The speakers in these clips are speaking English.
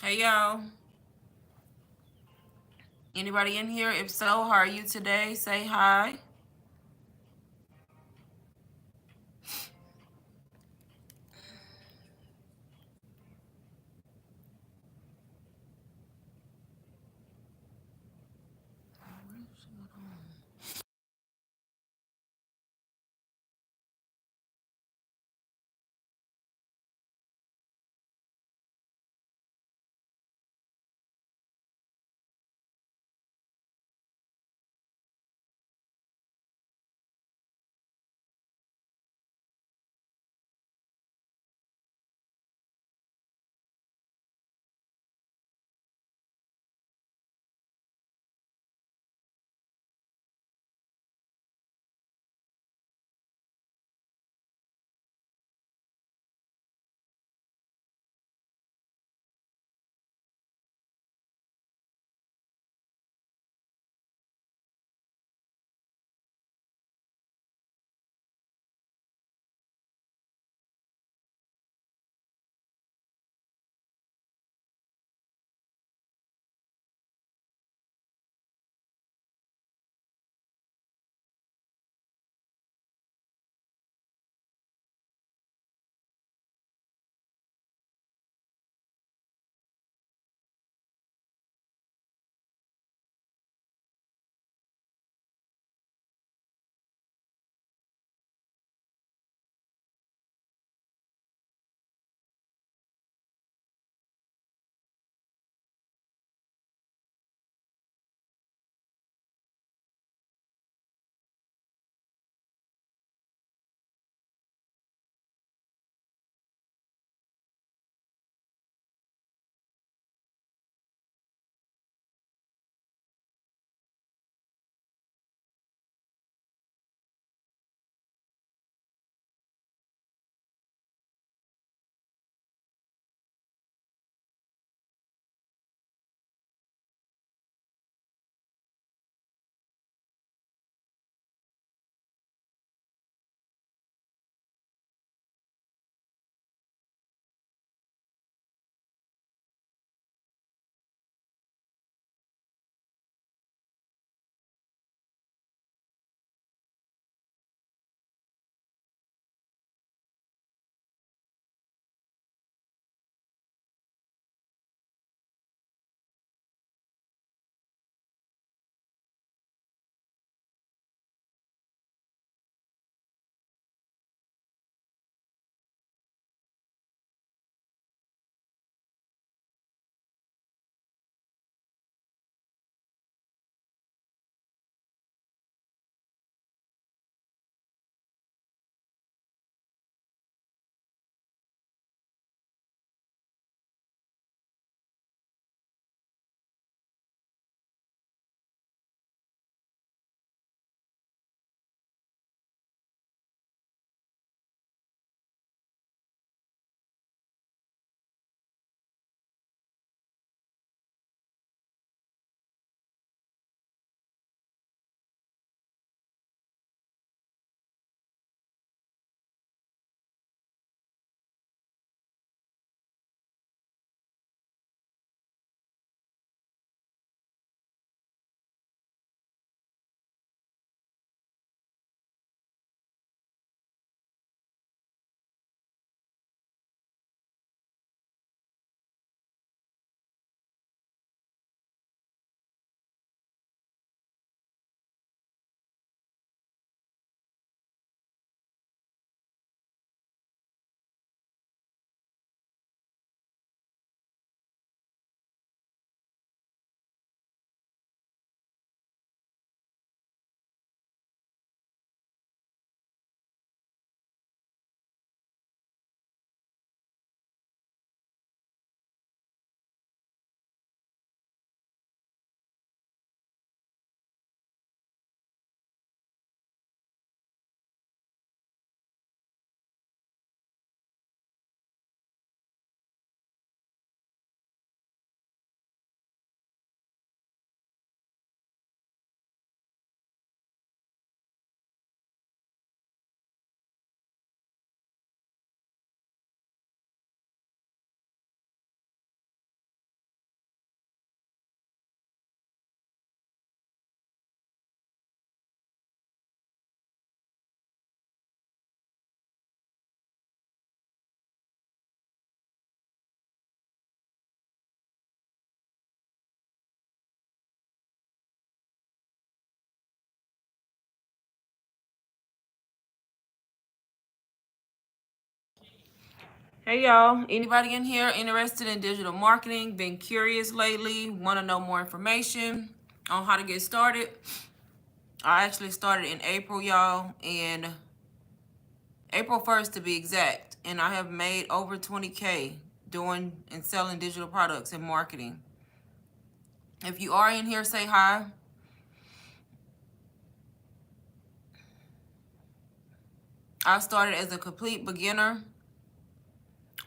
Hey y'all. Anybody in here? If so, how are you today? Say hi. Hey y'all, anybody in here interested in digital marketing, been curious lately, want to know more information on how to get started? I actually started in April, y'all, and April 1st to be exact, and I have made over 20K doing and selling digital products and marketing. If you are in here, say hi. I started as a complete beginner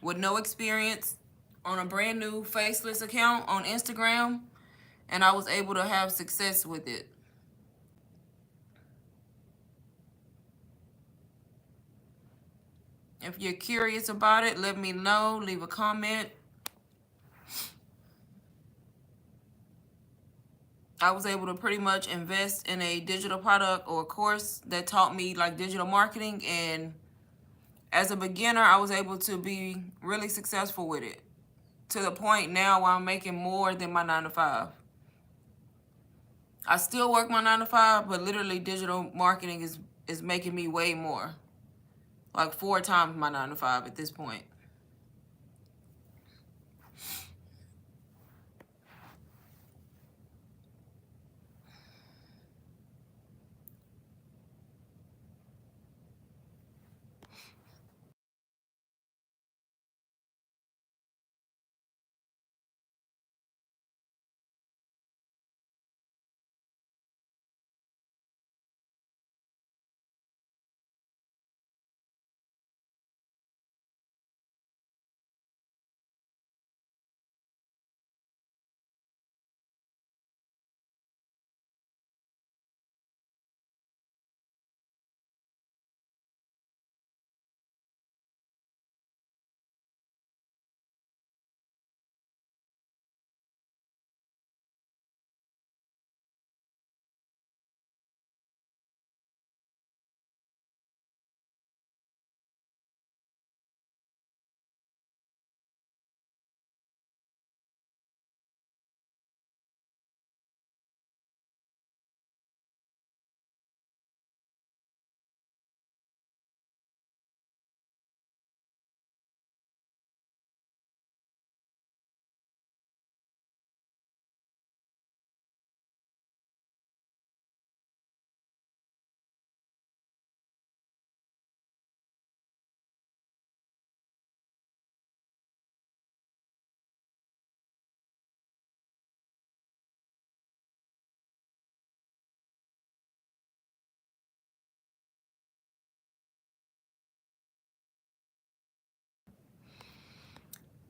with no experience on a brand new faceless account on Instagram, and I was able to have success with it. If you're curious about it, let me know. Leave a comment. I was able to pretty much invest in a digital product or a course that taught me like digital marketing, and as a beginner, I was able to be really successful with it to the point now where I'm making more than my 9 to 5. I still work my 9 to 5, but literally digital marketing is making me way more, like 4 times my 9 to 5 at this point.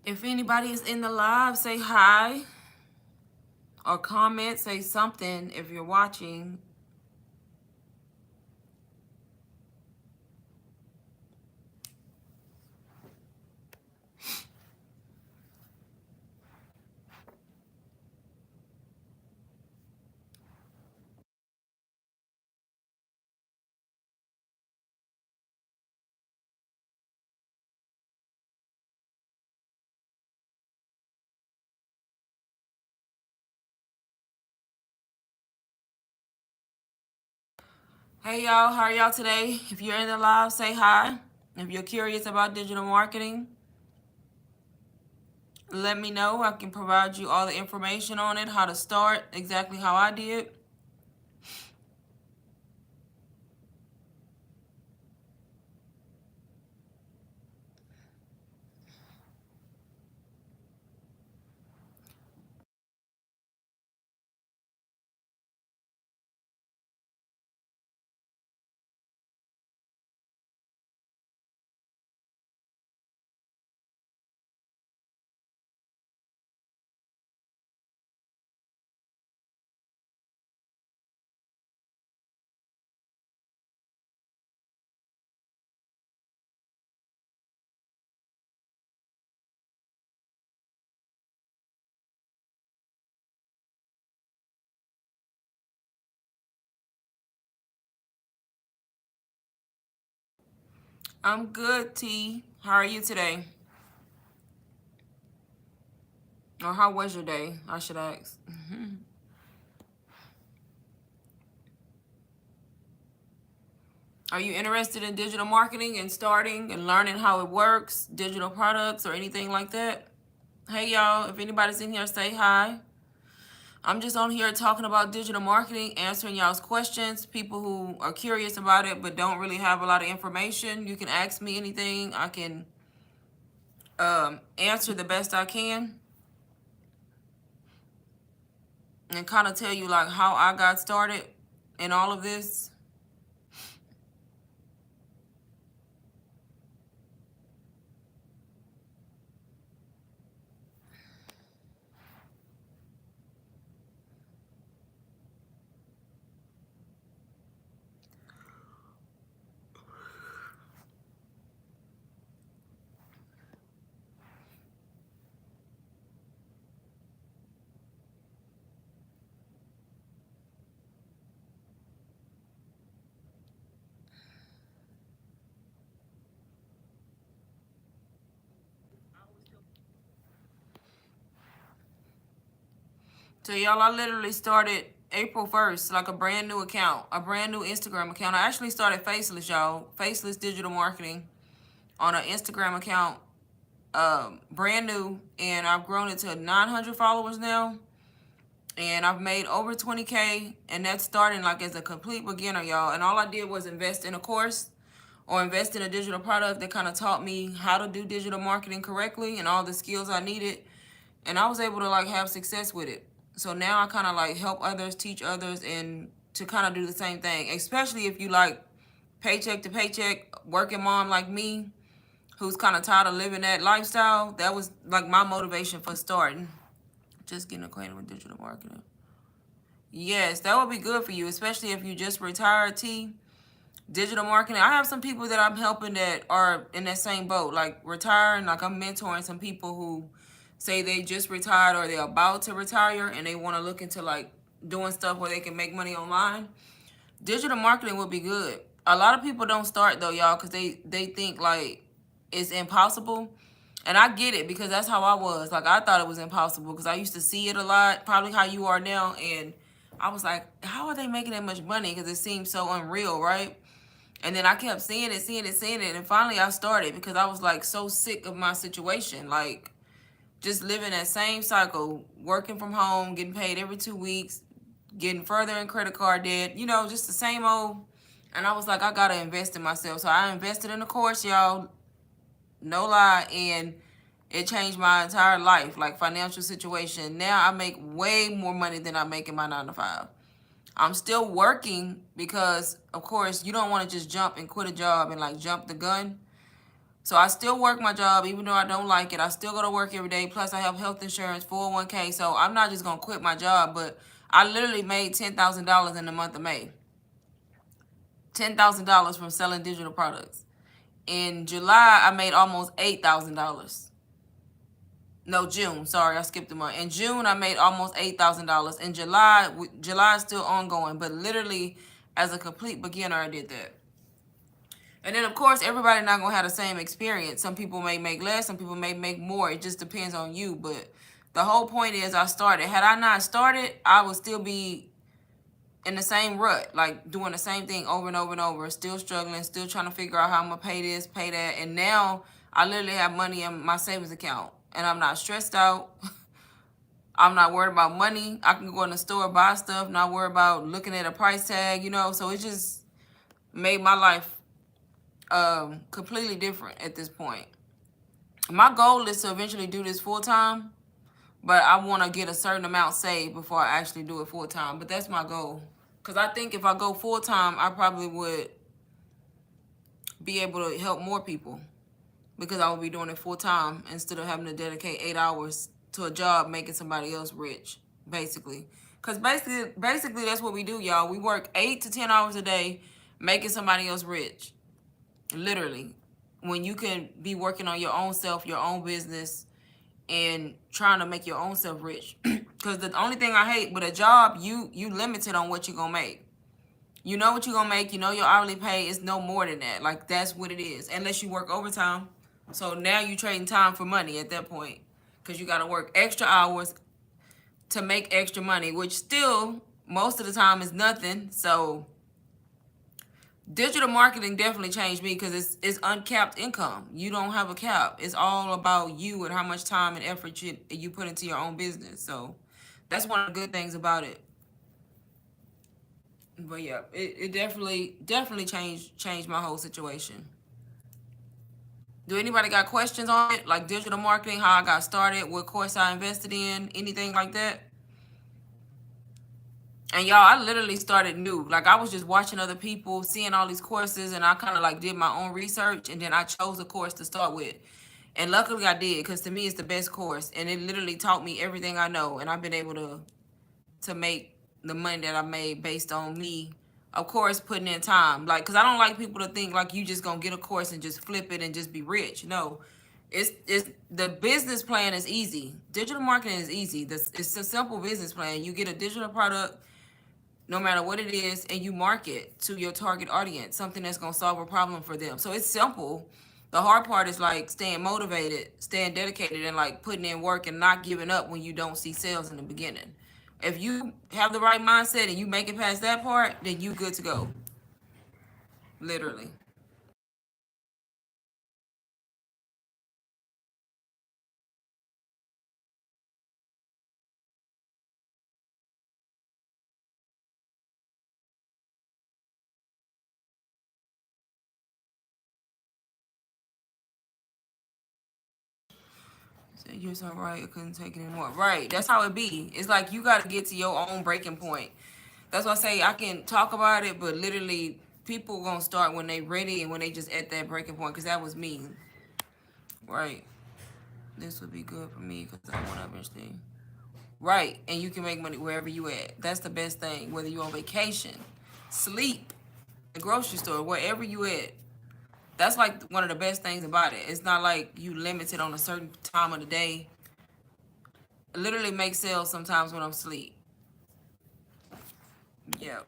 If anybody is in the live, say hi or comment, say something if you're watching. Hey y'all, how are y'all today? If you're in the live, say hi. If you're curious about digital marketing, let me know. I can provide you all the information on it, how to start, exactly how I did. I'm good, T. How are you today? Or how was your day? I should ask. Are you interested in digital marketing and starting and learning how it works, digital products or anything like that? Hey y'all, if anybody's in here, say hi. I'm just on here talking about digital marketing, answering y'all's questions. People who are curious about it but don't really have a lot of information, you can ask me anything. I can answer the best I can and kind of tell you like how I got started in all of this. So y'all, I literally started April 1st, like a brand new account, a brand new Instagram account. I actually started Faceless, y'all, Faceless Digital Marketing on an Instagram account, brand new, and I've grown it to 900 followers now. And I've made over 20K, and that's starting like as a complete beginner, y'all. And all I did was invest in a course or invest in a digital product that kind of taught me how to do digital marketing correctly and all the skills I needed. And I was able to like have success with it. So now I kind of like help others, teach others, and to kind of do the same thing, especially if you like paycheck to paycheck working mom like me, who's kind of tired of living that lifestyle. That was like my motivation for starting. Just getting acquainted with digital marketing. Yes, that would be good for you, especially if you just retired, T. Digital marketing. I have some people that I'm helping that are in that same boat, like retiring. Like I'm mentoring some people who say they just retired or they're about to retire and they want to look into like doing stuff where they can make money online. Digital marketing would be good. A lot of people don't start though, y'all, because they think like it's impossible. And I get it because that's how I was. Like I thought it was impossible because I used to see it a lot, probably how you are now. And I was like, how are they making that much money? Because it seems so unreal, right? And then I kept seeing it, seeing it, seeing it. And finally I started because I was like so sick of my situation. Like just living that same cycle, working from home, getting paid every 2 weeks, getting further in credit card debt, you know, just the same old. And I was like, I gotta invest in myself. So I invested in the course, y'all, no lie, and it changed my entire life, like financial situation. Now I make way more money than I make in my 9 to 5. I'm still working because, of course, you don't want to just jump and quit a job and like jump the gun. So I still work my job even though I don't like it. I still go to work every day. Plus I have health insurance, 401k. So I'm not just going to quit my job, but I literally made $10,000 in the month of May. $10,000 from selling digital products. In July, I made almost $8,000. No, June. Sorry, I skipped a month. In June, I made almost $8,000. In July, July is still ongoing, but literally as a complete beginner, I did that. And then, of course, everybody not going to have the same experience. Some people may make less. Some people may make more. It just depends on you. But the whole point is I started. Had I not started, I would still be in the same rut, like doing the same thing over and over and over, still struggling, still trying to figure out how I'm going to pay this, pay that. And now I literally have money in my savings account. And I'm not stressed out. I'm not worried about money. I can go in the store, buy stuff, not worry about looking at a price tag, you know. So it just made my life completely different at this point. My goal is to eventually do this full time, but I want to get a certain amount saved before I actually do it full time. But that's my goal. Because I think if I go full time, I probably would be able to help more people. Because I would be doing it full time instead of having to dedicate 8 hours to a job making somebody else rich, basically. Because basically that's what we do, y'all. We work 8 to 10 hours a day making somebody else rich. Literally. When you can be working on your own self, your own business, and trying to make your own self rich. Because the only thing I hate with a job, you limited on what you're going to make. You know what you're going to make. You know your hourly pay is no more than that. Like, that's what it is. Unless you work overtime. So now you trading time for money at that point. Because you got to work extra hours to make extra money. Which still, most of the time, is nothing. So Digital marketing definitely changed me because it's uncapped income. You don't have a cap. It's all about you and how much time and effort you put into your own business. So that's one of the good things about it. But yeah, it definitely changed my whole situation. Do anybody got questions on it? Like digital marketing, how I got started, what course I invested in, anything like that? And y'all, I literally started new. Like I was just watching other people, seeing all these courses, and I kind of like did my own research, and then I chose a course to start with. And luckily I did, because to me it's the best course, and it literally taught me everything I know, and I've been able to make the money that I made based on me, of course, putting in time. Like, because I don't like people to think like you just gonna get a course and just flip it and just be rich. No, it's the business plan is easy. Digital marketing is easy. It's a simple business plan. You get a digital product, no matter what it is, and you market to your target audience, something that's going to solve a problem for them. So it's simple. The hard part is like staying motivated, staying dedicated, and like putting in work and not giving up when you don't see sales in the beginning. If you have the right mindset and you make it past that part, then you good to go. Literally. So you're so right. I couldn't take it anymore. Right. That's how it be. It's like you got to get to your own breaking point. That's why I say I can talk about it, but literally people gonna start when they ready and when they just at that breaking point. Cause that was me. Right. This would be good for me because I want to eventually. Right. And you can make money wherever you at. That's the best thing. Whether you on vacation, sleep, the grocery store, wherever you at. That's like one of the best things about it. It's not like you limited on a certain time of the day. I literally make sales sometimes when I'm asleep. Yeah.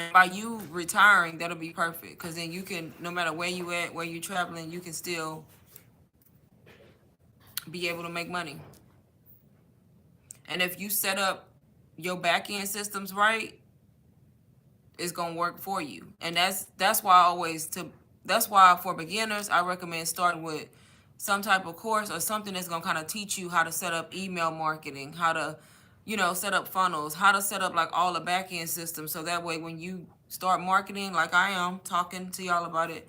And by you retiring, that'll be perfect. Cause then you can, no matter where you at, where you traveling, you can still be able to make money. And if you set up your back end systems right, it's gonna work for you. And that's why I always to that's why for beginners I recommend starting with some type of course or something that's gonna kind of teach you how to set up email marketing, how to, set up funnels, how to set up like all the back end systems, so that way when you start marketing like I am talking to y'all about it,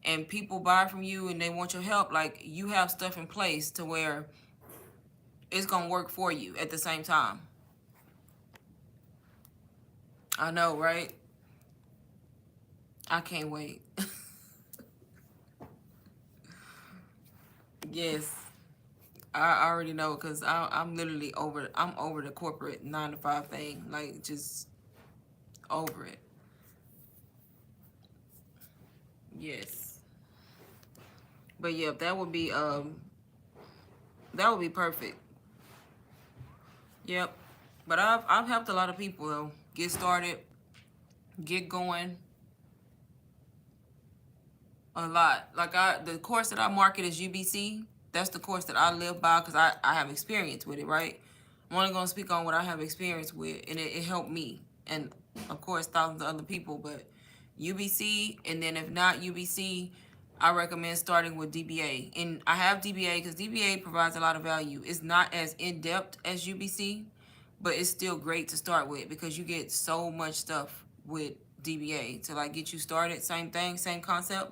and people buy from you and they want your help, like you have stuff in place to where it's gonna work for you at the same time. I know, right? I can't wait. Yes, I already know because I'm literally over. I'm over the corporate 9 to 5 thing. Like just over it. Yes, but yeah, that would be perfect. Yep. But I've helped a lot of people though get started, get going, a lot. Like the course that I market is UBC. That's the course that I live by because I have experience with it, right? I'm only gonna speak on what I have experience with, and it helped me, and of course thousands of other people. But UBC, and then if not UBC, I recommend starting with DBA. And I have DBA because DBA provides a lot of value. It's not as in depth as UBC, but it's still great to start with because you get so much stuff with DBA to like get you started. Same thing, same concept.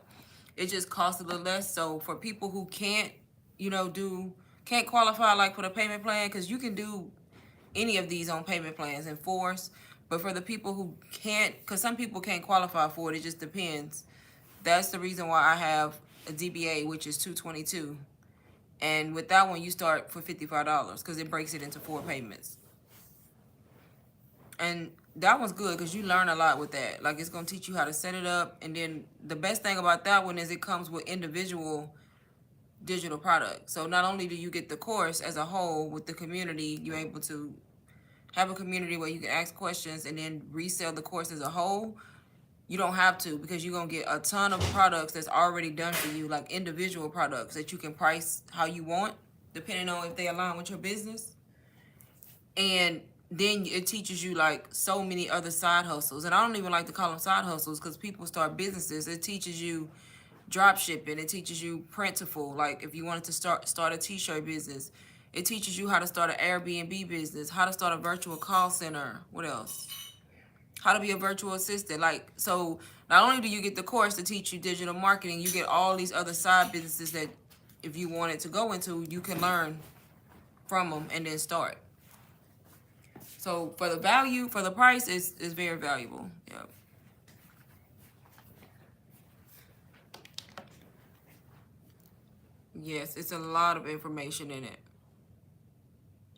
It just costs a little less. So for people who can't, can't qualify like for the payment plan, because you can do any of these on payment plans and force. But for the people who can't, because some people can't qualify for it, it just depends. That's the reason why I have a DBA, which is 222. And with that one, you start for $55 because it breaks it into 4 payments. And that one's good because you learn a lot with that. Like it's gonna teach you how to set it up, and then the best thing about that one is it comes with individual digital products. So not only do you get the course as a whole with the community, you're able to have a community where you can ask questions and then resell the course as a whole. You don't have to because you're gonna get a ton of products that's already done for you, like individual products that you can price how you want, depending on if they align with your business. And then it teaches you like so many other side hustles. And I don't even like to call them side hustles because people start businesses. It teaches you drop shipping. It teaches you printful. Like if you wanted to start a t-shirt business, it teaches you how to start an Airbnb business, how to start a virtual call center. What else? How to be a virtual assistant. Like, so not only do you get the course to teach you digital marketing, you get all these other side businesses that if you wanted to go into, you can learn from them and then start. So for the value, for the price, is very valuable. Yeah. Yes, it's a lot of information in it.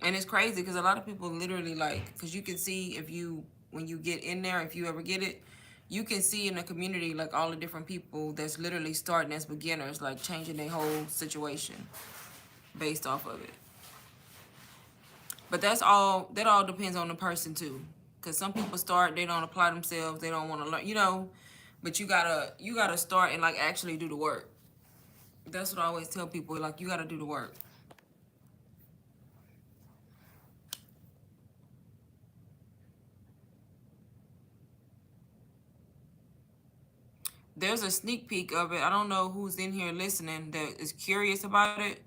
And it's crazy because a lot of people literally like, because you can see if you, when you get in there, if you ever get it, you can see in the community like all the different people that's literally starting as beginners, like changing their whole situation based off of it. But that all depends on the person too. Because some people start, they don't apply themselves, they don't want to learn, but you gotta start and like actually do the work. That's what I always tell people, like you gotta do the work. There's a sneak peek of it. I don't know who's in here listening that is curious about it.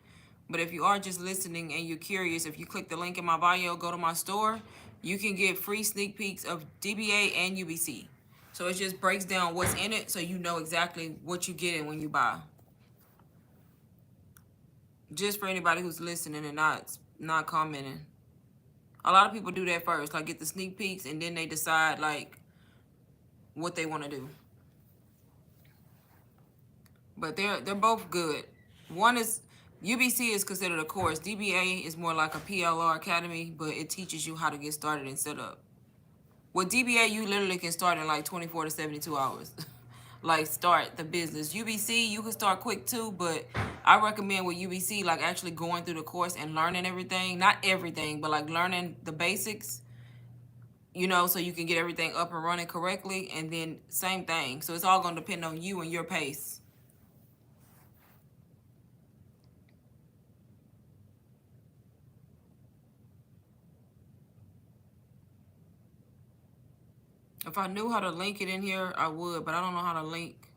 But if you are just listening and you're curious, if you click the link in my bio, go to my store, you can get free sneak peeks of DBA and UBC. So it just breaks down what's in it so you know exactly what you're getting when you buy. Just for anybody who's listening and not commenting. A lot of people do that first, like get the sneak peeks and then they decide like what they want to do. But they're both good. One is UBC is considered a course. DBA is more like a PLR academy, but it teaches you how to get started and set up. With DBA, you literally can start in like 24 to 72 hours. Like start the business. UBC, you can start quick too, but I recommend with UBC like actually going through the course and learning everything. Not everything, but like learning the basics, so you can get everything up and running correctly. And then same thing. So it's all going to depend on you and your pace. If I knew how to link it in here, I would, but I don't know how to link.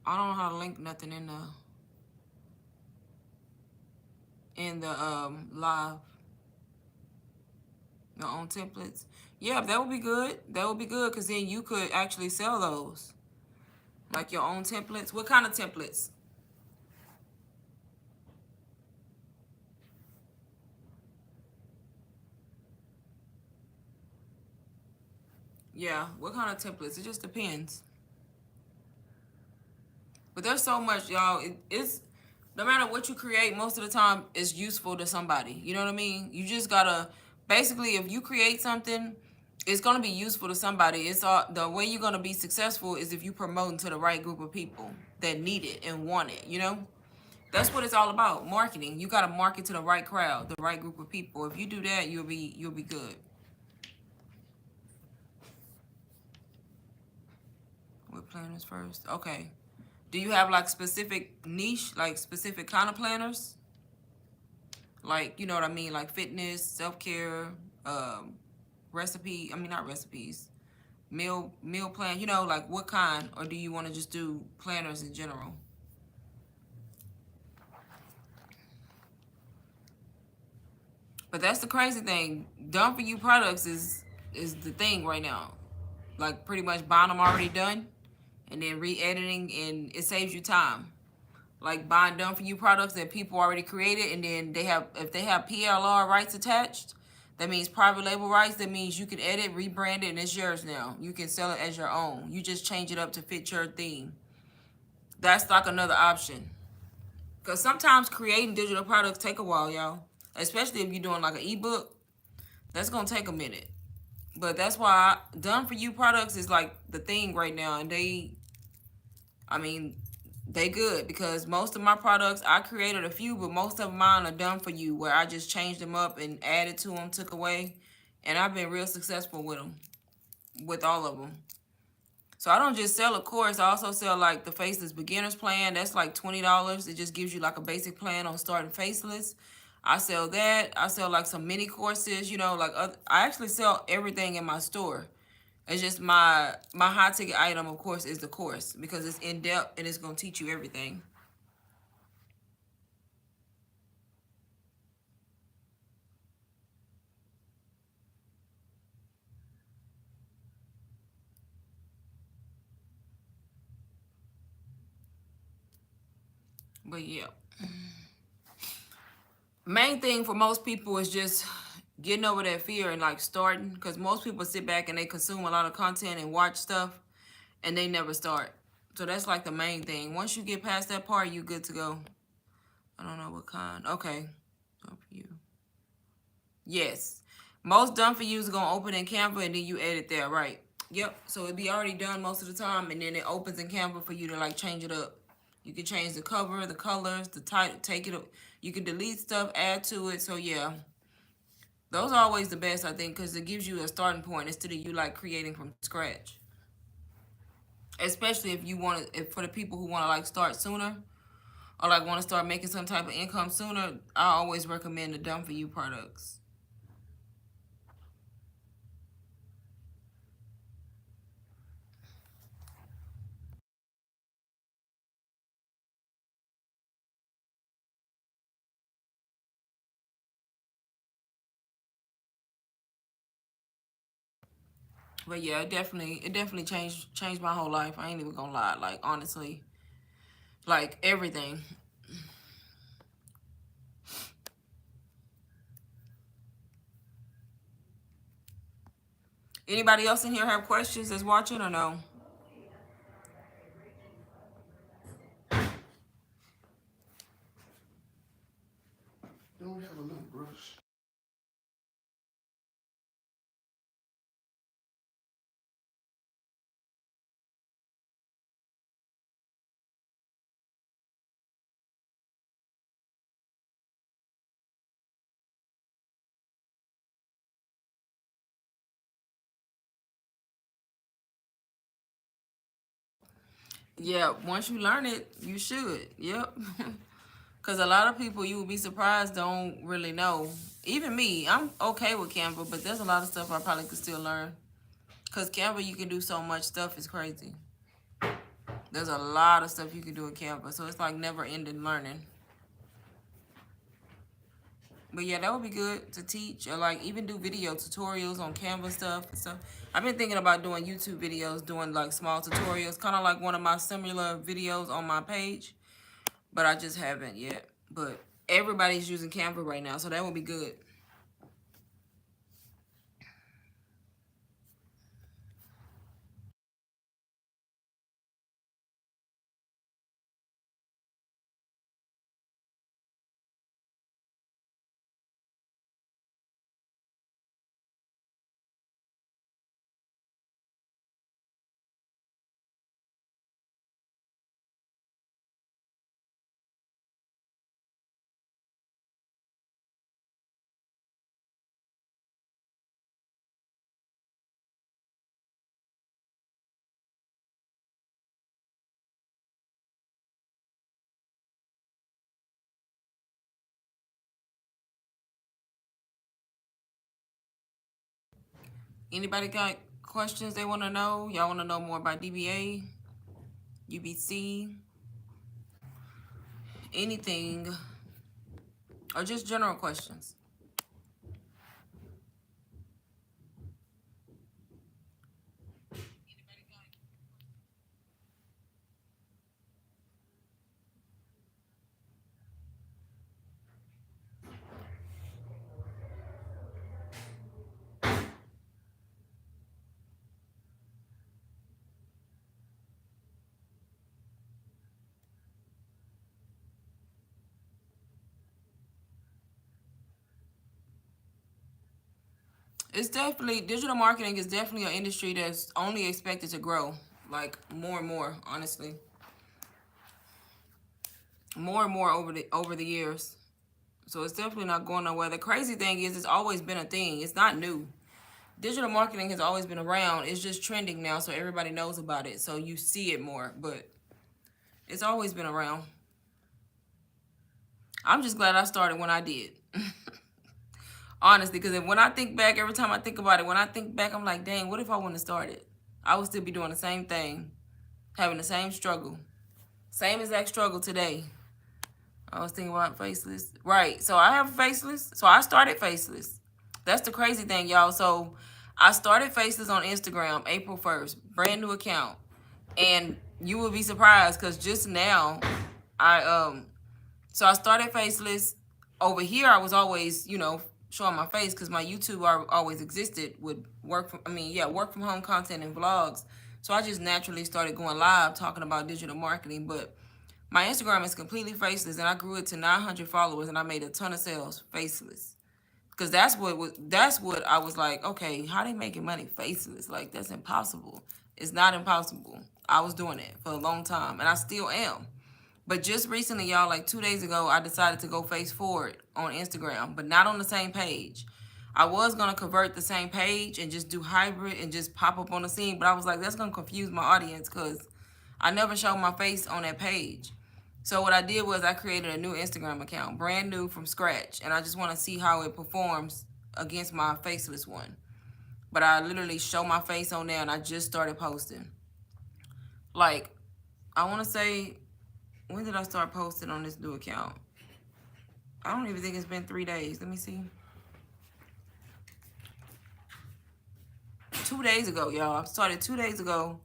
I don't know how to link nothing in the live. Your own templates. Yeah, that would be good. That would be good because then you could actually sell those. Like your own templates. What kind of templates? Yeah, what kind of templates? It just depends. But there's so much, y'all. It's no matter what you create, most of the time it's useful to somebody. You know what I mean? You just gotta basically, if you create something, it's gonna be useful to somebody. It's all the way you're gonna be successful is if you promote to the right group of people that need it and want it. That's what it's all about. Marketing. You gotta market to the right crowd, the right group of people. If you do that, you'll be good. What planners first? Okay. Do you have like specific niche, like specific kind of planners? Like, you know what I mean? Like fitness, self-care, recipe. I mean, not recipes. Meal plan. Like what kind? Or do you want to just do planners in general? But that's the crazy thing. Done for you products is the thing right now. Like pretty much buying them already done and then re-editing, and it saves you time. Like buying done for you products that people already created, and then if they have PLR rights attached, that means private label rights. That means you can edit, rebrand it, and it's yours now. You can sell it as your own. You just change it up to fit your theme. That's like another option. Because sometimes creating digital products take a while, y'all. Especially if you're doing like an ebook. That's going to take a minute. But that's why done for you products is like the thing right now. And they good because most of my products, I created a few, but most of mine are done for you where I just changed them up and added to them, took away. And I've been real successful with them, with all of them. So I don't just sell a course. I also sell like the Faceless Beginners Plan. That's like $20. It just gives you like a basic plan on starting Faceless. I sell that. I sell like some mini courses, you know, like I actually sell everything in my store. It's just my high ticket item, of course, is the course because it's in depth and it's gonna teach you everything. But yeah, main thing for most people is just getting over that fear and like starting, because most people sit back and they consume a lot of content and watch stuff and they never start. So that's like the main thing. Once you get past that part, you good to go. I don't know what kind. Okay. Done for you. Yes. Most done for you is gonna open in Canva and then you edit there, right? Yep. So it'd be already done most of the time and then it opens in Canva for you to like change it up. You can change the cover, the colors, the title, take it. You can delete stuff, add to it. So yeah, those are always the best, I think, because it gives you a starting point instead of you like creating from scratch. Especially if you want to, if for the people who want to like start sooner or like want to start making some type of income sooner, I always recommend the done for you products. But yeah, it definitely changed my whole life. I ain't even gonna lie. Like honestly, like everything. Anybody else in here have questions that's watching or no? Don't we have a little brush? Yeah, once you learn it, you should. Yep. Because a lot of people, you will be surprised, don't really know. Even me, I'm okay with Canva, but there's a lot of stuff I probably could still learn. Because Canva, you can do so much stuff, it's crazy. There's a lot of stuff you can do with Canva, so it's like never ending learning. But yeah, that would be good to teach or like even do video tutorials on Canva stuff and stuff. I've been thinking about doing YouTube videos, doing like small tutorials, kind of like one of my similar videos on my page, but I just haven't yet. But everybody's using Canva right now, so that would be good. Anybody got questions they want to know? Y'all want to know more about DBA, UBC, anything, or just general questions? It's definitely, digital marketing is definitely an industry that's only expected to grow, like more and more, honestly. More and more over the years. So it's definitely not going nowhere. The crazy thing is it's always been a thing. It's not new. Digital marketing has always been around. It's just trending now, so everybody knows about it. So you see it more, but it's always been around. I'm just glad I started when I did. Honestly, because when I think back, every time I think about it, when I think back, I'm like, dang, what if I wouldn't have started? I would still be doing the same thing, having the same struggle. Same exact struggle today. I was thinking about Faceless. Right. So I have Faceless. So I started Faceless. That's the crazy thing, y'all. So I started Faceless on Instagram April 1st. Brand new account. And you will be surprised because just now I started Faceless. Over here I was always, showing my face because my YouTube always existed with work from home content and vlogs. So I just naturally started going live talking about digital marketing, but my Instagram is completely faceless, and I grew it to 900 followers, and I made a ton of sales faceless. Because that's what I was like. Okay, how they making money faceless? Like that's impossible. It's not impossible. I was doing it for a long time, and I still am. But just recently, y'all, like 2 days ago, I decided to go face forward on Instagram, but not on the same page. I was gonna convert the same page and just do hybrid and just pop up on the scene, but I was like, that's gonna confuse my audience because I never showed my face on that page. So what I did was I created a new Instagram account, brand new from scratch, and I just want to see how it performs against my faceless one. But I literally show my face on there, and I just started posting. Like, I want to say, when did I start posting on this new account? I don't even think it's been 3 days. Let me see. 2 days ago, y'all. I started 2 days ago.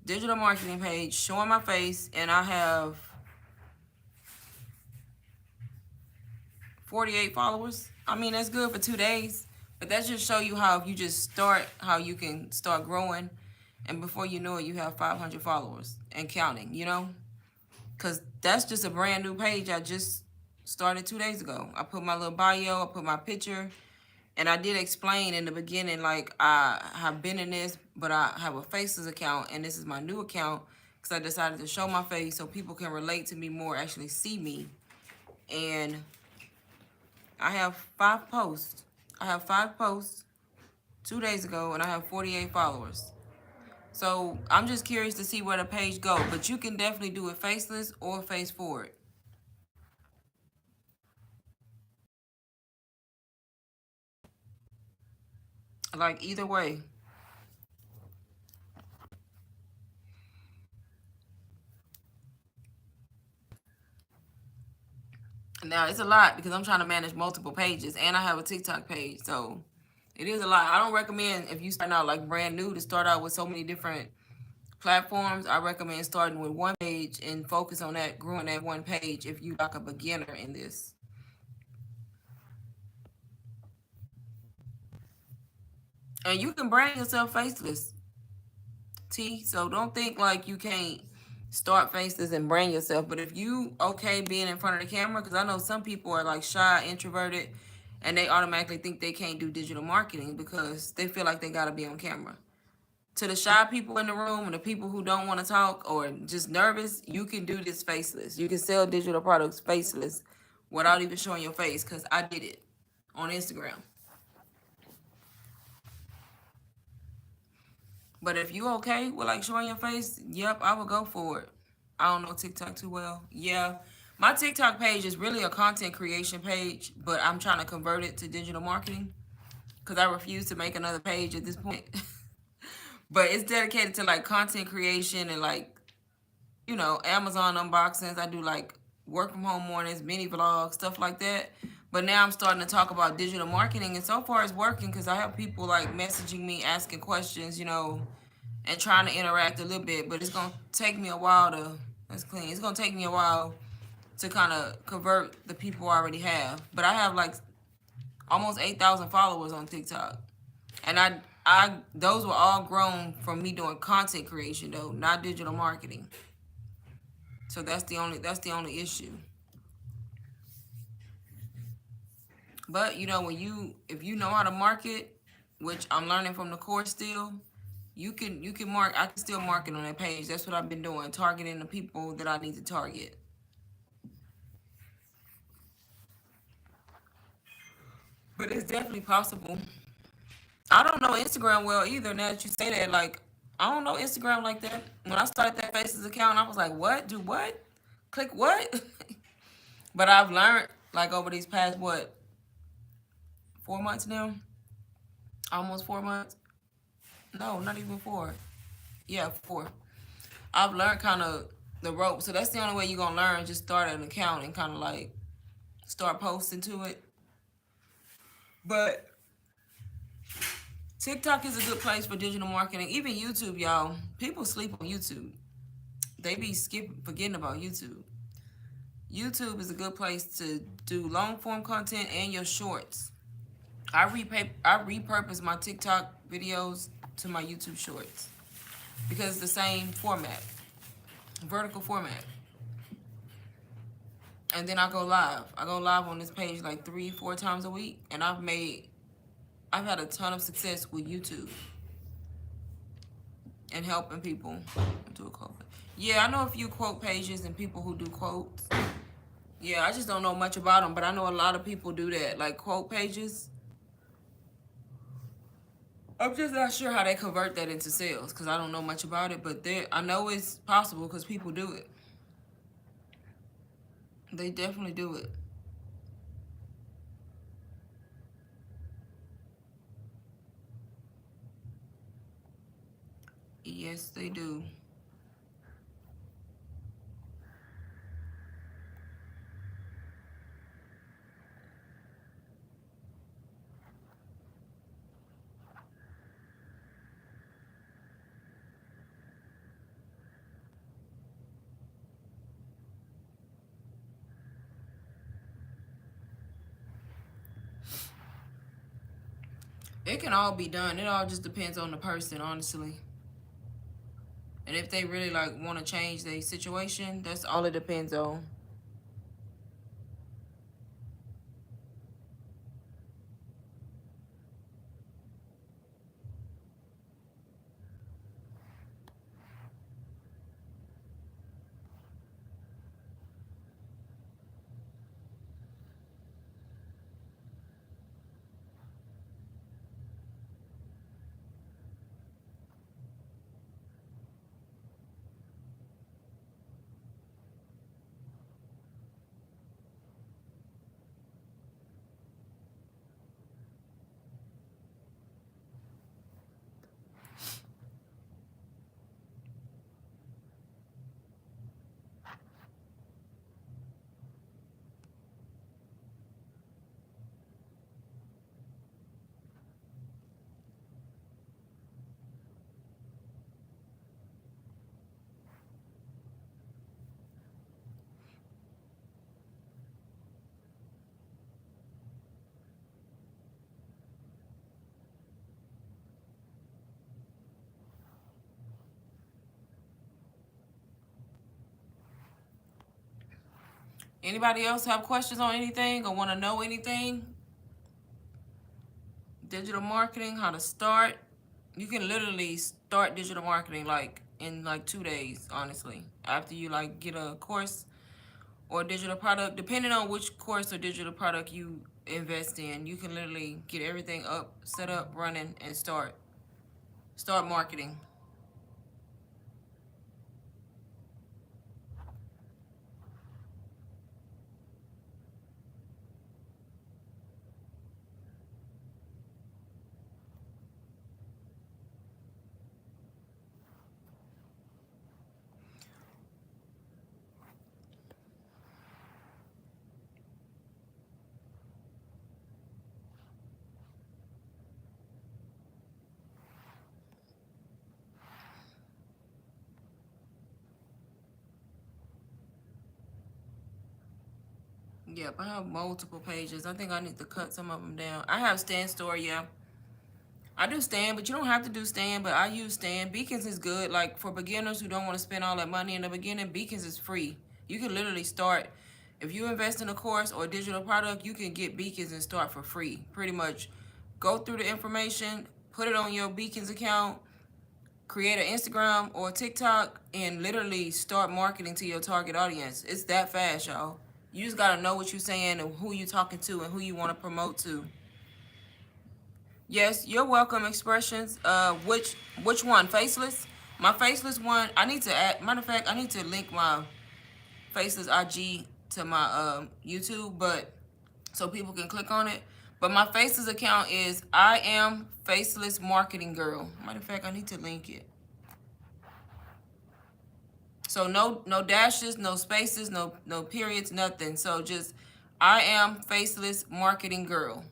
Digital marketing page, showing my face, and I have 48 followers. I mean, that's good for 2 days. But that just show you how if you just start, how you can start growing. And before you know it, you have 500 followers and counting. Because that's just a brand new page I just started 2 days ago. I put my little bio, I put my picture. And I did explain in the beginning, like, I have been in this, but I have a faceless account, and this is my new account because I decided to show my face so people can relate to me more, actually see me. And I have 5 posts. I have 5 posts 2 days ago, and I have 48 followers. So I'm just curious to see where the page go. But you can definitely do it faceless or face forward. Like either way. Now it's a lot because I'm trying to manage multiple pages, and I have a TikTok page. So it is a lot. I don't recommend if you start out like brand new to start out with so many different platforms. I recommend starting with one page and focus on that, growing that one page if you like a beginner in this. And you can brand yourself faceless, T. So don't think like you can't start faceless and brand yourself. But if you okay being in front of the camera, because I know some people are like shy, introverted, and they automatically think they can't do digital marketing because they feel like they gotta be on camera. To the shy people in the room and the people who don't want to talk or just nervous, you can do this faceless. You can sell digital products faceless without even showing your face because I did it on Instagram. But if you okay with like showing your face, yep, I would go for it. I don't know TikTok too well. Yeah. My TikTok page is really a content creation page, but I'm trying to convert it to digital marketing because I refuse to make another page at this point. But it's dedicated to like content creation and like, Amazon unboxings. I do like work from home mornings, mini vlogs, stuff like that. But now I'm starting to talk about digital marketing, and so far it's working because I have people like messaging me, asking questions, and trying to interact a little bit. But it's gonna take me a while to that's clean. It's gonna take me a while to kind of convert the people I already have. But I have like almost 8,000 followers on TikTok, and I those were all grown from me doing content creation though, not digital marketing. So that's the only issue. But when if you know how to market, which I'm learning from the course still, I can still market on that page. That's what I've been doing, targeting the people that I need to target. But it's definitely possible. I don't know Instagram well either. Now that you say that, like I don't know Instagram like that. When I started that Faces account, I was like, what? Do what? Click what? But I've learned like over these past what 4 months now. Almost 4 months. No, not even 4. Yeah, 4. I've learned kind of the ropes. So that's the only way you're gonna learn. Just start an account and kind of like start posting to it. But TikTok is a good place for digital marketing. Even YouTube, y'all. People sleep on YouTube. They be forgetting about YouTube. YouTube is a good place to do long form content and your shorts. I repurpose my TikTok videos to my YouTube shorts because it's the same format, vertical format. And then I go live. I go live on this page like 3-4 times a week, and I've had a ton of success with YouTube and helping people do a quote. Yeah, I know a few quote pages and people who do quotes. Yeah, I just don't know much about them, but I know a lot of people do that, like quote pages. I'm just not sure how they convert that into sales because I don't know much about it, but I know it's possible because people do it. They definitely do it. Yes, they do. It can all be done. It all just depends on the person, honestly. And if they really like want to change their situation, that's all it depends on. Anybody else have questions on anything or want to know anything? Digital marketing, how to start. You can literally start digital marketing like in like 2 days, honestly. After you like get a course or digital product, depending on which course or digital product you invest in, you can literally get everything up, set up, running, and start marketing. Yep, I have multiple pages. I think I need to cut some of them down. I have Stan Store, yeah. I do Stan, but you don't have to do Stan, but I use Stan. Beacons is good. Like for beginners who don't want to spend all that money in the beginning, Beacons is free. You can literally start. If you invest in a course or a digital product, you can get Beacons and start for free. Pretty much go through the information, put it on your Beacons account, create an Instagram or a TikTok, and literally start marketing to your target audience. It's that fast, y'all. You just gotta know what you're saying and who you're talking to and who you want to promote to. Yes, you're welcome. Expressions. Which one? Faceless. My faceless one. I need to add. Matter of fact, I need to link my faceless IG to my YouTube, but so people can click on it. But my Faceless account is I am Faceless Marketing Girl. Matter of fact, I need to link it. So no dashes, no spaces, no periods, nothing. So just I am Faceless Marketing Girl.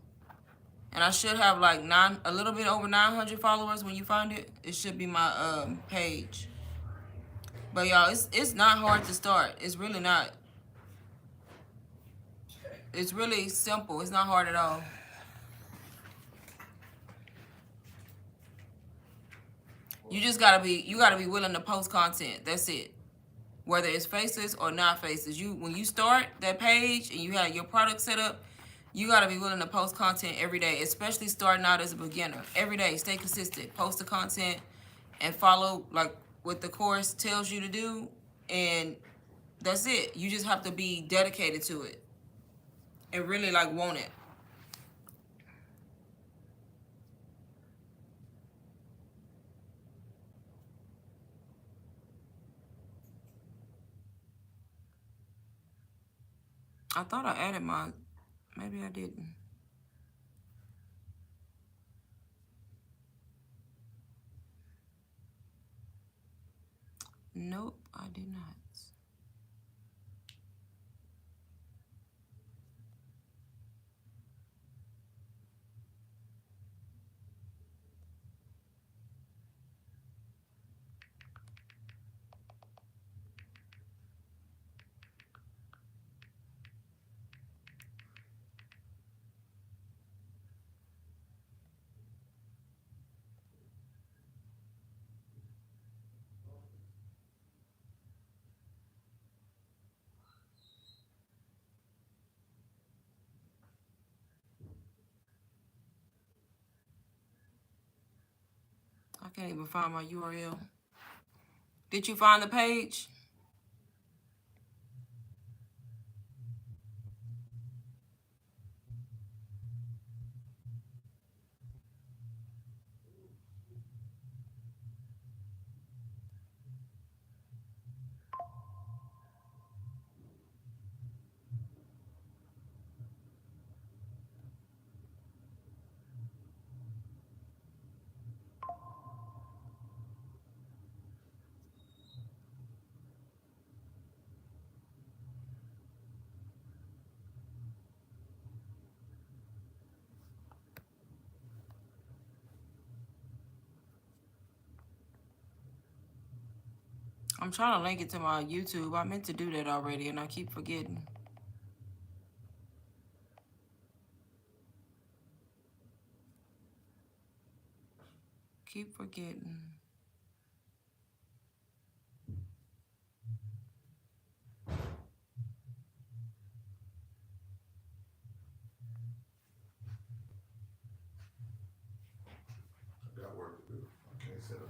And I should have like a little bit over 900 followers when you find it. It should be my page. But y'all, it's not hard to start. It's really not. It's really simple. It's not hard at all. You just gotta be willing to post content. That's it. Whether it's faces or not faces. When you start that page and you have your product set up, you gotta be willing to post content every day, especially starting out as a beginner. Every day, stay consistent. Post the content and follow like what the course tells you to do, and that's it. You just have to be dedicated to it and really like want it. I thought I added mine. Maybe I didn't. Nope, I did not. I can't even find my URL. Did you find the page? I'm trying to link it to my YouTube. I meant to do that already, and I keep forgetting. Keep forgetting. I got work to do. I can't sit up.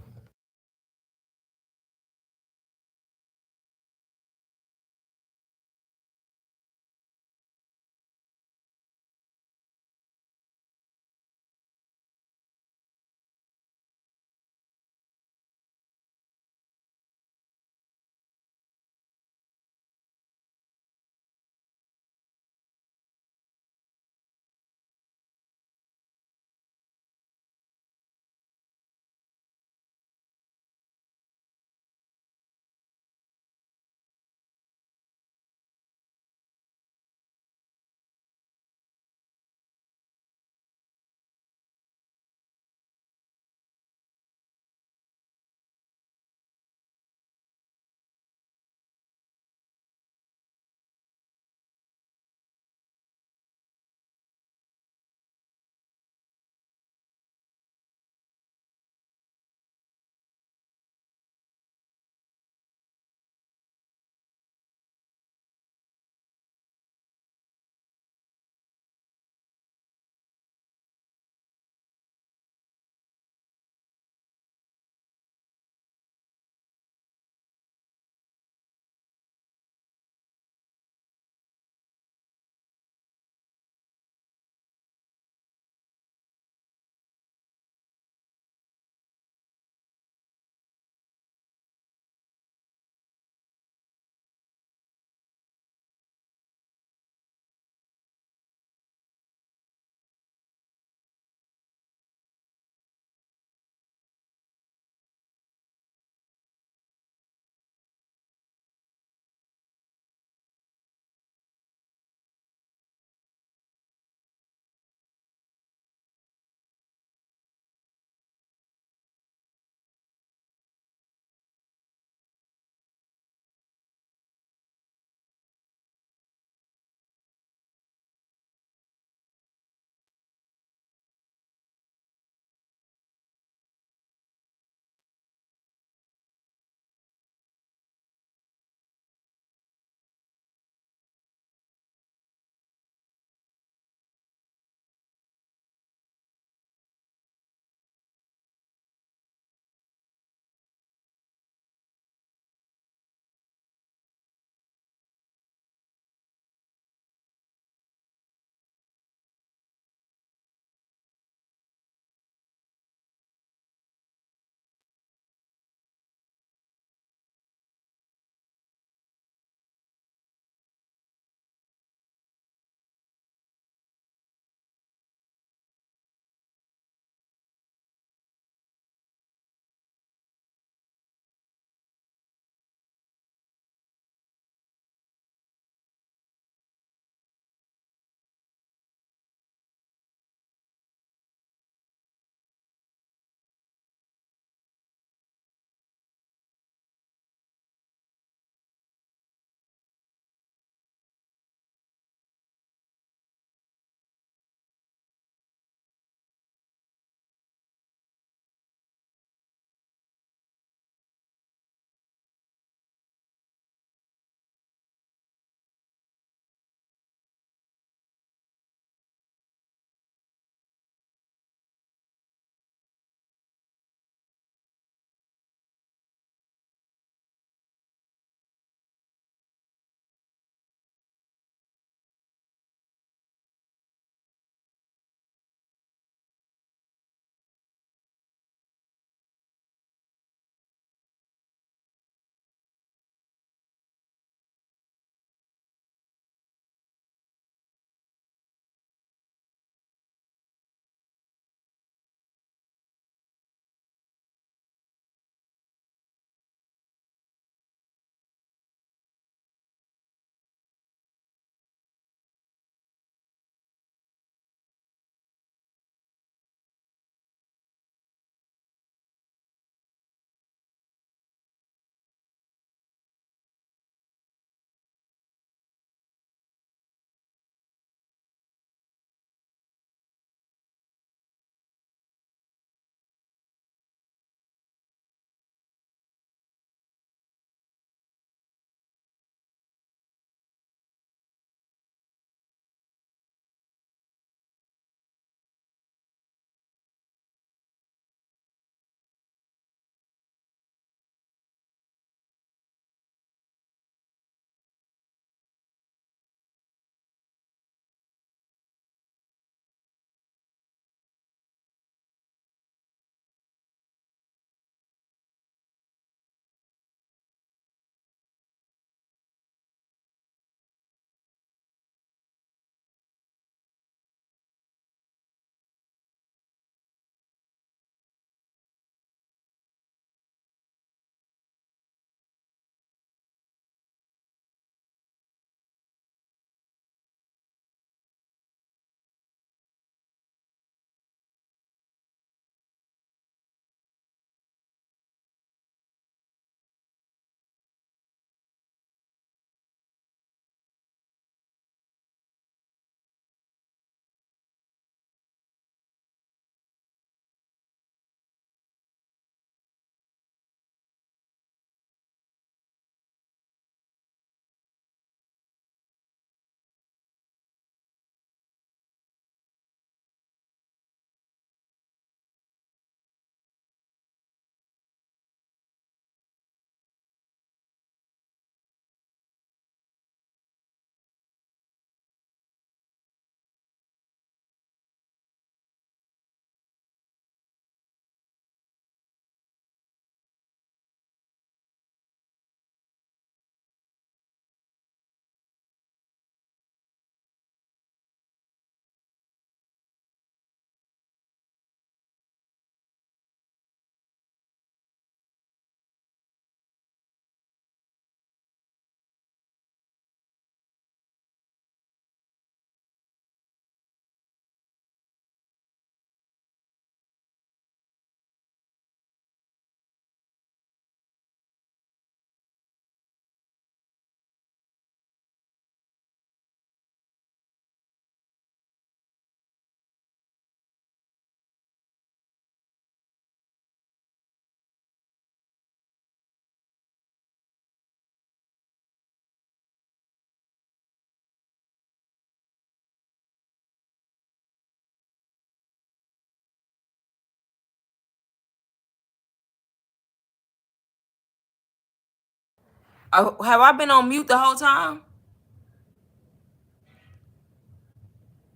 Have I been on mute the whole time?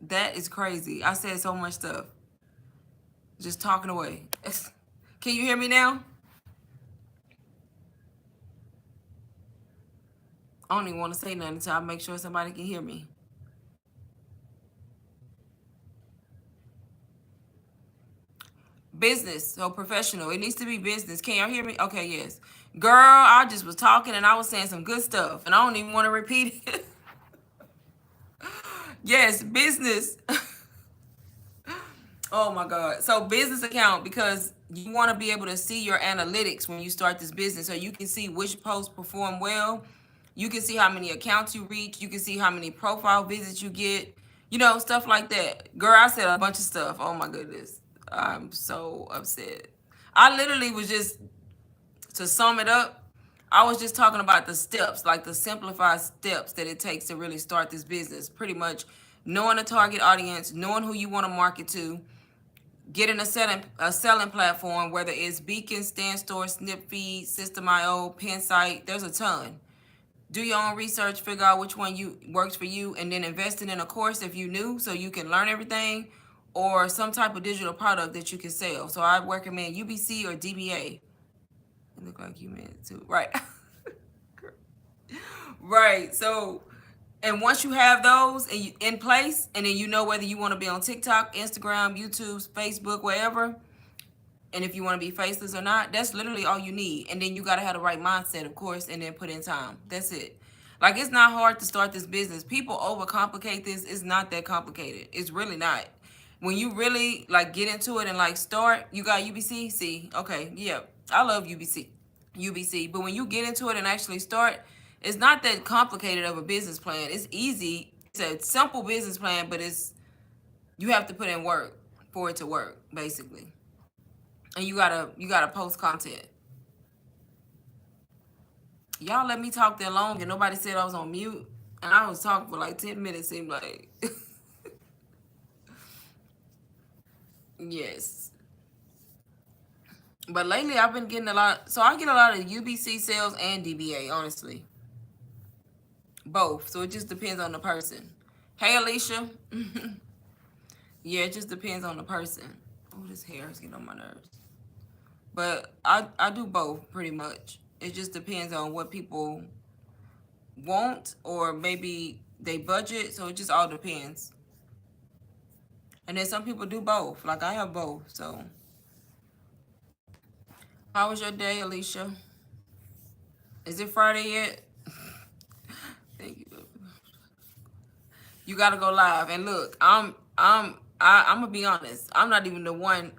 That is crazy. I said so much stuff. Just talking away. Can you hear me now? I don't even want to say nothing until I make sure somebody can hear me. Business, so professional. It needs to be business. Can y'all hear me? Okay, yes. Girl, I just was talking and I was saying some good stuff and I don't even want to repeat it. Yes, business. Oh my God. So business account, because you want to be able to see your analytics when you start this business so you can see which posts perform well. You can see how many accounts you reach. You can see how many profile visits you get. You know, stuff like that. Girl, I said a bunch of stuff. Oh my goodness. I'm so upset. I literally was just, to sum it up, I was just talking about the steps, like the simplified steps that it takes to really start this business. Pretty much knowing the target audience, knowing who you want to market to, getting a selling platform, whether it's Beacon, Stand Store, Snipfeed, System.io, Pinsite. There's a ton. Do your own research, figure out which one works for you, and then investing in a course if you new, so you can learn everything, or some type of digital product that you can sell. So I recommend UBC or DBA. It look like you meant to, right? Right. So, and once you have those in place, and then you know whether you want to be on TikTok, Instagram, YouTube, Facebook, wherever, and if you want to be faceless or not, that's literally all you need. And then you got to have the right mindset, of course, and then put in time. That's it. Like, it's not hard to start this business. People overcomplicate this. It's not that complicated. It's really not. When you really like get into it and like start, you got UBC. See, okay, yeah, I love UBC. But when you get into it and actually start, it's not that complicated of a business plan. It's easy. It's a simple business plan, but you have to put in work for it to work, basically. And you gotta post content. Y'all let me talk that long and nobody said I was on mute. And I was talking for like 10 minutes, seemed like. Yes. But lately I've been getting a lot. So I get a lot of UBC sales and DBA, honestly. Both. So it just depends on the person. Hey, Alicia. Yeah, it just depends on the person. Oh, this hair is getting on my nerves. But I do both pretty much. It just depends on what people want or maybe they budget. So it just all depends. And then some people do both. Like I have both. So how was your day, Alicia? Is it Friday yet? Thank you. You gotta go live. And look, I'm gonna be honest. I'm not even the one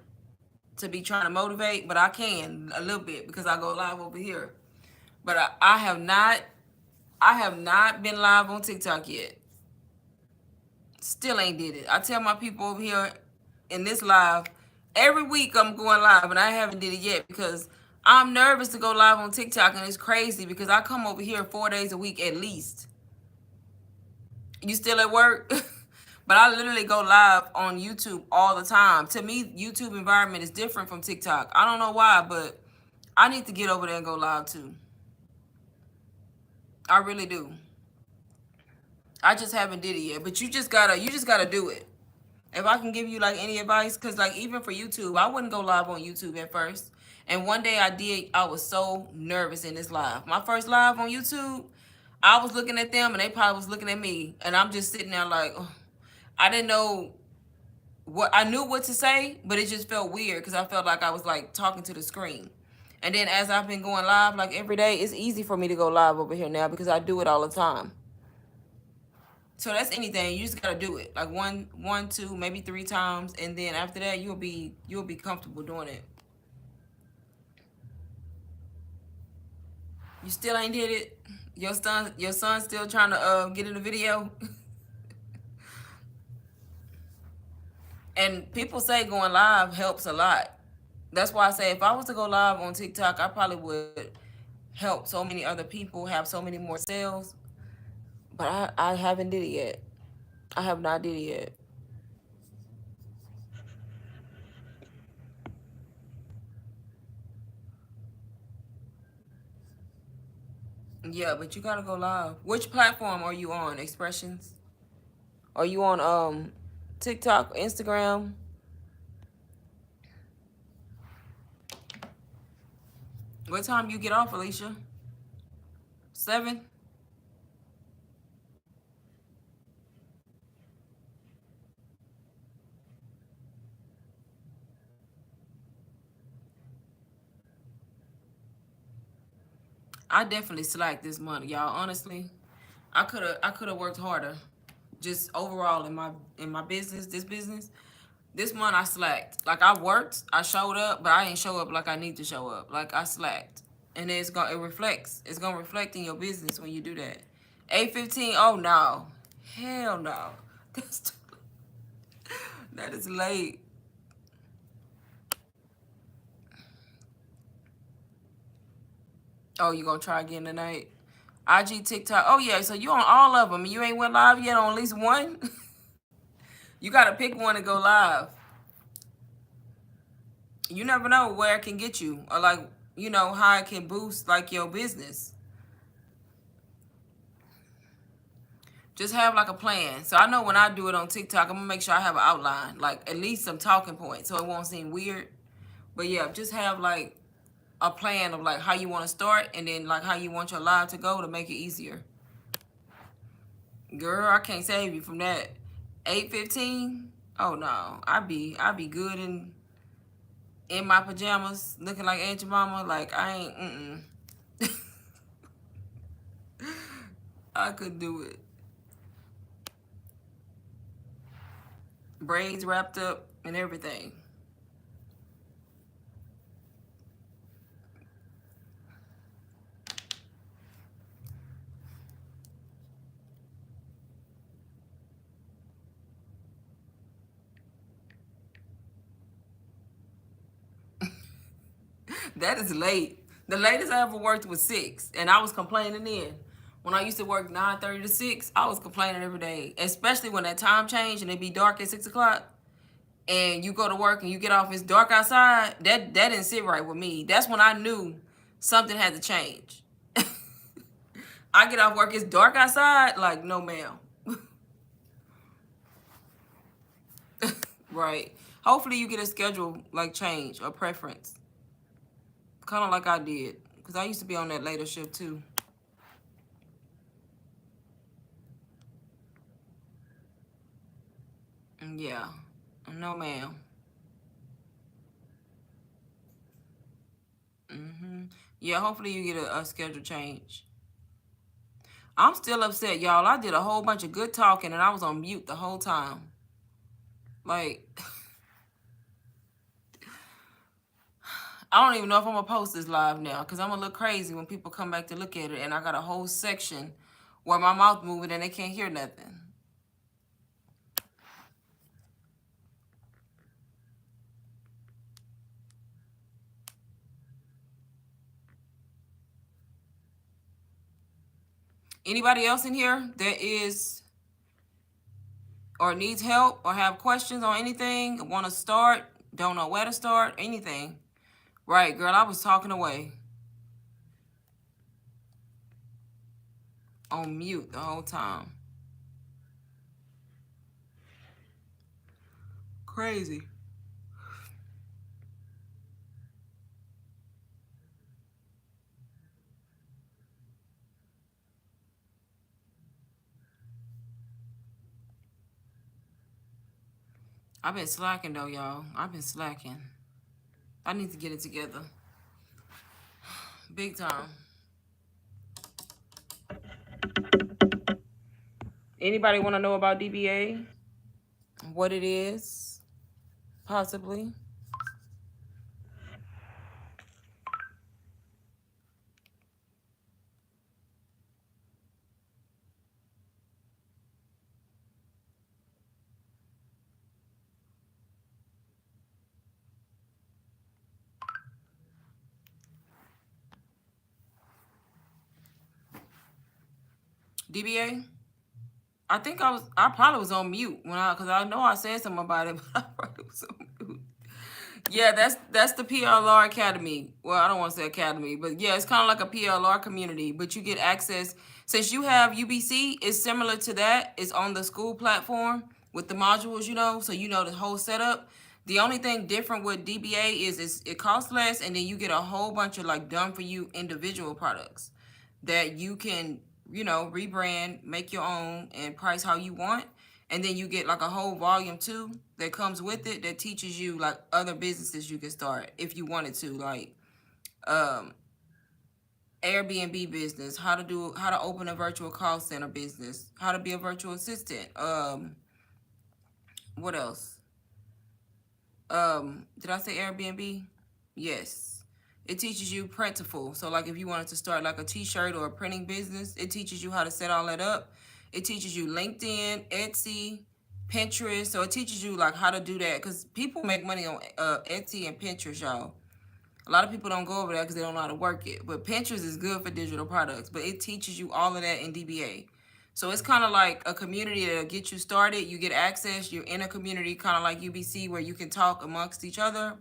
to be trying to motivate, but I can a little bit because I go live over here. But I have not been live on TikTok yet. Still ain't did it. I tell my people over here in this live, every week I'm going live and I haven't did it yet because I'm nervous to go live on TikTok, and it's crazy because I come over here 4 days a week at least. You still at work? But I literally go live on YouTube all the time. To me, YouTube environment is different from TikTok. I don't know why, but I need to get over there and go live too. I really do. I just haven't did it yet. But you just gotta do it. If I can give you like any advice, because like even for YouTube, I wouldn't go live on YouTube at first. And one day I did, I was so nervous in this live. My first live on YouTube, I was looking at them and they probably was looking at me. And I'm just sitting there like, oh, I didn't know I knew what to say, but it just felt weird because I felt like I was like talking to the screen. And then as I've been going live like every day, it's easy for me to go live over here now because I do it all the time. So that's anything. You just gotta do it like one, two, maybe 3 times, and then after that, you'll be comfortable doing it. You still ain't did it. Your son's still trying to get in the video. And people say going live helps a lot. That's why I say if I was to go live on TikTok, I probably would help so many other people have so many more sales. But I haven't did it yet. I have not did it yet. Yeah, but you gotta go live. Which platform are you on? Expressions? Are you on TikTok, Instagram? What time you get off, Alicia? 7? I definitely slacked this month, y'all. Honestly, I could have worked harder. Just overall in my business, this business. This month I slacked. Like I worked, I showed up, but I ain't show up like I need to show up. Like I slacked, and it reflects. It's gonna reflect in your business when you do that. 8:15. Oh no, hell no. That's that is late. Oh, you gonna try again tonight? IG, TikTok. Oh yeah, so you on all of them. You ain't went live yet on at least one. You gotta pick one and go live. You never know where it can get you, or like how it can boost like your business. Just have like a plan. So I know when I do it on TikTok, I'm gonna make sure I have an outline, like at least some talking points, so it won't seem weird. But yeah, just have like a plan of like how you want to start, and then like how you want your live to go to make it easier. Girl, I can't save you from that. 8:15. Oh no, I be good in my pajamas, looking like Aunt Jemima. Like I ain't. I could do it. Braids wrapped up and everything. That is late. The latest I ever worked was 6, and I was complaining then. When I used to work 9:30 to 6, I was complaining every day, especially when that time changed and it be dark at 6 o'clock. And you go to work and you get off, it's dark outside. That didn't sit right with me. That's when I knew something had to change. I get off work, it's dark outside. Like, no, ma'am. Right. Hopefully you get a schedule like change or preference, kind of like I did, because I used to be on that later shift too. Yeah. No, ma'am. Yeah, hopefully you get a schedule change. I'm still upset, y'all. I did a whole bunch of good talking and I was on mute the whole time. Like, I don't even know if I'm gonna post this live now because I'm gonna look crazy when people come back to look at it and I got a whole section where my mouth moving and they can't hear nothing. Anybody else in here that is or needs help or have questions on anything, want to start, don't know where to start, anything? Right, girl, I was talking away on mute the whole time. Crazy. I've been slacking though, y'all. I've been slacking. I need to get it together. Big time. Anybody want to know about DBA? What it is? Possibly. DBA? I probably was on mute when because I know I said something about it, but I probably was on mute. Yeah, that's the PLR Academy. Well, I don't want to say academy, but yeah, it's kind of like a PLR community. But you get access since you have UBC. It's similar to that. It's on the school platform with the modules, so you know the whole setup. The only thing different with DBA is it costs less, and then you get a whole bunch of like done for you individual products that you can rebrand, make your own, and price how you want. And then you get like a whole volume two that comes with it that teaches you like other businesses you can start if you wanted to, like um Airbnb business, how to open a virtual call center business, how to be a virtual assistant. What else? Did I say Airbnb? Yes. It teaches you printful. So like if you wanted to start like a t-shirt or a printing business, it teaches you how to set all that up. It teaches you LinkedIn, Etsy, Pinterest. So it teaches you like how to do that, because people make money on Etsy and Pinterest, y'all. A lot of people don't go over there because they don't know how to work it. But Pinterest is good for digital products, but it teaches you all of that in DBA. So it's kind of like a community that'll get you started. You get access. You're in a community kind of like UBC where you can talk amongst each other,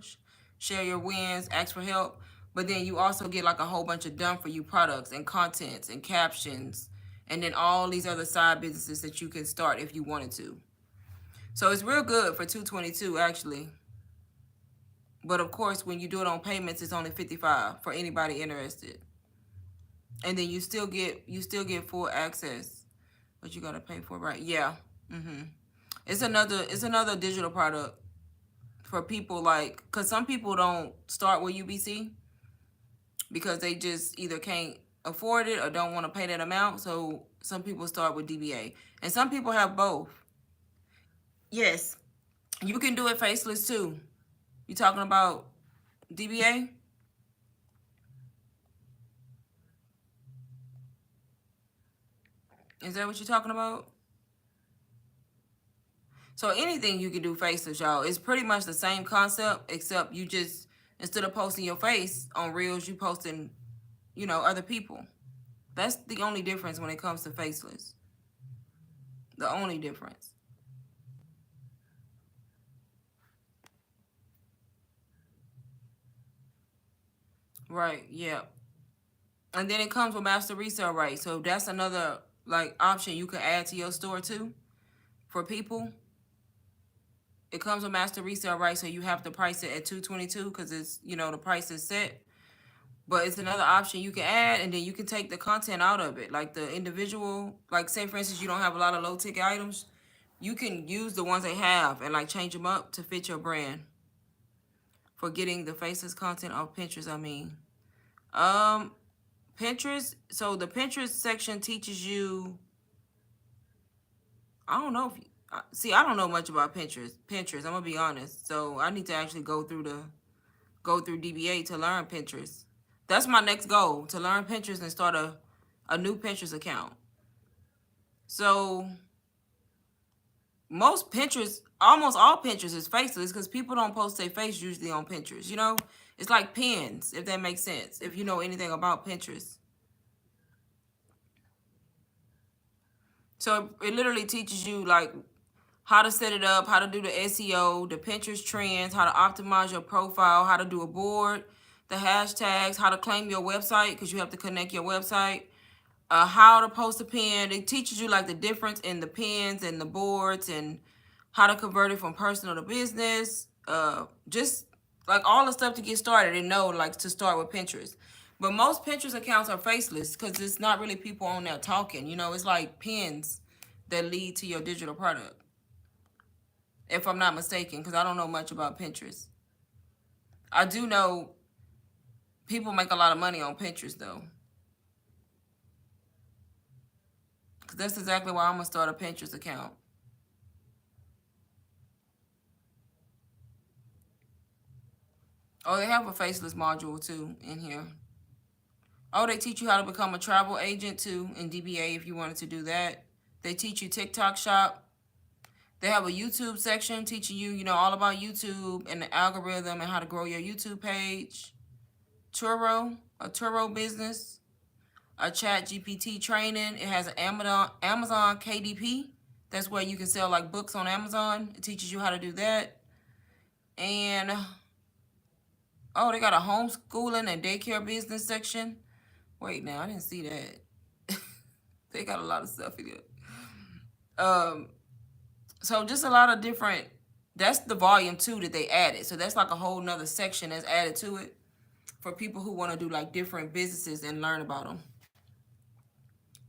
share your wins, ask for help. But then you also get like a whole bunch of done for you products and contents and captions, and then all these other side businesses that you can start if you wanted to. So it's real good for 222 actually. But of course, when you do it on payments, it's only 55 for anybody interested. And then you still get full access, but you gotta pay for it, right? Yeah. It's another digital product for people, like, cause some people don't start with UBC because they just either can't afford it or don't want to pay that amount. So some people start with DBA, and some people have both. Yes, you can do it faceless too. You talking about DBA? Is that what you're talking about? So anything you can do faceless, y'all. It's pretty much the same concept, except you just, instead of posting your face on Reels, you posting, other people. That's the only difference when it comes to faceless. The only difference. Right, yeah. And then it comes with master resale rights. So that's another like option you could add to your store too for people. It comes with master resale rights, so you have to price it at 222 because it's the price is set. But it's another option you can add, and then you can take the content out of it, like the individual. Like say for instance, you don't have a lot of low ticket items, you can use the ones they have and like change them up to fit your brand. For getting the faceless content off Pinterest, I mean, um, Pinterest. So the Pinterest section teaches you. I don't know if you, see. I don't know much about Pinterest. Pinterest. I'm gonna be honest. So I need to actually go through DBA to learn Pinterest. That's my next goal, to learn Pinterest and start a new Pinterest account. So almost all Pinterest is faceless because people don't post their face usually on Pinterest. It's like pins, if that makes sense. If you know anything about Pinterest, so it literally teaches you like how to set it up, how to do the SEO, the Pinterest trends, how to optimize your profile, how to do a board, the hashtags, how to claim your website because you have to connect your website, how to post a pin. It teaches you like the difference in the pins and the boards and how to convert it from personal to business. Just like all the stuff to get started and know like to start with Pinterest. But most Pinterest accounts are faceless because it's not really people on there talking. It's like pins that lead to your digital product. If I'm not mistaken, because I don't know much about Pinterest. I do know people make a lot of money on Pinterest though. Because that's exactly why I'm going to start a Pinterest account. Oh, they have a faceless module too in here. Oh, they teach you how to become a travel agent too in DBA if you wanted to do that. They teach you TikTok shop. They have a YouTube section teaching you, all about YouTube and the algorithm and how to grow your YouTube page. A Turo business, a Chat GPT training. It has an Amazon KDP. That's where you can sell like books on Amazon. It teaches you how to do that. And Oh, they got a homeschooling and daycare business section. Wait, now I didn't see that. They got a lot of stuff in here. Um, so just a lot of different. That's the volume 2 that they added. So that's like a whole nother section that's added to it for people who want to do like different businesses and learn about them.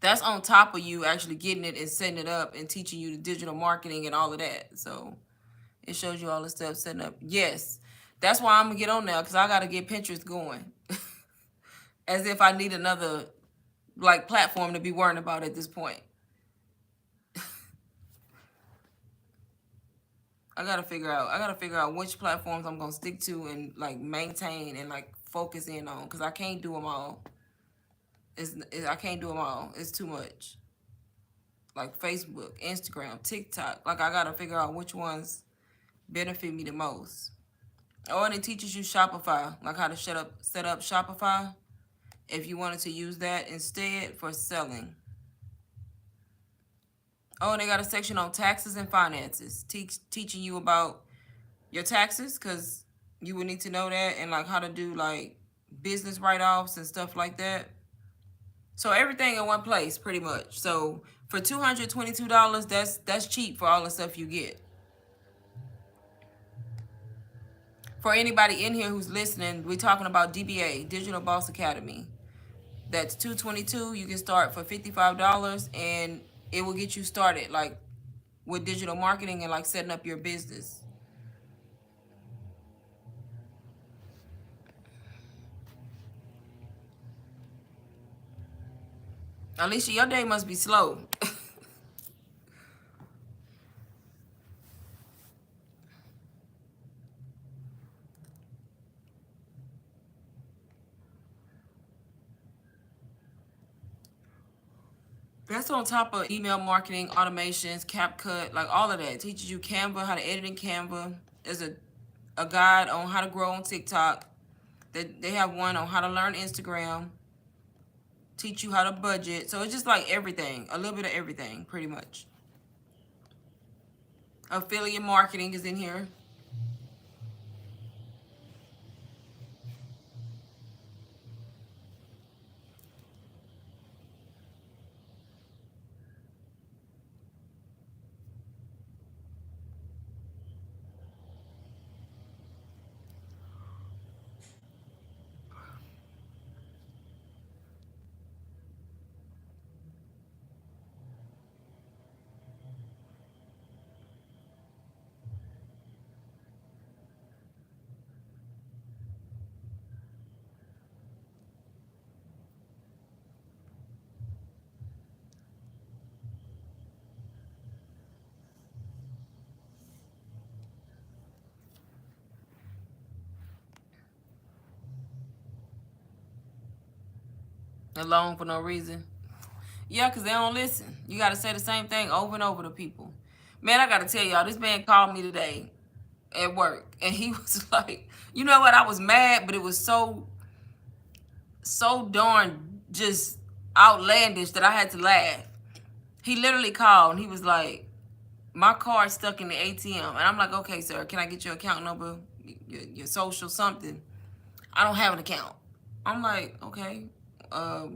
That's on top of you actually getting it and setting it up and teaching you the digital marketing and all of that. So it shows you all the stuff setting up. Yes, that's why I'm gonna get on now because I gotta get Pinterest going. As if I need another like platform to be worrying about at this point. I gotta figure out which platforms I'm gonna stick to and like maintain and like focus in on because I can't do them all. I can't do them all. It's too much. Like Facebook, Instagram, TikTok. Like I gotta figure out which ones benefit me the most. Oh, and it teaches you Shopify, like how to set up Shopify if you wanted to use that instead for selling. Oh, and they got a section on taxes and finances, teaching you about your taxes because you would need to know that and like how to do like business write-offs and stuff like that. So everything in one place, pretty much. So for $222, that's cheap for all the stuff you get. For anybody in here who's listening, we're talking about DBA, Digital Boss Academy. That's $222. You can start for $55, and it will get you started like with digital marketing and like setting up your business. Alicia, your day must be slow. That's on top of email marketing, automations, CapCut, like all of that. It teaches you Canva, how to edit in Canva. There's a guide on how to grow on TikTok. They have one on how to learn Instagram. Teach you how to budget. So it's just like everything, a little bit of everything, pretty much. Affiliate marketing is in here. Alone for no reason. Yeah, because they don't listen. You got to say the same thing over and over to people. Man, I got to tell y'all, this man called me today at work. And he was like, you know what? I was mad, but it was so darn just outlandish that I had to laugh. He literally called and he was like, my card's stuck in the ATM. And I'm like, okay, sir, can I get your account number, your social something? I don't have an account. I'm like, okay. I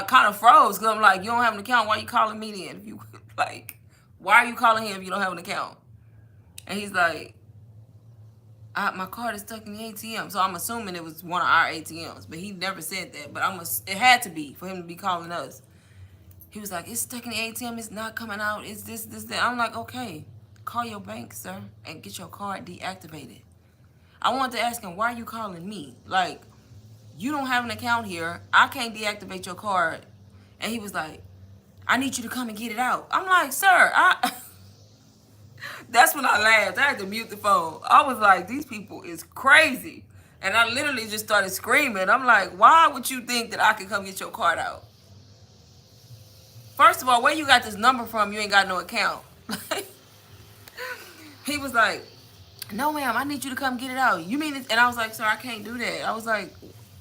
kind of froze because I'm like, you don't have an account. Why are you calling me then? If you like, why are you calling him if you don't have an account? And he's like, my card is stuck in the ATM. So I'm assuming it was one of our ATMs, but he never said that. But it had to be for him to be calling us. He was like, it's stuck in the ATM. It's not coming out. It's this, that. I'm like, okay, call your bank, sir, and get your card deactivated. I wanted to ask him, why are you calling me? Like, you don't have an account here. I can't deactivate your card. And he was like, I need you to come and get it out. I'm like, sir, that's when I laughed. I had to mute the phone. I was like, these people is crazy. And I literally just started screaming. I'm like, why would you think that I could come get your card out? First of all, where you got this number from? You ain't got no account. He was like, no, ma'am, I need you to come get it out. You mean it? And I was like, sir, I can't do that. I was like,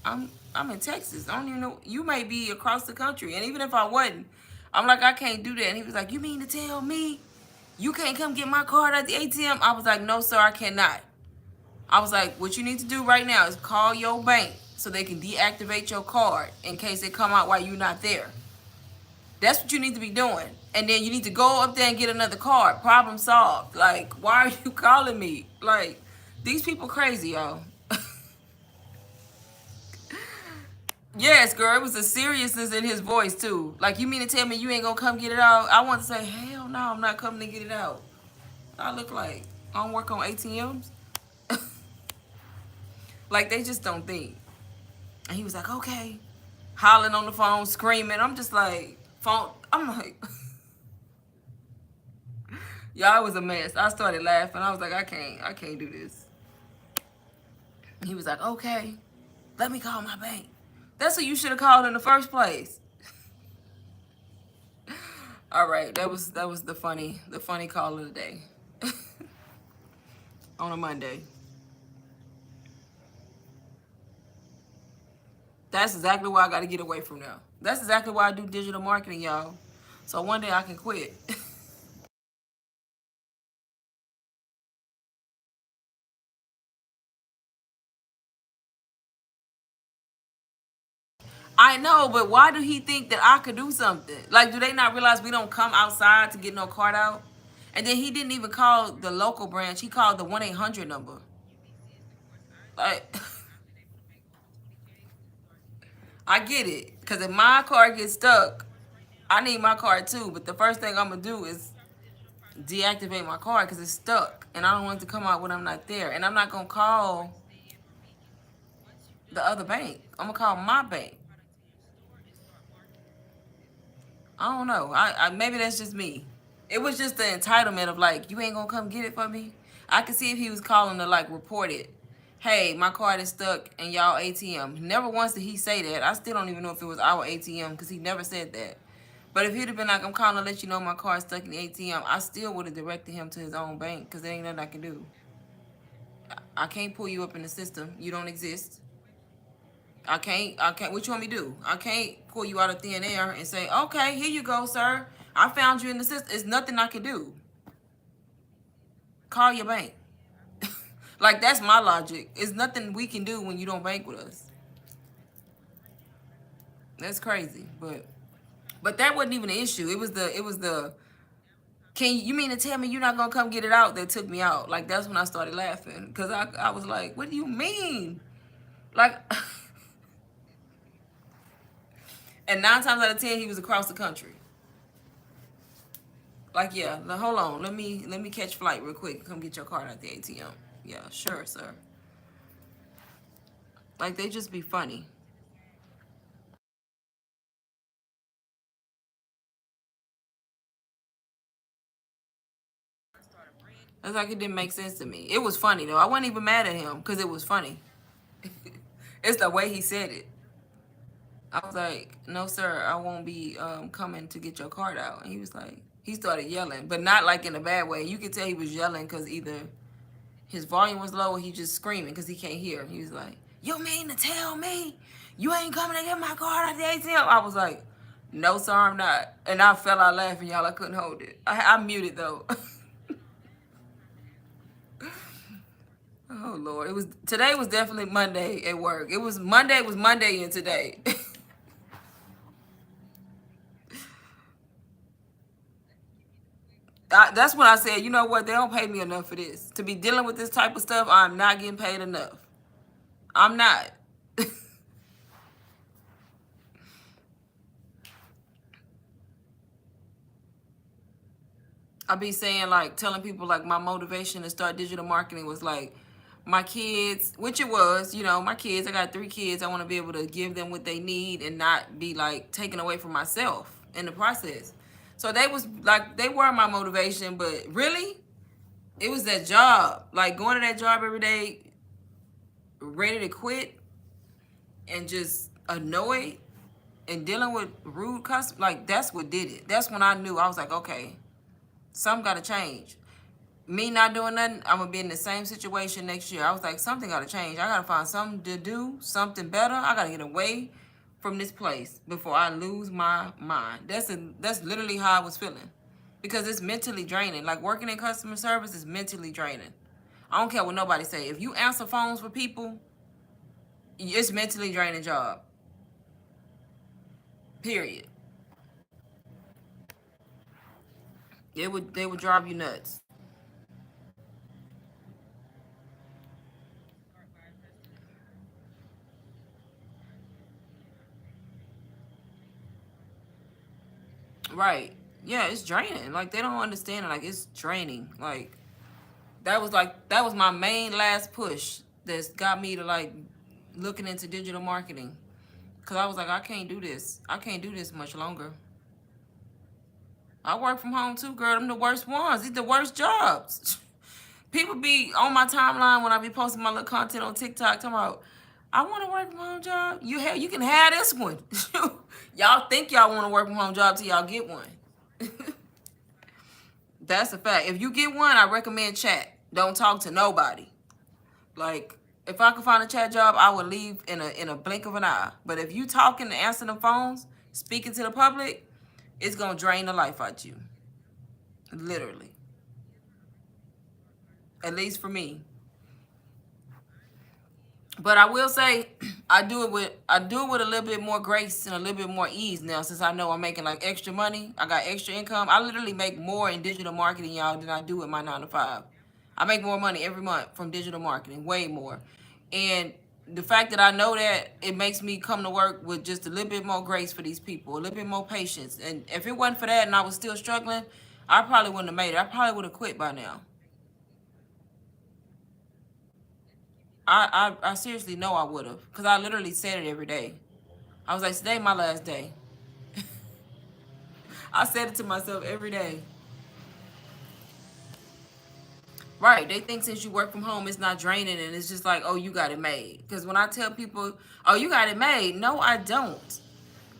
I'm in Texas. I don't even know. You may be across the country. And even if I wasn't, I'm like, I can't do that. And he was like, you mean to tell me you can't come get my card at the ATM? I was like, no, sir, I cannot. I was like, what you need to do right now is call your bank so they can deactivate your card in case they come out while you're not there. That's what you need to be doing. And then you need to go up there and get another card. Problem solved. Like, why are you calling me? Like, these people crazy, y'all. Yes, girl, it was a seriousness in his voice too. Like, you mean to tell me you ain't gonna come get it out? I want to say, hell no, I'm not coming to get it out. I look like I don't work on ATMs. Like, they just don't think. And he was like, okay, hollering on the phone, screaming. I'm just like, phone. I'm like, y'all, it was a mess. I started laughing. I was like, I can't do this. He was like, okay, let me call my bank. That's what you should have called in the first place. All right, that was the funny call of the day on a Monday. That's exactly why I got to get away from now. That's exactly why I do digital marketing, y'all. So one day I can quit. I know, but why do he think that I could do something? Like, do they not realize we don't come outside to get no card out? And then he didn't even call the local branch. He called the 1-800 number. Like, I get it. Because if my card gets stuck, I need my card too. But the first thing I'm going to do is deactivate my card because it's stuck. And I don't want it to come out when I'm not there. And I'm not going to call the other bank. I'm going to call my bank. I don't know. I maybe that's just me. It was just the entitlement of like, you ain't gonna come get it for me. I could see if he was calling to like report it. Hey, my card is stuck in y'all ATM. Never once did he say that. I still don't even know if it was our ATM because he never said that. But if he'd have been like, I'm calling to let you know my card's stuck in the ATM, I still would have directed him to his own bank because there ain't nothing I can do. I can't pull you up in the system. You don't exist. I can't, what you want me to do? I can't pull you out of thin air and say, okay, here you go, sir. I found you in the system. It's nothing I can do. Call your bank. Like, that's my logic. It's nothing we can do when you don't bank with us. That's crazy. But that wasn't even an issue. It was the, you mean to tell me you're not going to come get it out that took me out? Like, that's when I started laughing. Because I was like, what do you mean? Like... And 9 times out of 10, he was across the country. Like, yeah, now hold on. Let me catch flight real quick. Come get your card out the ATM. Yeah, sure, sir. Like, they just be funny. It's like it didn't make sense to me. It was funny, though. I wasn't even mad at him because it was funny. It's the way he said it. I was like, no, sir, I won't be coming to get your card out. And he was like, he started yelling, but not like in a bad way. You could tell he was yelling because either his volume was low or he just screaming because he can't hear. He was like, you mean to tell me you ain't coming to get my card out the ATM? I was like, no, sir, I'm not. And I fell out laughing, y'all. I couldn't hold it. I muted, though. Oh, Lord. Today was definitely Monday at work. Monday was Monday and today. That's when I said, you know what? They don't pay me enough for this. To be dealing with this type of stuff, I'm not getting paid enough. I'm not. I be saying, like, telling people, like, my motivation to start digital marketing was, like, my kids, which it was, my kids. I got 3 kids. I want to be able to give them what they need and not be, like, taken away from myself in the process. So they were my motivation, but really, it was that job. Like, going to that job every day, ready to quit and just annoyed and dealing with rude customers. Like, that's what did it. That's when I knew. I was like, okay, something got to change. Me not doing nothing, I'm going to be in the same situation next year. I was like, something got to change. I got to find something to do, something better. I got to get away from this place before I lose my mind. That's literally how I was feeling. Because it's mentally draining. Like, working in customer service is mentally draining. I don't care what nobody say. If you answer phones for people, it's mentally draining job. Period. They would drive you nuts. Right. Yeah, it's draining. Like they don't understand it. Like it's draining. Like that was my main last push that's got me to like looking into digital marketing. Cause I was like, I can't do this. I can't do this much longer. I work from home too, girl. Them the worst ones. These the worst jobs. People be on my timeline when I be posting my little content on TikTok talking about, I want to work from home job. You can have this one. Y'all think y'all want to work from home job till y'all get one. That's a fact. If you get one, I recommend chat. Don't talk to nobody. Like if I could find a chat job, I would leave in a blink of an eye. But if you talking and answering the phones, speaking to the public, it's gonna drain the life out you. Literally. At least for me. But I will say, I do it with a little bit more grace and a little bit more ease now, since I know I'm making like extra money. I got extra income. I literally make more in digital marketing, y'all, than I do with my 9 to 5. I make more money every month from digital marketing, way more. And the fact that I know that, it makes me come to work with just a little bit more grace for these people, a little bit more patience. And if it wasn't for that and I was still struggling, I probably wouldn't have made it. I probably would have quit by now. I seriously know I would have, because I literally said it every day. I was like, today my last day. I said it to myself every day. Right. They think since you work from home, it's not draining and it's just like, oh, you got it made. Because when I tell people, oh, you got it made, no, I don't.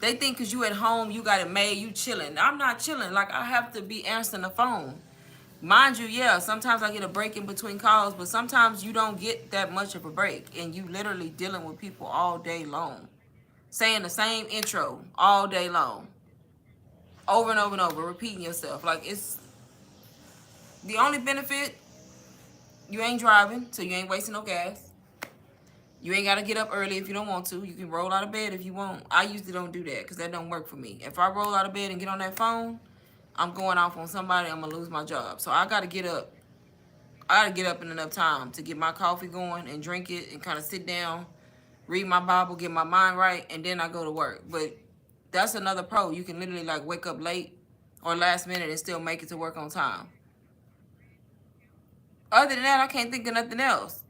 They think because you at home, you got it made, you chilling. I'm not chilling. Like, I have to be answering the phone. Mind you, yeah, sometimes I get a break in between calls, but sometimes you don't get that much of a break. And you literally dealing with people all day long, saying the same intro all day long, over and over and over, repeating yourself. Like, it's the only benefit, you ain't driving, so you ain't wasting no gas. You ain't got to get up early if you don't want to. You can roll out of bed if you want. I usually don't do that because that don't work for me. If I roll out of bed and get on that phone, I'm going off on somebody, I'm going to lose my job. So I got to get up. I got to get up in enough time to get my coffee going and drink it and kind of sit down, read my Bible, get my mind right, and then I go to work. But that's another pro. You can literally like wake up late or last minute and still make it to work on time. Other than that, I can't think of nothing else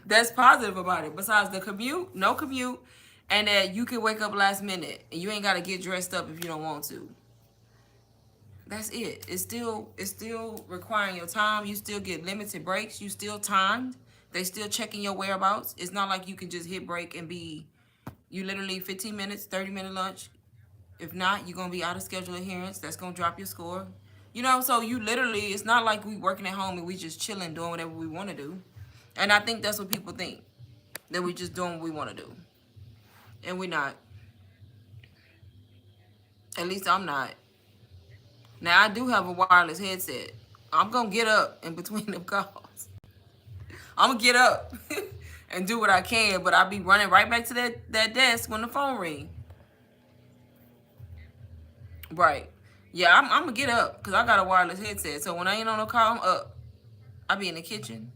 that's positive about it. Besides the commute, no commute, and that you can wake up last minute and you ain't got to get dressed up if you don't want to. That's it. It's still requiring your time. You still get limited breaks. You still timed. They still checking your whereabouts. It's not like you can just hit break and be, you literally 15 minutes, 30-minute lunch. If not, you're gonna be out of schedule adherence. That's gonna drop your score. So you literally, it's not like we working at home and we just chilling doing whatever we want to do. And I think that's what people think, that we just doing what we want to do, and we're not. At least I'm not. Now I do have a wireless headset. I'm gonna get up in between them calls. I'm gonna get up and do what I can, but I'll be running right back to that desk when the phone ring. Right. Yeah, I'm gonna get up because I got a wireless headset. So when I ain't on a call, I'm up. I be in the kitchen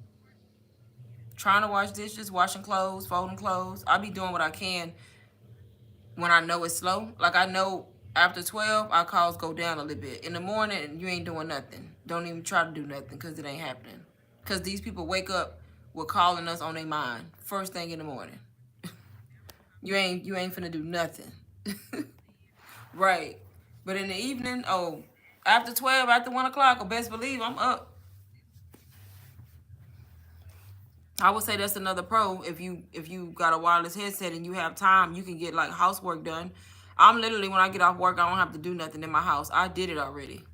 trying to wash dishes, washing clothes, folding clothes. I be doing what I can when I know it's slow. Like I know after 12, our calls go down a little bit. In the morning, you ain't doing nothing. Don't even try to do nothing because it ain't happening. Because these people wake up with calling us on their mind first thing in the morning. You ain't finna do nothing. Right. But in the evening, oh, after 12, after 1 o'clock, or best believe I'm up. I would say that's another pro. If you got a wireless headset and you have time, you can get like housework done. I'm literally, when I get off work, I don't have to do nothing in my house. I did it already.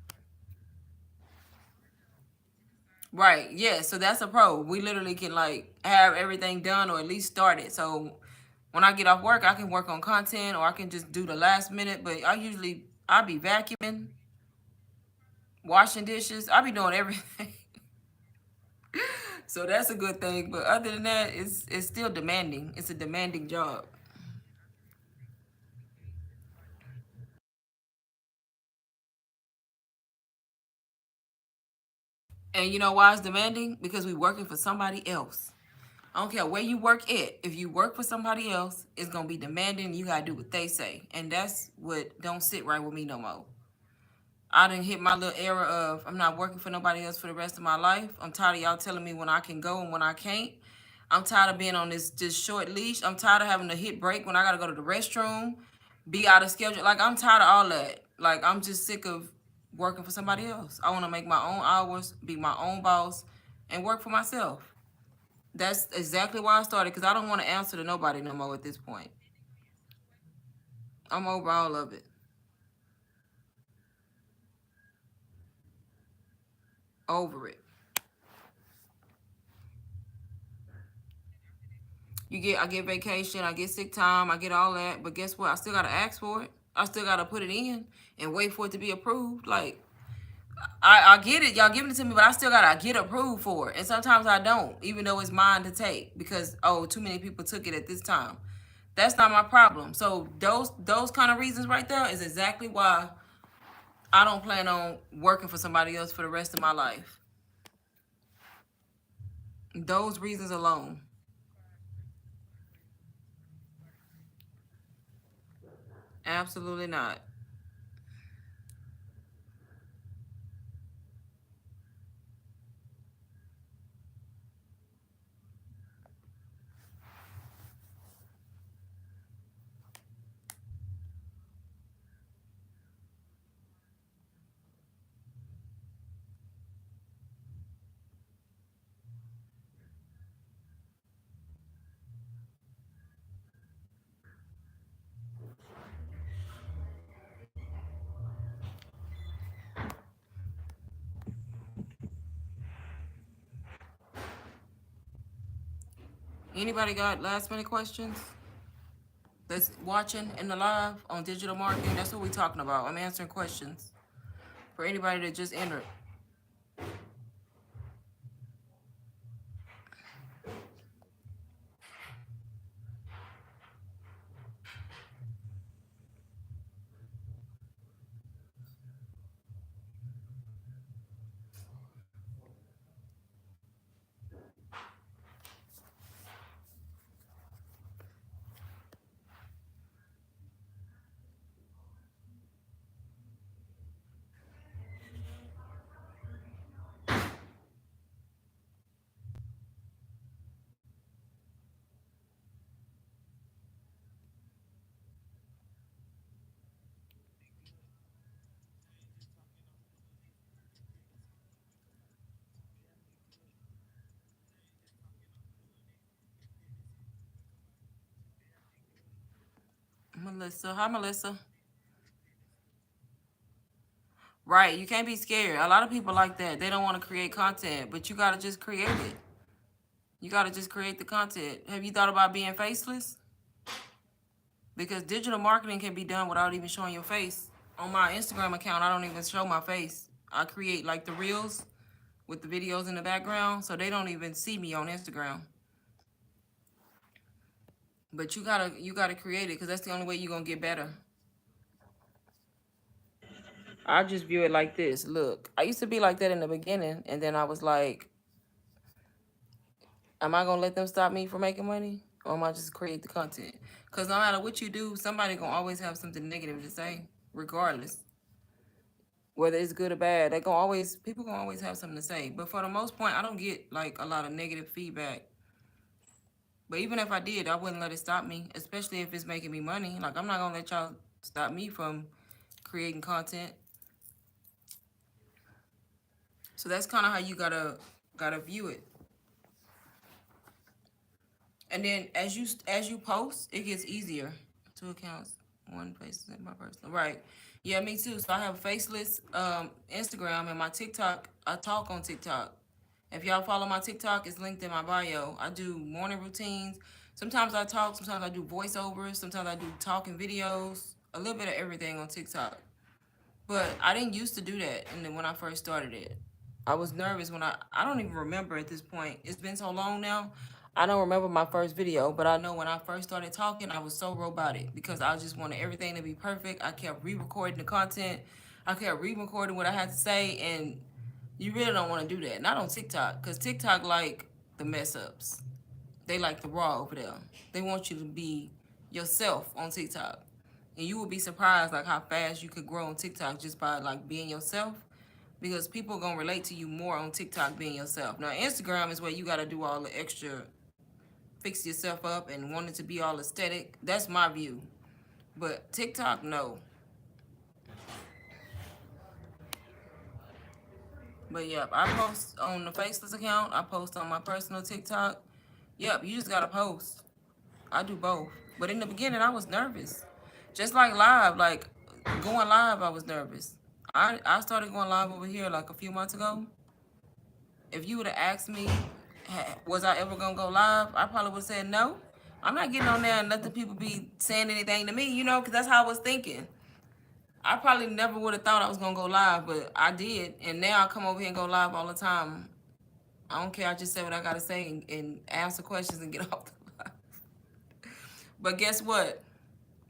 Right. Yeah. So that's a pro. We literally can like have everything done or at least start it. So when I get off work, I can work on content or I can just do the last minute. But I'll be vacuuming, washing dishes. I'll be doing everything. So that's a good thing. But other than that, it's still demanding. It's a demanding job. And you know why it's demanding? Because we working for somebody else. I don't care where you work at. If you work for somebody else, it's gonna be demanding. You gotta do what they say, and that's what don't sit right with me no more. I done hit my little era of I'm not working for nobody else for the rest of my life. I'm tired of y'all telling me when I can go and when I can't. I'm tired of being on this short leash. I'm tired of having to hit break when I gotta go to the restroom, be out of schedule. Like I'm tired of all that. Like I'm just sick of working for somebody else. I wanna make my own hours, be my own boss, and work for myself. That's exactly why I started because I don't want to answer to nobody no more at this point. I'm over all of it. Over it. I get vacation, I get sick time, I get all that, but guess what? I still gotta ask for it. I still gotta put it in and wait for it to be approved. Like I get it, y'all giving it to me, but I still gotta get approved for it. And sometimes I don't, even though it's mine to take because too many people took it at this time. That's not my problem. So those kind of reasons right there is exactly why I don't plan on working for somebody else for the rest of my life. Those reasons alone. Absolutely not. Anybody got last minute questions? That's watching in the live on digital marketing. That's what we're talking about. I'm answering questions for anybody that just entered. Melissa, hi Melissa. Right, you can't be scared. A lot of people like that. They don't want to create content, but you gotta just create it. You gotta just create the content. Have you thought about being faceless? Because digital marketing can be done without even showing your face. On my Instagram account, I don't even show my face. I create like the reels with the videos in the background, so they don't even see me on Instagram. But you gotta create it because that's the only way you're gonna get better. I just view it like this. Look, I used to be like that in the beginning, and then I was like, am I gonna let them stop me from making money? Or am I just create the content? Because no matter what you do, somebody gonna always have something negative to say, regardless. Whether it's good or bad, people gonna always have something to say. But for the most part, I don't get like a lot of negative feedback. But even if I did, I wouldn't let it stop me, especially if it's making me money. Like I'm not gonna let y'all stop me from creating content. So that's kind of how you gotta view it. And then as you post, it gets easier. Two accounts, one face is my personal. Right. Yeah, me too. So I have faceless Instagram and my TikTok. I talk on TikTok. If y'all follow my TikTok, it's linked in my bio. I do morning routines. Sometimes I talk, sometimes I do voiceovers, sometimes I do talking videos, a little bit of everything on TikTok. But I didn't used to do that and then when I first started it. I was nervous when I don't even remember at this point. It's been so long now. I don't remember my first video, but I know when I first started talking, I was so robotic because I just wanted everything to be perfect. I kept re-recording the content. I kept re-recording what I had to say, and you really don't want to do that. Not on TikTok, because TikTok like the mess ups. They like the raw over there. They want you to be yourself on TikTok. And you will be surprised like how fast you could grow on TikTok just by like being yourself, because people are gonna relate to you more on TikTok being yourself. Now Instagram is where you gotta do all the extra fix yourself up and want it to be all aesthetic. That's my view. But TikTok, no. But yep, I post on the Faceless account. I post on my personal TikTok. Yep, you just gotta post. I do both. But in the beginning, I was nervous. Just like live, like going live, I was nervous. I started going live over here like a few months ago. If you would have asked me, was I ever gonna go live? I probably would have said no. I'm not getting on there and letting people be saying anything to me, you know, because that's how I was thinking. I probably never would have thought I was gonna go live, but I did, and now I come over here and go live all the time. I don't care. I just say what I gotta say and answer questions and get off the live. But guess what?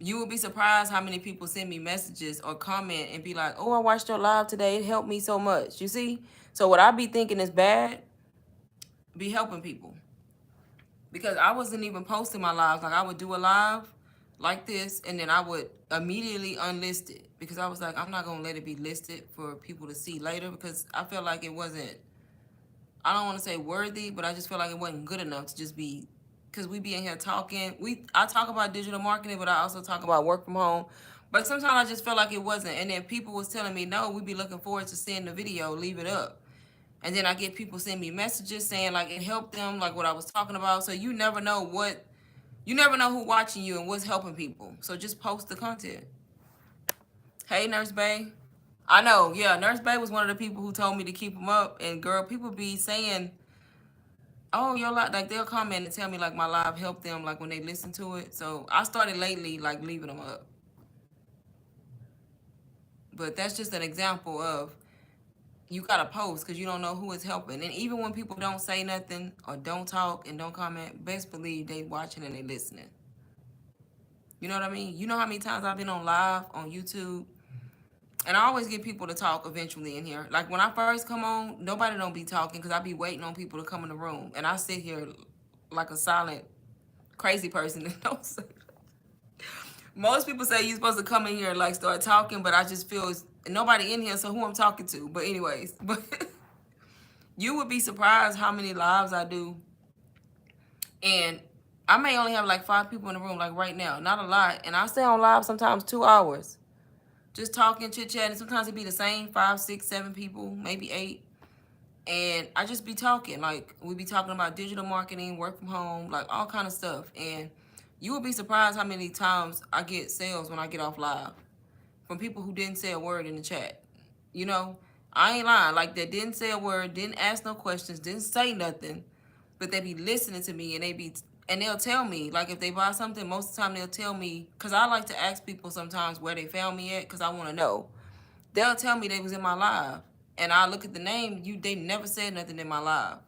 You will be surprised how many people send me messages or comment and be like, "Oh, I watched your live today. It helped me so much." You see? So what I be thinking is bad, be helping people. Because I wasn't even posting my lives. Like I would do a live like this and then I would immediately unlist it because I was like, I'm not gonna let it be listed for people to see later because I felt like it wasn't, I don't want to say worthy, but I just felt like it wasn't good enough to just be, because we be in here talking. I talk about digital marketing, but I also talk about work from home. But sometimes I just felt like it wasn't. And then people was telling me, no, we be looking forward to seeing the video, leave it up. And then I get people send me messages saying like it helped them, like what I was talking about. So you never know you never know who watching you and what's helping people. So just post the content. Hey, Nurse Bay. I know, yeah, Nurse Bay was one of the people who told me to keep them up. And girl, people be saying, oh, your live, like they'll comment and tell me like my live helped them like when they listen to it. So I started lately like leaving them up. But that's just an example of you gotta post because you don't know who is helping. And even when people don't say nothing or don't talk and don't comment, best believe they watching and they listening. You know what I mean? You know how many times I've been on live on YouTube, and I always get people to talk eventually in here. Like when I first come on, nobody don't be talking because I be waiting on people to come in the room, and I sit here like a silent crazy person that don't say. Most people say you're supposed to come in here and like start talking, but I just feel it's nobody in here, so who I'm talking to. But anyways, but you would be surprised how many lives I do. And I may only have like 5 people in the room, like right now, not a lot. And I stay on live sometimes 2 hours, just talking, chit chatting. Sometimes it be the same 5, 6, 7 people, maybe 8. And I just be talking, like we be talking about digital marketing, work from home, like all kind of stuff. And you would be surprised how many times I get sales when I get off live from people who didn't say a word in the chat. You know, I ain't lying. Like they didn't say a word, didn't ask no questions, didn't say nothing, but they be listening to me and they'll tell me like if they buy something. Most of the time they'll tell me because I like to ask people sometimes where they found me at because I want to know. They'll tell me they was in my live, and I look at the name. They never said nothing in my live,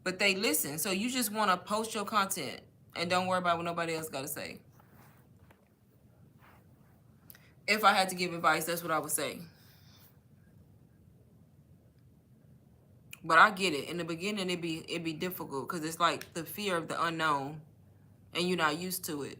but they listen. So you just want to post your content and don't worry about what nobody else got to say. If I had to give advice, that's what I would say. But I get it. In the beginning, it'd be difficult because it's like the fear of the unknown, and you're not used to it.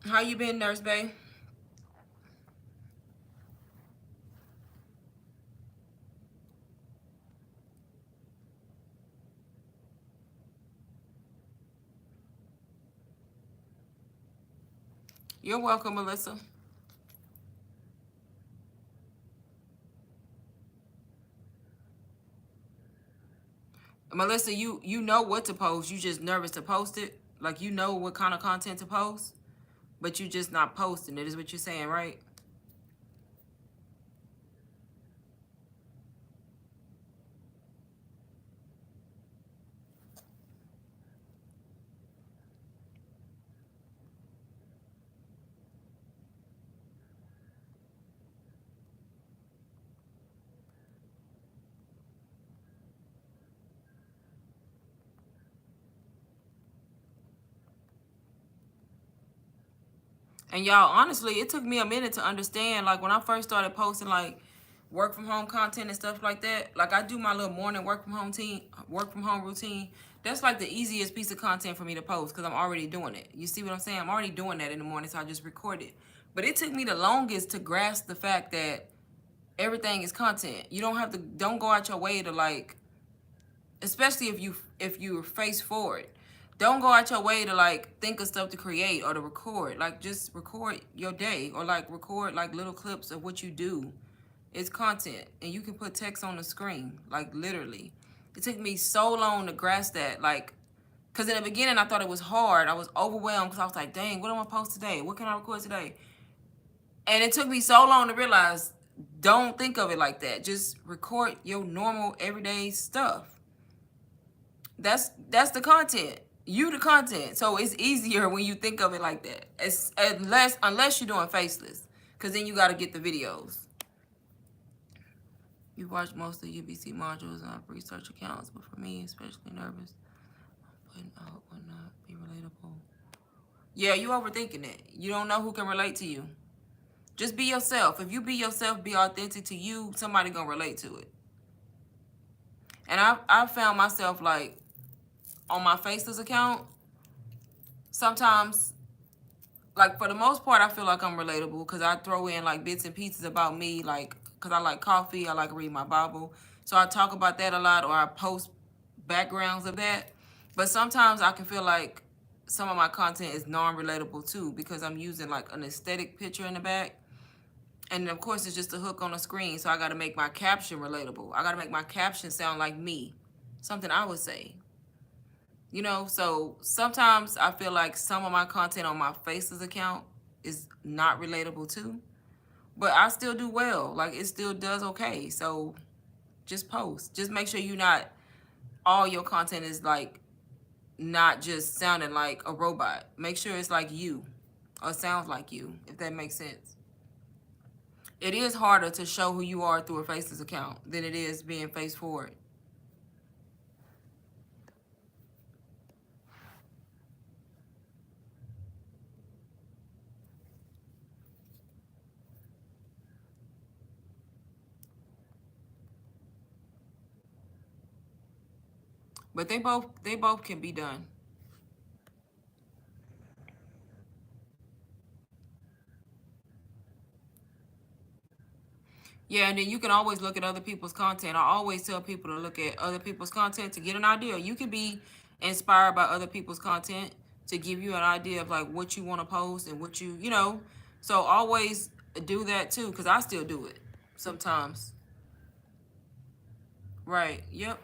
How you been, Nurse Bay? You're welcome, Melissa. Melissa, you know what to post. You just nervous to post it. Like you know what kind of content to post, but you just not posting it, is what you're saying, right? And y'all, honestly, it took me a minute to understand. Like when I first started posting like work from home content and stuff like that, like I do my little morning work from home routine. That's like the easiest piece of content for me to post because I'm already doing it. You see what I'm saying? I'm already doing that in the morning, so I just record it. But it took me the longest to grasp the fact that everything is content. You don't go out your way to like, especially if you're face forward, don't go out your way to like think of stuff to create or to record. Like just record your day or like record like little clips of what you do. It's content and you can put text on the screen, like literally. It took me so long to grasp that, like, because in the beginning I thought it was hard. I was overwhelmed because I was like, dang, what am I post today? What can I record today? And it took me so long to realize, don't think of it like that. Just record your normal everyday stuff. That's the content. You the content. So it's easier when you think of it like that. It's unless you're doing faceless, because then you got to get the videos. You watch most of the UBC modules on research accounts, but for me, especially nervous, putting out would not be relatable. Yeah, you overthinking it. You don't know who can relate to you. Just be yourself. If you be yourself, be authentic to you, somebody gonna relate to it. And I found myself like on my faceless account, sometimes, like for the most part, I feel like I'm relatable because I throw in like bits and pieces about me, like because I like coffee, I like read my Bible, so I talk about that a lot, or I post backgrounds of that. But sometimes I can feel like some of my content is non-relatable too because I'm using like an aesthetic picture in the back, and of course it's just a hook on the screen, so I got to make my caption relatable. I got to make my caption sound like me, something I would say. So sometimes I feel like some of my content on my Faces account is not relatable too, but I still do well. Like it still does okay. So just post. Just make sure all your content is like not just sounding like a robot. Make sure it's like you or sounds like you, if that makes sense. It is harder to show who you are through a Faces account than it is being face forward. But they both can be done. Yeah, and then you can always look at other people's content. I always tell people to look at other people's content to get an idea. You can be inspired by other people's content to give you an idea of like what you want to post and what you. So always do that too, because I still do it sometimes. Right. Yep.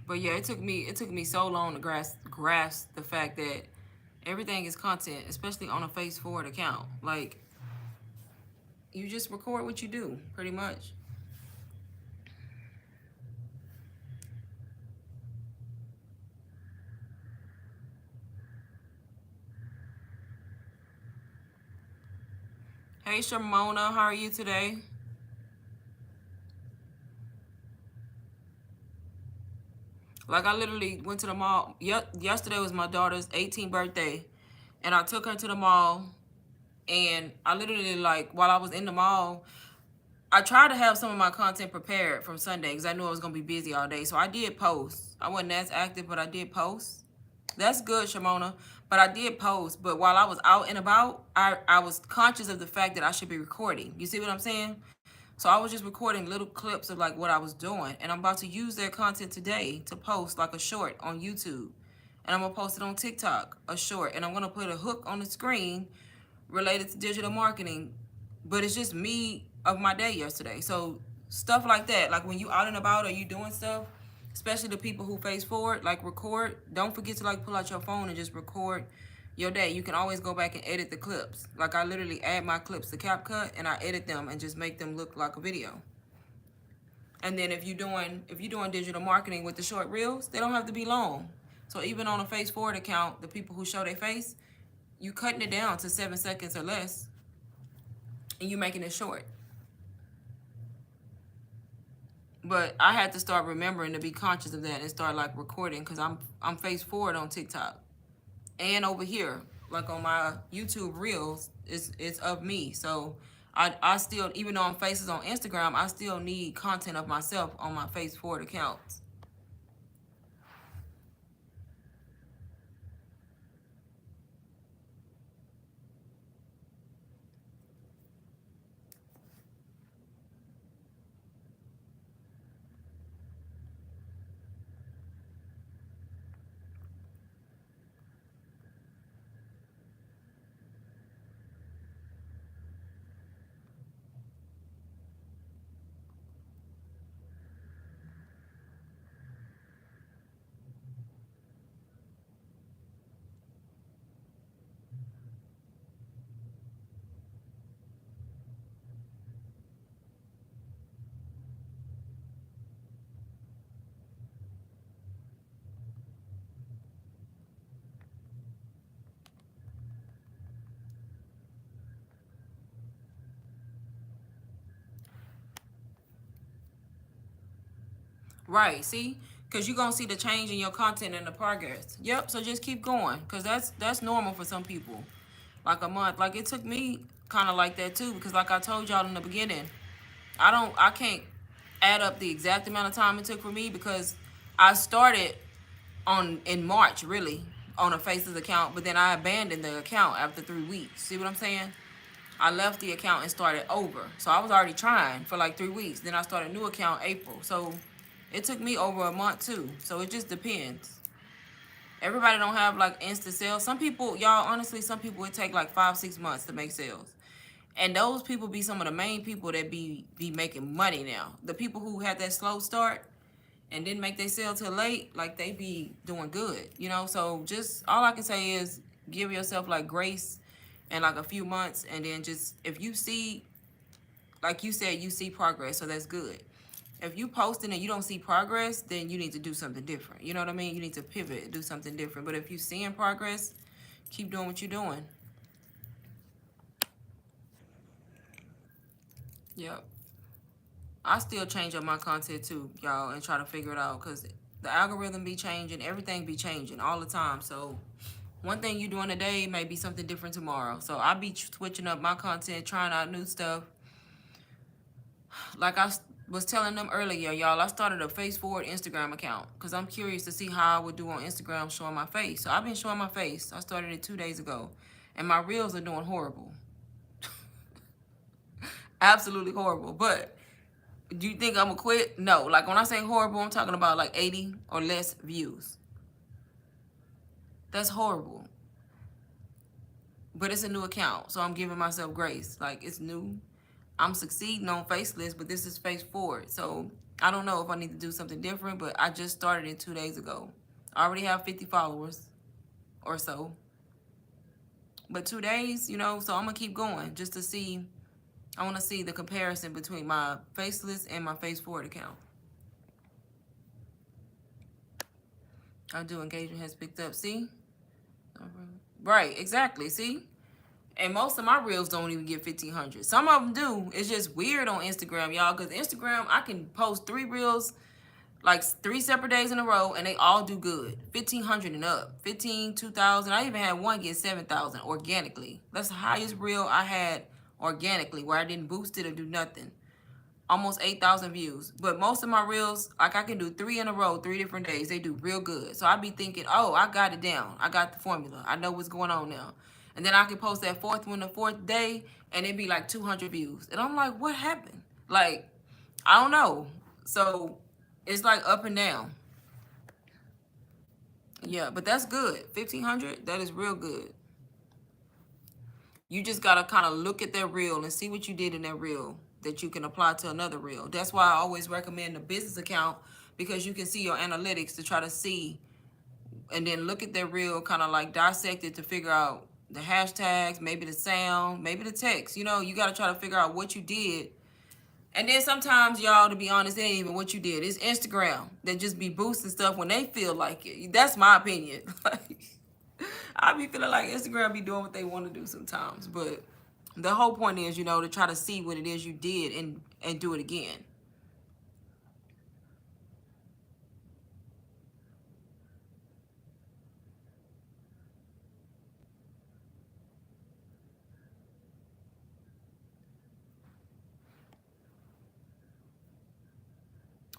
But yeah, it took me so long to grasp the fact that everything is content, especially on a face forward account. Like you just record what you do, pretty much. Hey Shamona, how are you today? Like I literally went to the mall. Yesterday was my daughter's 18th birthday, and I took her to the mall. And I literally like while I was in the mall, I tried to have some of my content prepared from Sunday because I knew I was gonna be busy all day. So I did post. I wasn't as active, but I did post. That's good, Shamona. But I did post. But while I was out and about, I was conscious of the fact that I should be recording. You see what I'm saying? So I was just recording little clips of like what I was doing. And I'm about to use their content today to post like a short on YouTube. And I'm gonna post it on TikTok, a short. And I'm gonna put a hook on the screen related to digital marketing. But it's just me of my day yesterday. So stuff like that. Like when you out and about or you doing stuff, especially the people who face forward, like record. Don't forget to like pull out your phone and just record your day. You can always go back and edit the clips. Like I literally add my clips to CapCut and I edit them and just make them look like a video. And then if you're doing digital marketing with the short reels, they don't have to be long. So even on a face forward account, the people who show their face, you cutting it down to 7 seconds or less, and you making it short. But I had to start remembering to be conscious of that and start like recording because I'm face forward on TikTok and over here, like on my YouTube reels, it's of me. So I still, even though I'm faces on Instagram, I still need content of myself on my face forward accounts. Right, see? Because you're going to see the change in your content and the progress. Yep, so just keep going because that's normal for some people. Like a month. Like it took me kind of like that too because like I told y'all in the beginning, I can't add up the exact amount of time it took for me because I started in March really on a Faces account, but then I abandoned the account after 3 weeks. See what I'm saying? I left the account and started over. So I was already trying for like 3 weeks. Then I started a new account April. So it took me over a month too. So it just depends. Everybody don't have like instant sales. Some people, y'all, honestly, some people it take like 5-6 months to make sales. And those people be some of the main people that be making money now. The people who had that slow start and didn't make their sale till late, like they be doing good, you know? So just all I can say is give yourself like grace and like a few months, and then just if you see, like you said, you see progress, so that's good. If you posting and you don't see progress, then you need to do something different. You know what I mean? You need to pivot, do something different. But if you seeing progress, keep doing what you're doing. Yep. I still change up my content too, y'all, and try to figure it out because the algorithm be changing, everything be changing all the time. So one thing you doing today may be something different tomorrow. So I be switching up my content, trying out new stuff. Like I was telling them earlier, y'all, I started a face forward Instagram account because I'm curious to see how I would do on Instagram showing my face. So I've been showing my face. I started it 2 days ago, and my reels are doing horrible. Absolutely horrible. But do you think I'm gonna quit? No. Like when I say horrible, I'm talking about like 80 or less views. That's horrible. But it's a new account, so I'm giving myself grace. Like it's new. I'm succeeding on Faceless, but this is Face Forward. So I don't know if I need to do something different, but I just started it 2 days ago. I already have 50 followers or so. But 2 days, you know, so I'm gonna keep going just to see. I want to see the comparison between my Faceless and my Face Forward account. I do engagement has picked up. See? Right, exactly. See? And most of my reels don't even get 1,500. Some of them do. It's just weird on Instagram, y'all, because Instagram, I can post 3 reels, like 3 separate days in a row, and they all do good. 1,500 and up. 15, 2,000. I even had one get 7,000 organically. That's the highest reel I had organically, where I didn't boost it or do nothing. Almost 8,000 views. But most of my reels, like I can do 3 in a row, 3 different days. They do real good. So I be thinking, oh, I got it down. I got the formula. I know what's going on now. And then I can post that 4th one the 4th day, and it'd be like 200 views. And I'm like, what happened? Like, I don't know. So it's like up and down. Yeah, but that's good. 1,500, that is real good. You just got to kind of look at that reel and see what you did in that reel that you can apply to another reel. That's why I always recommend a business account because you can see your analytics to try to see, and then look at their reel, kind of like dissect it to figure out the hashtags, maybe the sound, maybe the text. You know, you got to try to figure out what you did. And then sometimes, y'all, to be honest, it ain't even what you did. It's Instagram that just be boosting stuff when they feel like it. That's my opinion. Like, I be feeling like Instagram be doing what they want to do sometimes. But the whole point is, you know, to try to see what it is you did and do it again.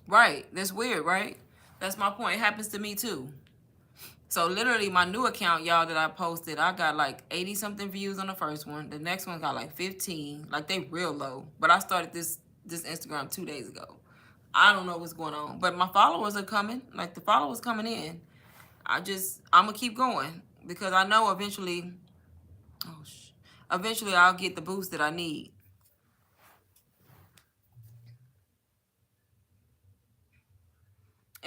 Right. That's weird, right? That's my point. It happens to me too. So literally my new account, y'all, that I posted, I got like 80 something views on the first one. The next one got like 15. Like, they real low. But I started this Instagram 2 days ago. I don't know what's going on. But my followers are coming. Like, the followers coming in. I'm gonna keep going because I know eventually, eventually I'll get the boost that I need.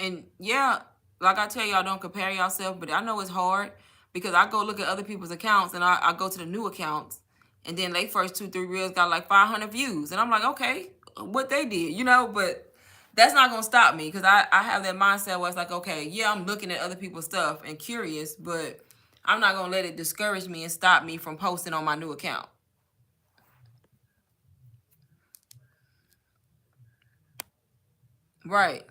And yeah, like I tell y'all, don't compare yourself, but I know it's hard because I go look at other people's accounts and I go to the new accounts, and then they first 2, 3 reels got like 500 views. And I'm like, okay, what they did, you know, but that's not going to stop me because I have that mindset where it's like, okay, yeah, I'm looking at other people's stuff and curious, but I'm not going to let it discourage me and stop me from posting on my new account. Right.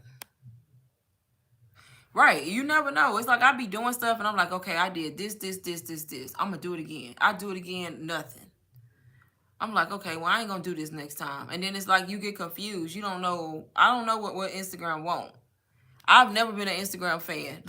Right. You never know. It's like I be doing stuff and I'm like, okay, I did this. I'm gonna do it again. I do it again, nothing. I'm like, okay, well, I ain't gonna do this next time. And then it's like you get confused. You don't know. I don't know what Instagram want. I've never been an Instagram fan.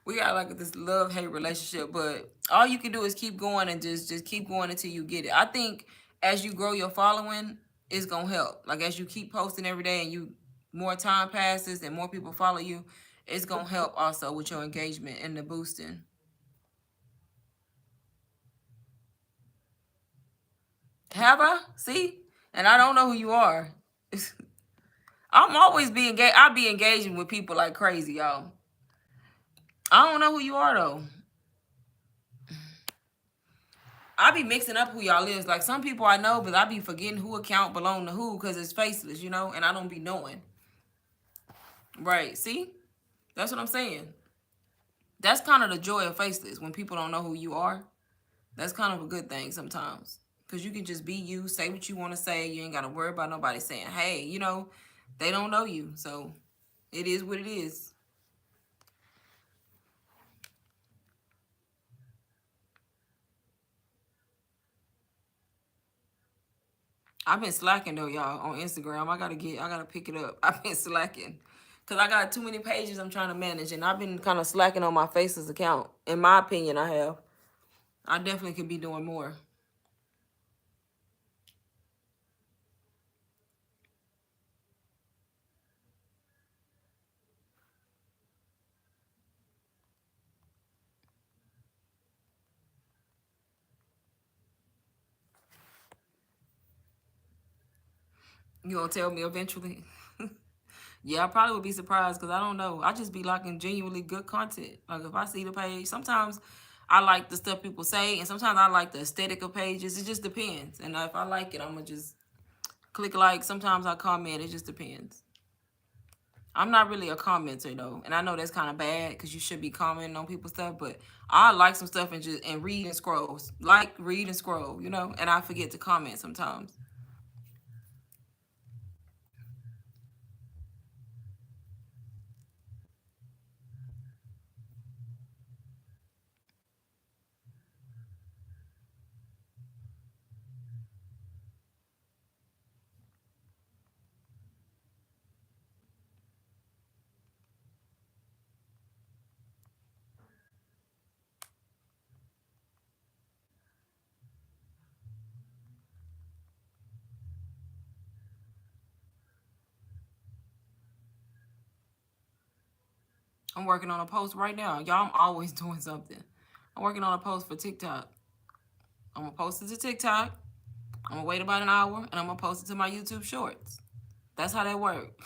We got like this love-hate relationship, but all you can do is keep going and just keep going until you get it. I think as you grow your following, it's gonna help. Like, as you keep posting every day and you more time passes and more people follow you, it's gonna help also with your engagement and the boosting. Have I? See? And I don't know who you are. I'm always being engaged. I be engaging with people like crazy, y'all. I don't know who you are though. I be mixing up who y'all is. Like, some people I know, but I be forgetting who account belong to who because it's faceless, you know, and I don't be knowing. Right. See? That's what I'm saying. That's kind of the joy of faceless when people don't know who you are. That's kind of a good thing sometimes. Because you can just be you, say what you want to say. You ain't got to worry about nobody saying, hey, you know, they don't know you. So it is what it is. I've been slacking though, y'all, on Instagram. I gotta pick it up. I've been slacking. Cause I got too many pages I'm trying to manage, and I've been kind of slacking on my Faces account. In my opinion, I have. I definitely could be doing more. You gonna tell me eventually? Yeah, I probably would be surprised because I don't know. I just be liking genuinely good content. Like, if I see the page, sometimes I like the stuff people say, and sometimes I like the aesthetic of pages. It just depends. And if I like it, I'm gonna just click like. Sometimes I comment. It just depends. I'm not really a commenter though, and I know that's kind of bad because you should be commenting on people's stuff. But I like some stuff and just read and scroll, like read and scroll, you know. And I forget to comment sometimes. I'm working on a post right now, y'all. I'm always doing something. I'm working on a post for TikTok. I'm gonna post it to TikTok. I'm gonna wait about an hour, and I'm gonna post it to my YouTube Shorts. That's how that works.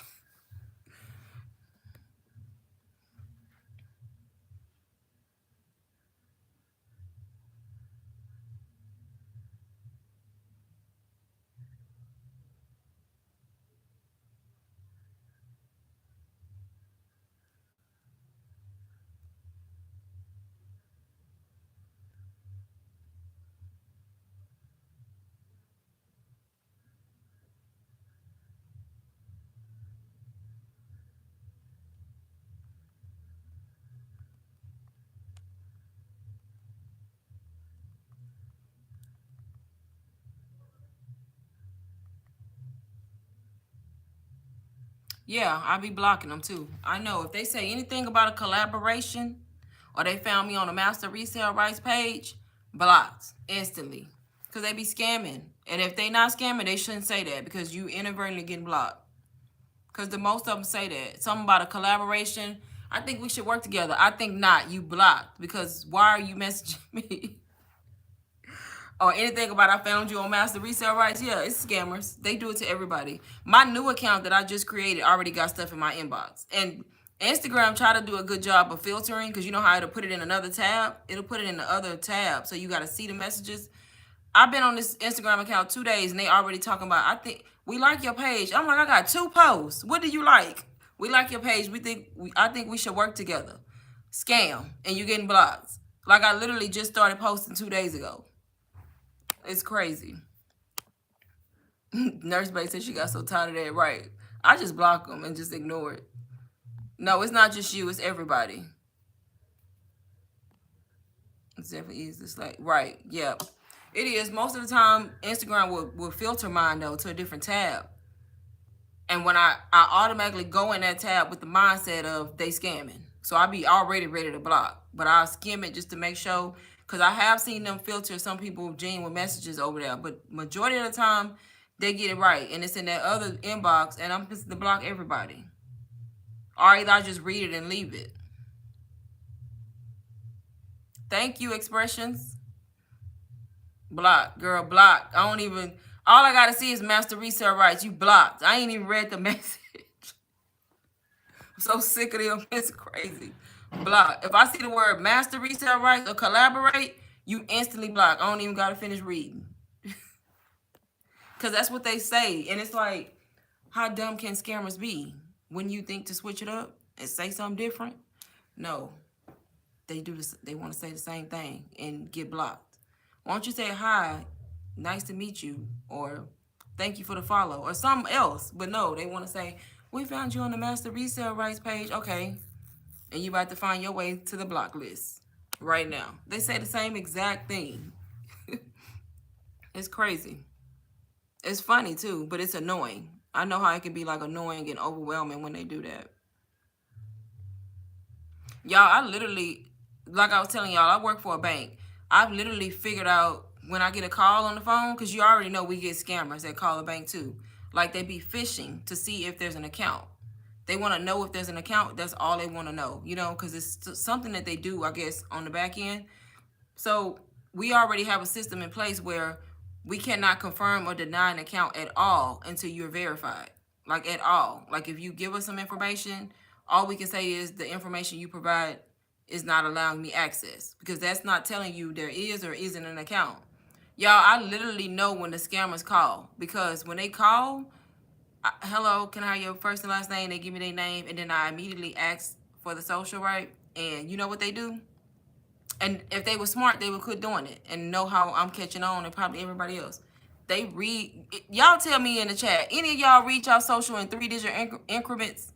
Yeah, I be blocking them too. I know if they say anything about a collaboration or they found me on a master resale rights page, blocked instantly. Because they be scamming. And if they not scamming, they shouldn't say that because you inadvertently getting blocked. Because the most of them say that. Something about a collaboration. I think we should work together. I think not. You blocked. Because why are you messaging me? Or anything about I found you on master resale rights. Yeah, it's scammers. They do it to everybody. My new account that I just created already got stuff in my inbox. And Instagram try to do a good job of filtering because you know how it'll put it in another tab? It'll put it in the other tab. So you got to see the messages. I've been on this Instagram account 2 days and they already talking about, I think, we like your page. I'm like, I got 2 posts. What do you like? We like your page. I think we should work together. Scam. And you getting blocked. Like I literally just started posting 2 days ago. It's crazy. Nurse Bay said she got so tired of that. Right. I just block them and just ignore it. No, it's not just you. It's everybody. It's definitely easy. It's like, right. Yeah. It is. Most of the time, Instagram will filter mine, though, to a different tab. And when I automatically go in that tab with the mindset of they scamming. So I be already ready to block. But I'll skim it just to make sure. Because I have seen them filter some people genuine messages over there. But majority of the time, they get it right. And it's in that other inbox. And I'm just to block everybody. Or either I just read it and leave it. Thank you, expressions. Block, girl, block. I don't even, all I gotta see is master resale rights. You blocked. I ain't even read the message. I'm so sick of them. It's crazy. Block. If I see the word master resale rights or collaborate, you instantly block. I don't even gotta finish reading. Because that's what they say. And it's like, how dumb can scammers be? When you think to switch it up and say something different? No. They do this, they want to say the same thing and get blocked. Why don't you say hi, nice to meet you, or thank you for the follow, or something else? But no, they want to say, we found you on the master resale rights page. Okay. And you about to find your way to the block list right now. They say the same exact thing. It's crazy. It's funny too, but it's annoying. I know how it can be like annoying and overwhelming when they do that. Y'all, I literally, like I was telling y'all, I work for a bank. I've literally figured out when I get a call on the phone, because you already know we get scammers that call the bank too. Like they be phishing to see if there's an account. They want to know if there's an account. That's all they want to know, you know, because it's something that they do, I guess, on the back end. So we already have a system in place where we cannot confirm or deny an account at all until you're verified. Like at all. Like if you give us some information, all we can say is the information you provide is not allowing me access, because that's not telling you there is or isn't an account. Y'all, I literally know when the scammers call, because when they call, hello, can I have your first and last name? They give me their name, and then I immediately ask for the social, right? And you know what they do? And if they were smart, they would quit doing it and know how I'm catching on, and probably everybody else. They read, y'all tell me in the chat, any of y'all read y'all social in 3-digit increments?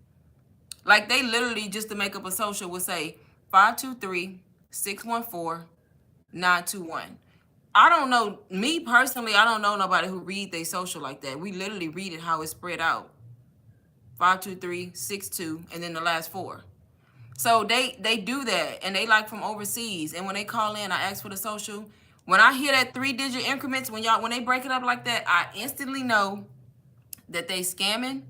Like they literally, just to make up a social, would say 523-614-921. I don't know, me personally, I don't know nobody who read their social like that. We literally read it how it's spread out. 523-62, and then the last 4. So they do that, and they like from overseas. And when they call in, I ask for the social. When I hear that 3-digit increments, when they break it up like that, I instantly know that they scamming.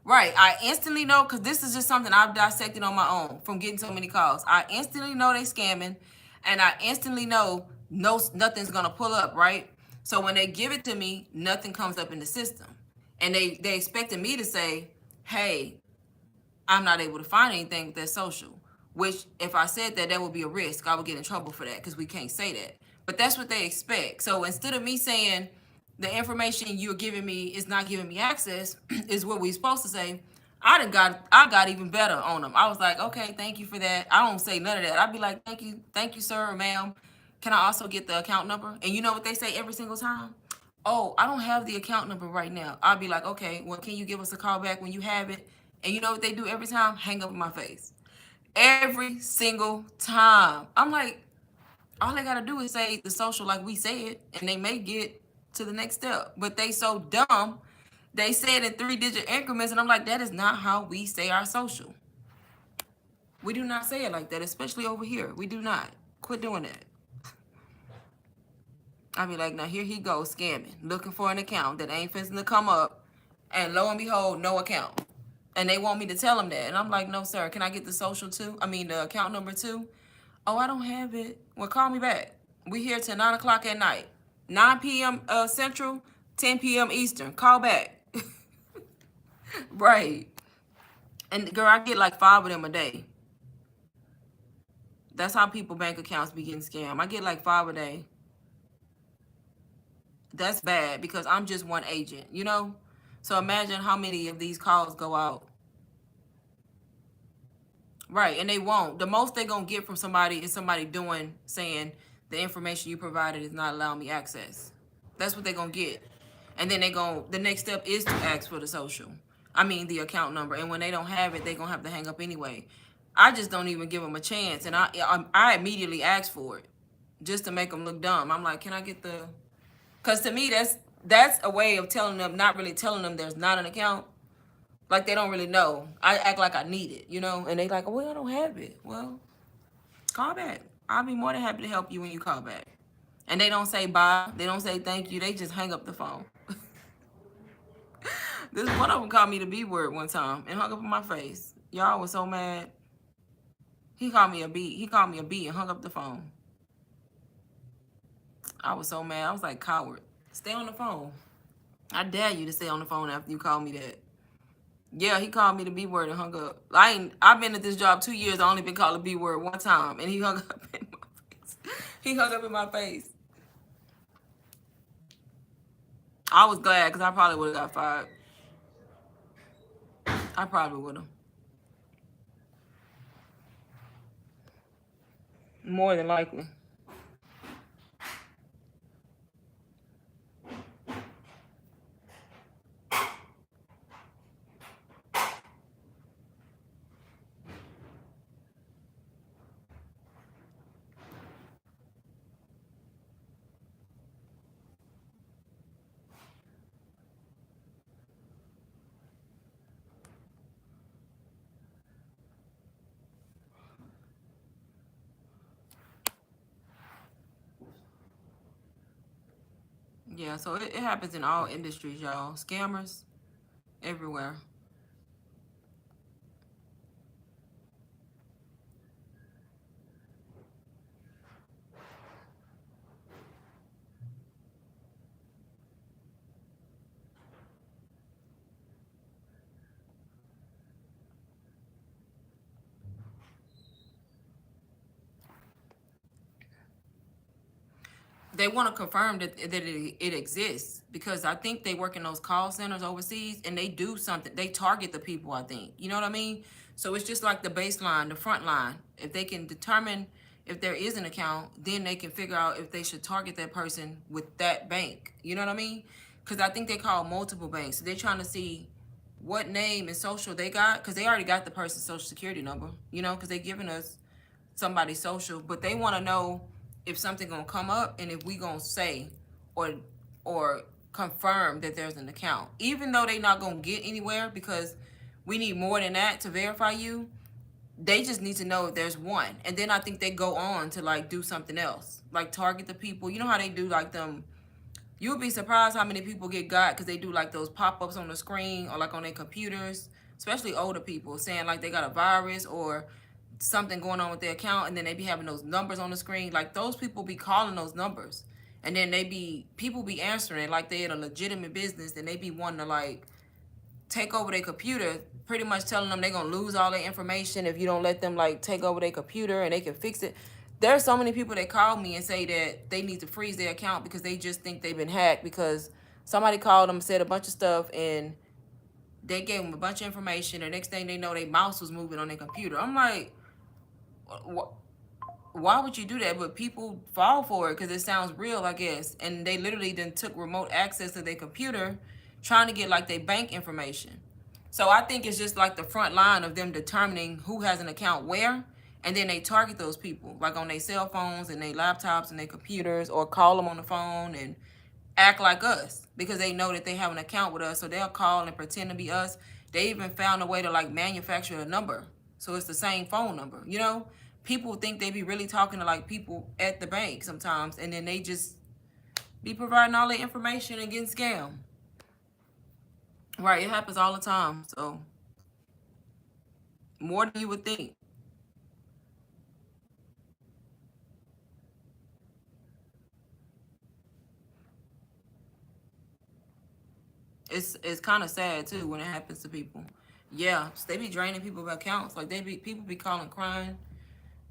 Right, I instantly know, because this is just something I've dissected on my own from getting so many calls. I instantly know they scamming, and I instantly know nothing's gonna pull up, right? So when they give it to me, nothing comes up in the system. And they expected me to say, hey, I'm not able to find anything with that social, which if I said that, that would be a risk. I would get in trouble for that because we can't say that. But that's what they expect. So instead of me saying the information you're giving me is not giving me access, is what we're supposed to say, I got even better on them. I was like, okay, thank you for that. I don't say none of that. I'd be like, thank you, sir or ma'am. Can I also get the account number? And you know what they say every single time? Oh, I don't have the account number right now. I'll be like, okay, well, can you give us a call back when you have it? And you know what they do every time? Hang up in my face. Every single time. I'm like, all they gotta do is say the social like we said, and they may get to the next step. But they so dumb They said in 3-digit increments, and I'm like, that is not how we say our social. We do not say it like that, especially over here. We do not. Quit doing that. I be like, now here he goes scamming, looking for an account that ain't finna to come up, and lo and behold, no account. And they want me to tell them that, and I'm like, no, sir. Can I get the social too? I mean, the account number too? Oh, I don't have it. Well, call me back. We here till 9 o'clock at night, 9 p.m. Central, 10 p.m. Eastern. Call back. Right. And girl, I get like 5 of them a day. That's how people bank accounts be getting scammed. I get like 5 a day. That's bad because I'm just one agent, you know? So imagine how many of these calls go out. Right, and they won't. The most they're going to get from somebody is somebody saying the information you provided is not allowing me access. That's what they're going to get. And then the next step is to ask for the social. I mean, the account number. And when they don't have it, they're going to have to hang up anyway. I just don't even give them a chance. And I immediately ask for it just to make them look dumb. I'm like, can I get the... Because to me, that's a way of telling them, not really telling them there's not an account. Like, they don't really know. I act like I need it, you know? And they like, well, I don't have it. Well, call back. I'll be more than happy to help you when you call back. And they don't say bye. They don't say thank you. They just hang up the phone. This one of them called me the B word one time and hung up in my face. Y'all was so mad. He called me a B. He called me a B and hung up the phone. I was so mad. I was like, coward. Stay on the phone. I dare you to stay on the phone after you call me that. Yeah, he called me the B word and hung up. I've been at this job 2 years. I only been called the B word one time, and he hung up in my face. He hung up in my face. I was glad because I probably would have got fired. I probably would have. More than likely. Yeah, so it happens in all industries, y'all. Scammers everywhere. They want to confirm that it exists because I think they work in those call centers overseas and they do something. They target the people, I think. You know what I mean? So it's just like the baseline, the front line. If they can determine if there is an account, then they can figure out if they should target that person with that bank. You know what I mean? Because I think they call multiple banks. So they're trying to see what name and social they got because they already got the person's social security number, you know, because they're giving us somebody's social, but they want to know if something gonna come up and if we gonna say or confirm that there's an account, even though they not gonna get anywhere because we need more than that to verify you. They just need to know if there's one, and then I think they go on to like do something else, like target the people. You know how they do like them. You'll be surprised how many people get got because they do like those pop-ups on the screen or like on their computers, especially older people saying like they got a virus or something going on with their account, and then they be having those numbers on the screen. Like those people be calling those numbers, and then people be answering like they had a legitimate business, and they be wanting to like take over their computer, pretty much telling them they're gonna lose all their information if you don't let them like take over their computer and they can fix it. There's so many people that call me and say that they need to freeze their account because they just think they've been hacked because somebody called them, said a bunch of stuff, and they gave them a bunch of information. The next thing they know, their mouse was moving on their computer. I'm like, why would you do that? But people fall for it because it sounds real, I guess. And they literally then took remote access to their computer trying to get like their bank information. So I think it's just like the front line of them determining who has an account where, and then they target those people like on their cell phones and their laptops and their computers, or call them on the phone and act like us because they know that they have an account with us, so they'll call and pretend to be us. They even found a way to like manufacture a number, so it's the same phone number. You know, people think they be really talking to like people at the bank sometimes, and then they just be providing all the information and getting scammed. Right, it happens all the time. So more than you would think. It's kind of sad too when it happens to people. Yeah, so they be draining people's accounts. Like people be calling crying.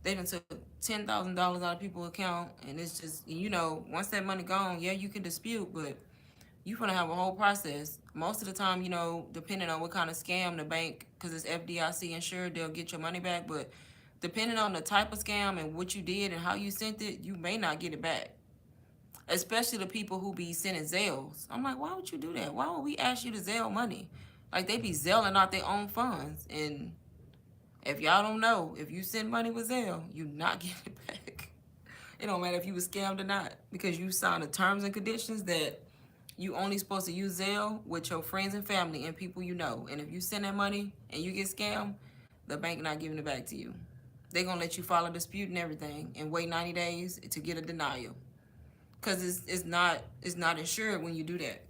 They done took $10,000 out of people's account, and it's just, once that money gone, yeah, you can dispute, but you gonna have a whole process. Most of the time, depending on what kind of scam the bank, because it's FDIC insured, they'll get your money back. But depending on the type of scam and what you did and how you sent it, you may not get it back. Especially the people who be sending Zelles. I'm like, why would you do that? Why would we ask you to Zelle money? Like, they be Zelling out their own funds. And if y'all don't know, if you send money with Zelle, you not get it back. It don't matter if you was scammed or not, because you signed the terms and conditions that you only supposed to use Zelle with your friends and family and people you know. And if you send that money and you get scammed, the bank not giving it back to you. They gonna let you file a dispute and everything and wait 90 days to get a denial. Cause it's not insured when you do that.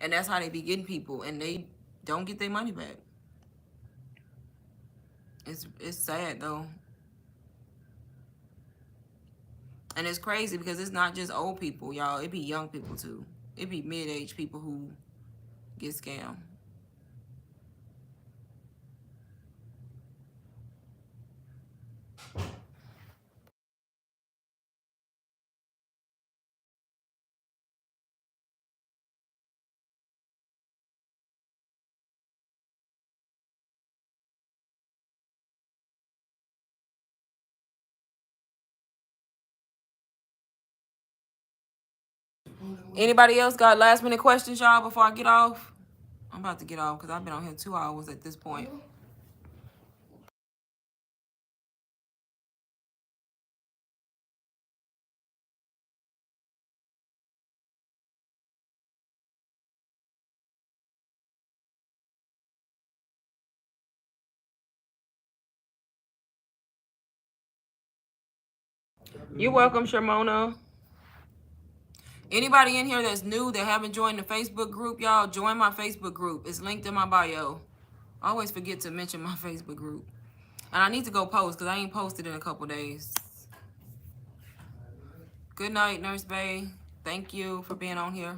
And that's how they be getting people, and they don't get their money back. It's sad though. And it's crazy because it's not just old people, y'all. It be young people too. It be mid-age people who get scammed. Anybody else got last minute questions, y'all, before I get off? I'm about to get off because I've been on here 2 hours at this point. You're welcome, Sharmona. Anybody in here that's new that haven't joined the Facebook group, y'all, join my Facebook group. It's linked in my bio. I always forget to mention my Facebook group. And I need to go post because I ain't posted in a couple days. Good night, Nurse Bay. Thank you for being on here.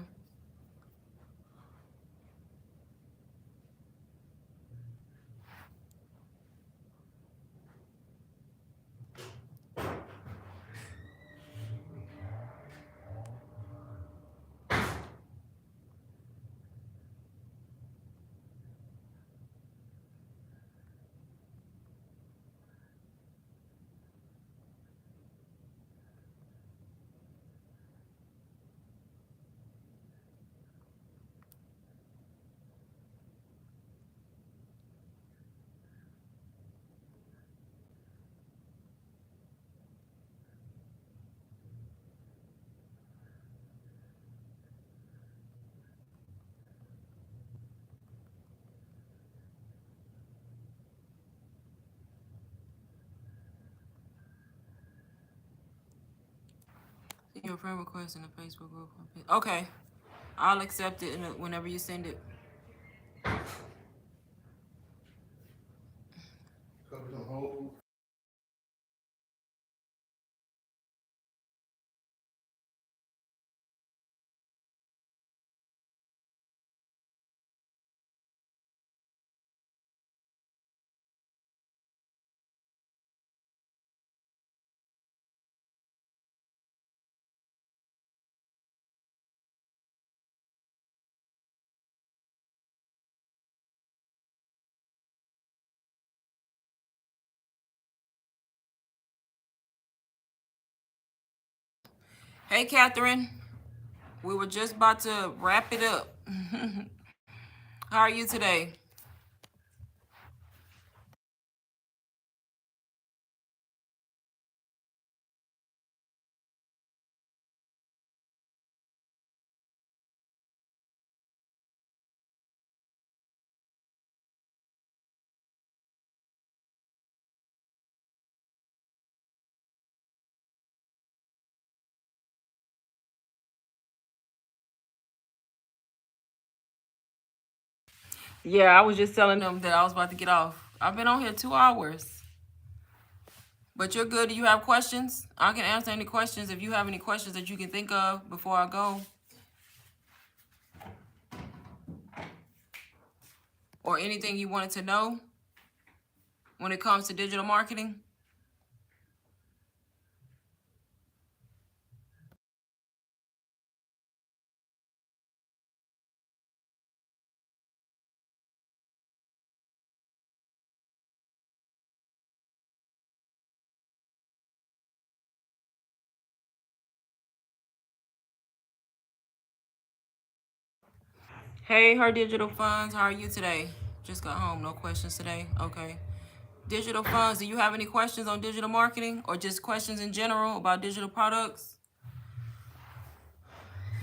Your friend request in the Facebook group. Okay. I'll accept it whenever you send it. Cover the whole Hey, Catherine. We were just about to wrap it up. How are you today? Yeah, I was just telling them that I was about to get off. I've been on here 2 hours. But you're good. Do you have questions? I can answer any questions if you have any questions that you can think of before I go. Or anything you wanted to know when it comes to digital marketing. Hey, Her Digital Funds, how are you today? Just got home, no questions today. Okay. Digital Funds, do you have any questions on digital marketing or just questions in general about digital products?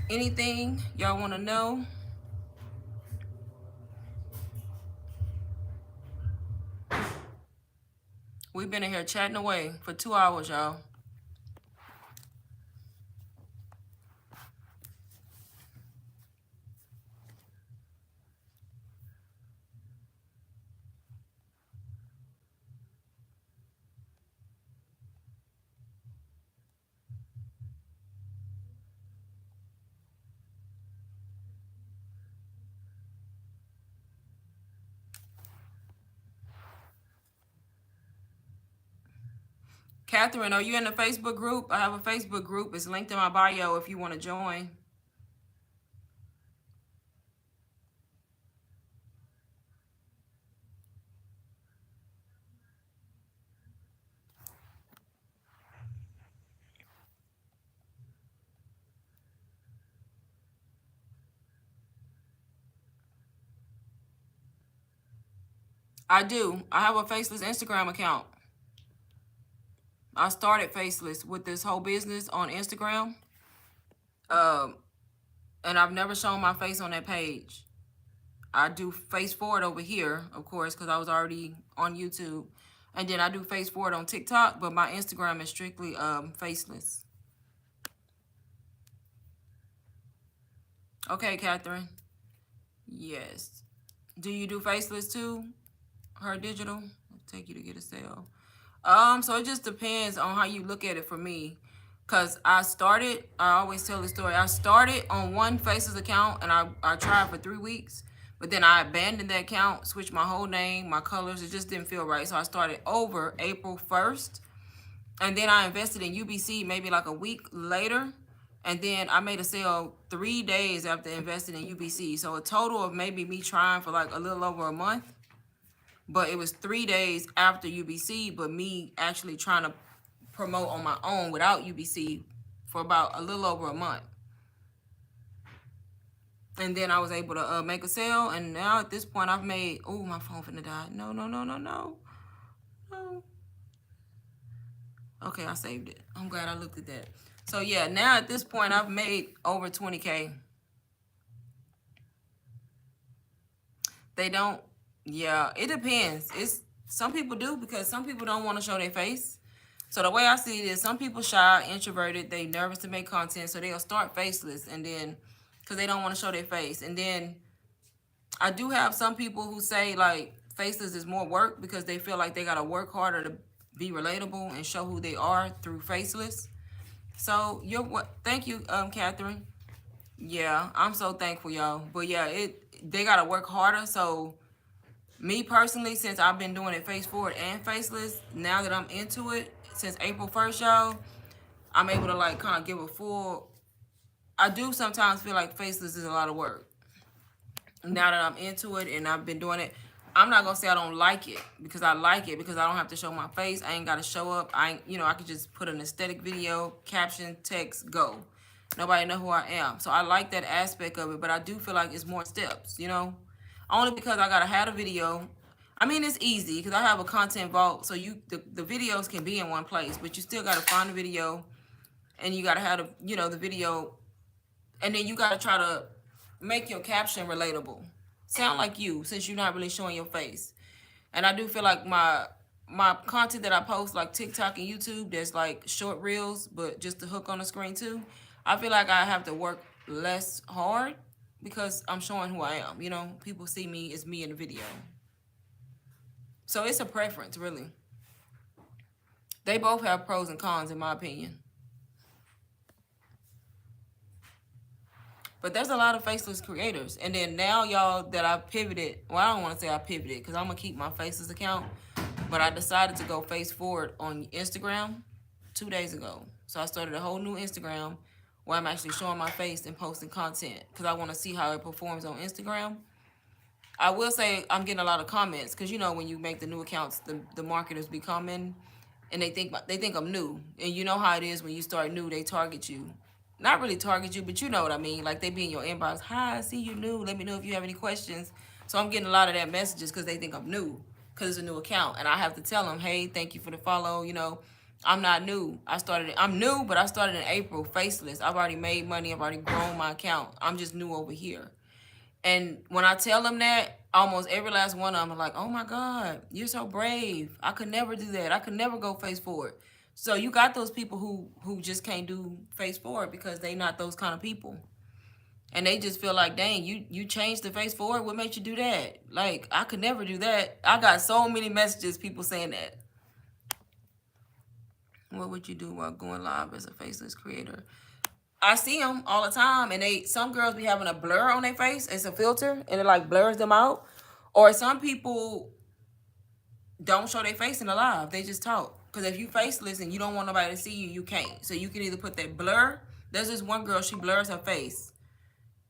Anything y'all want to know? We've been in here chatting away for 2 hours, y'all. Catherine, are you in the Facebook group? I have a Facebook group. It's linked in my bio if you want to join. I do. I have a faceless Instagram account. I started faceless with this whole business on Instagram. And I've never shown my face on that page. I do face forward over here, of course, because I was already on YouTube. And then I do face forward on TikTok, but my Instagram is strictly faceless. Okay, Catherine. Yes. Do you do faceless too? Her digital? I'll take you to get a sale. So it just depends on how you look at it for me. Cause I always tell the story. I started on one faceless account and I tried for 3 weeks, but then I abandoned that account, switched my whole name, my colors. It just didn't feel right. So I started over April 1st. And then I invested in UBC maybe like a week later. And then I made a sale 3 days after investing in UBC. So a total of maybe me trying for like a little over a month. But it was 3 days after UBC, but me actually trying to promote on my own without UBC for about a little over a month. And then I was able to make a sale. And now at this point I've made, oh, my phone finna die. No. Okay, I saved it. I'm glad I looked at that. So yeah, now at this point I've made over 20K. They don't, yeah, it depends. Some people do because some people don't want to show their face. So the way I see it is some people shy, introverted, they nervous to make content, so they'll start faceless and then because they don't want to show their face. And then I do have some people who say like faceless is more work because they feel like they gotta work harder to be relatable and show who they are through faceless. So thank you, Catherine. Yeah, I'm so thankful, y'all. But yeah, they gotta work harder. So me personally, since I've been doing it face forward and faceless, now that I'm into it since April 1st, y'all, I'm able to like kind of give a full. I do sometimes feel like faceless is a lot of work. Now that I'm into it and I've been doing it, I'm not gonna say I don't like it because I like it because I don't have to show my face. I ain't gotta show up. I could just put an aesthetic video, caption, text, go. Nobody know who I am. So I like that aspect of it, but I do feel like it's more steps, only because I gotta have a video. I mean, it's easy because I have a content vault, so the videos can be in one place, but you still gotta find the video, and you gotta have the video, and then you gotta try to make your caption relatable, sound like you, since you're not really showing your face. And I do feel like my content that I post, like TikTok and YouTube, there's like short reels, but just the hook on the screen too. I feel like I have to work less hard, because I'm showing who I am. You know, people see me as me in the video. So it's a preference, really. They both have pros and cons, in my opinion. But there's a lot of faceless creators. And then now, y'all, that I pivoted, well, I don't want to say I pivoted because I'm going to keep my faceless account. But I decided to go face forward on Instagram 2 days ago. So I started a whole new Instagram where I'm actually showing my face and posting content because I want to see how it performs on Instagram. I will say I'm getting a lot of comments because, you know, when you make the new accounts, the marketers be coming and they think I'm new. And you know how it is when you start new, they target you. Not really target you, but you know what I mean. Like they be in your inbox. Hi, I see you new. Let me know if you have any questions. So I'm getting a lot of that messages because they think I'm new because it's a new account. And I have to tell them, hey, thank you for the follow. You know, I'm not new. I'm new, but I started in April, faceless. I've already made money. I've already grown my account. I'm just new over here. And when I tell them that, almost every last one of them are like, oh my God, you're so brave. I could never do that. I could never go face forward. So you got those people who just can't do face forward because they not those kind of people. And they just feel like, dang, you changed the face forward. What made you do that? Like, I could never do that. I got so many messages, people saying that. What would you do while going live as a faceless creator? I see them all the time, and some girls be having a blur on their face. It's a filter, and it like blurs them out. Or some people don't show their face in the live. They just talk. Because if you faceless and you don't want nobody to see you, you can't. So you can either put that blur. There's this one girl, she blurs her face.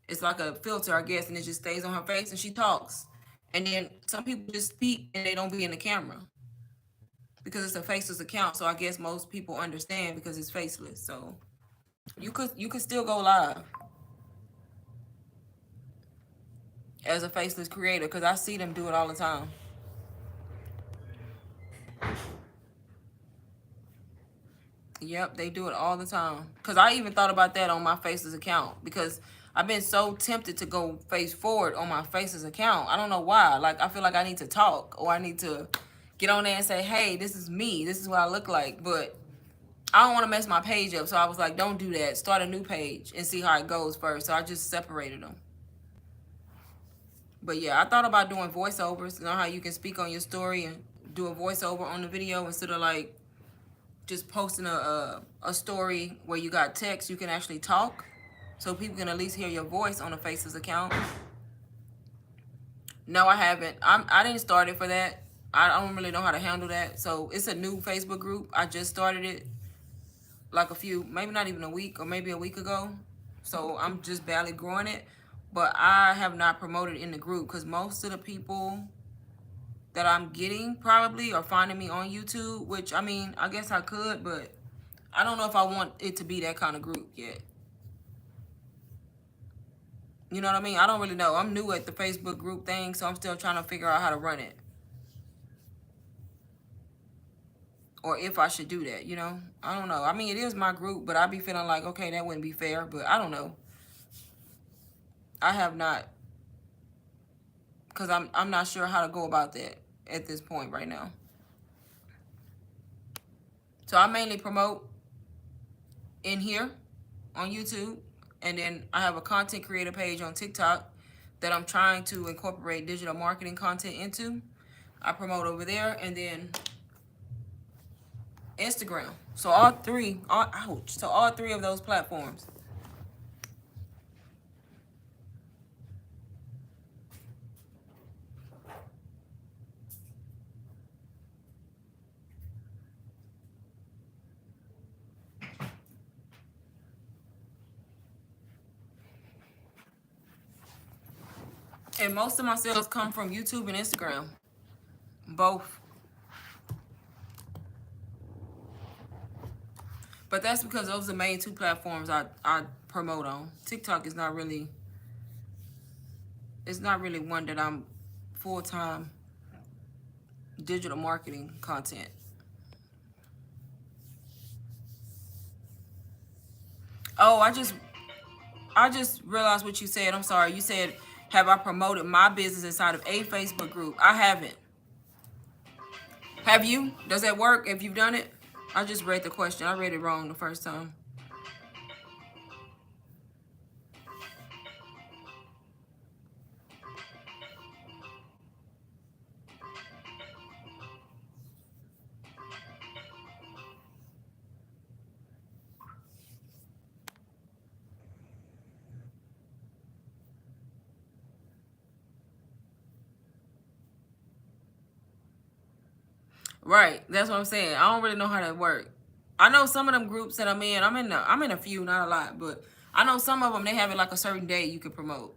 It's like a filter, I guess, and it just stays on her face, and she talks. And then some people just speak, and they don't be in the camera. Because it's a faceless account, so I guess most people understand because it's faceless. So you could still go live as a faceless creator because I see them do it all the time. Yep, they do it all the time. Because I even thought about that on my faceless account because I've been so tempted to go face forward on my faceless account. I don't know why. Like, I feel like I need to talk or I need to get on there and say, hey, this is me. This is what I look like. But I don't want to mess my page up. So I was like, don't do that. Start a new page and see how it goes first. So I just separated them. But yeah, I thought about doing voiceovers. You know how you can speak on your story and do a voiceover on the video instead of like just posting a story where you got text. You can actually talk so people can at least hear your voice on a faceless account. No, I haven't. I didn't start it for that. I don't really know how to handle that. So it's a new Facebook group. I just started it like maybe not even a week or maybe a week ago. So I'm just barely growing it. But I have not promoted in the group because most of the people that I'm getting probably are finding me on YouTube, which, I mean, I guess I could, but I don't know if I want it to be that kind of group yet. You know what I mean? I don't really know. I'm new at the Facebook group thing, so I'm still trying to figure out how to run it. Or if I should do that, you know? I don't know. I mean, it is my group, but I be feeling like, okay, that wouldn't be fair, but I don't know. I have not, because I'm not sure how to go about that at this point right now. So I mainly promote in here on YouTube, and then I have a content creator page on TikTok that I'm trying to incorporate digital marketing content into. I promote over there, and then Instagram. So all three of those platforms. And most of my sales come from YouTube and Instagram. Both. But that's because those are the main two platforms I promote on. TikTok is not really, it's not really one that I'm full-time digital marketing content. Oh, I just realized what you said. I'm sorry. You said, have I promoted my business inside of a Facebook group? I haven't. Have you? Does that work if you've done it? I just read the question. I read it wrong the first time. Right. That's what I'm saying. I don't really know how that works. I know some of them groups that I'm in. I'm in a few, not a lot, but I know some of them they have it like a certain day you can promote.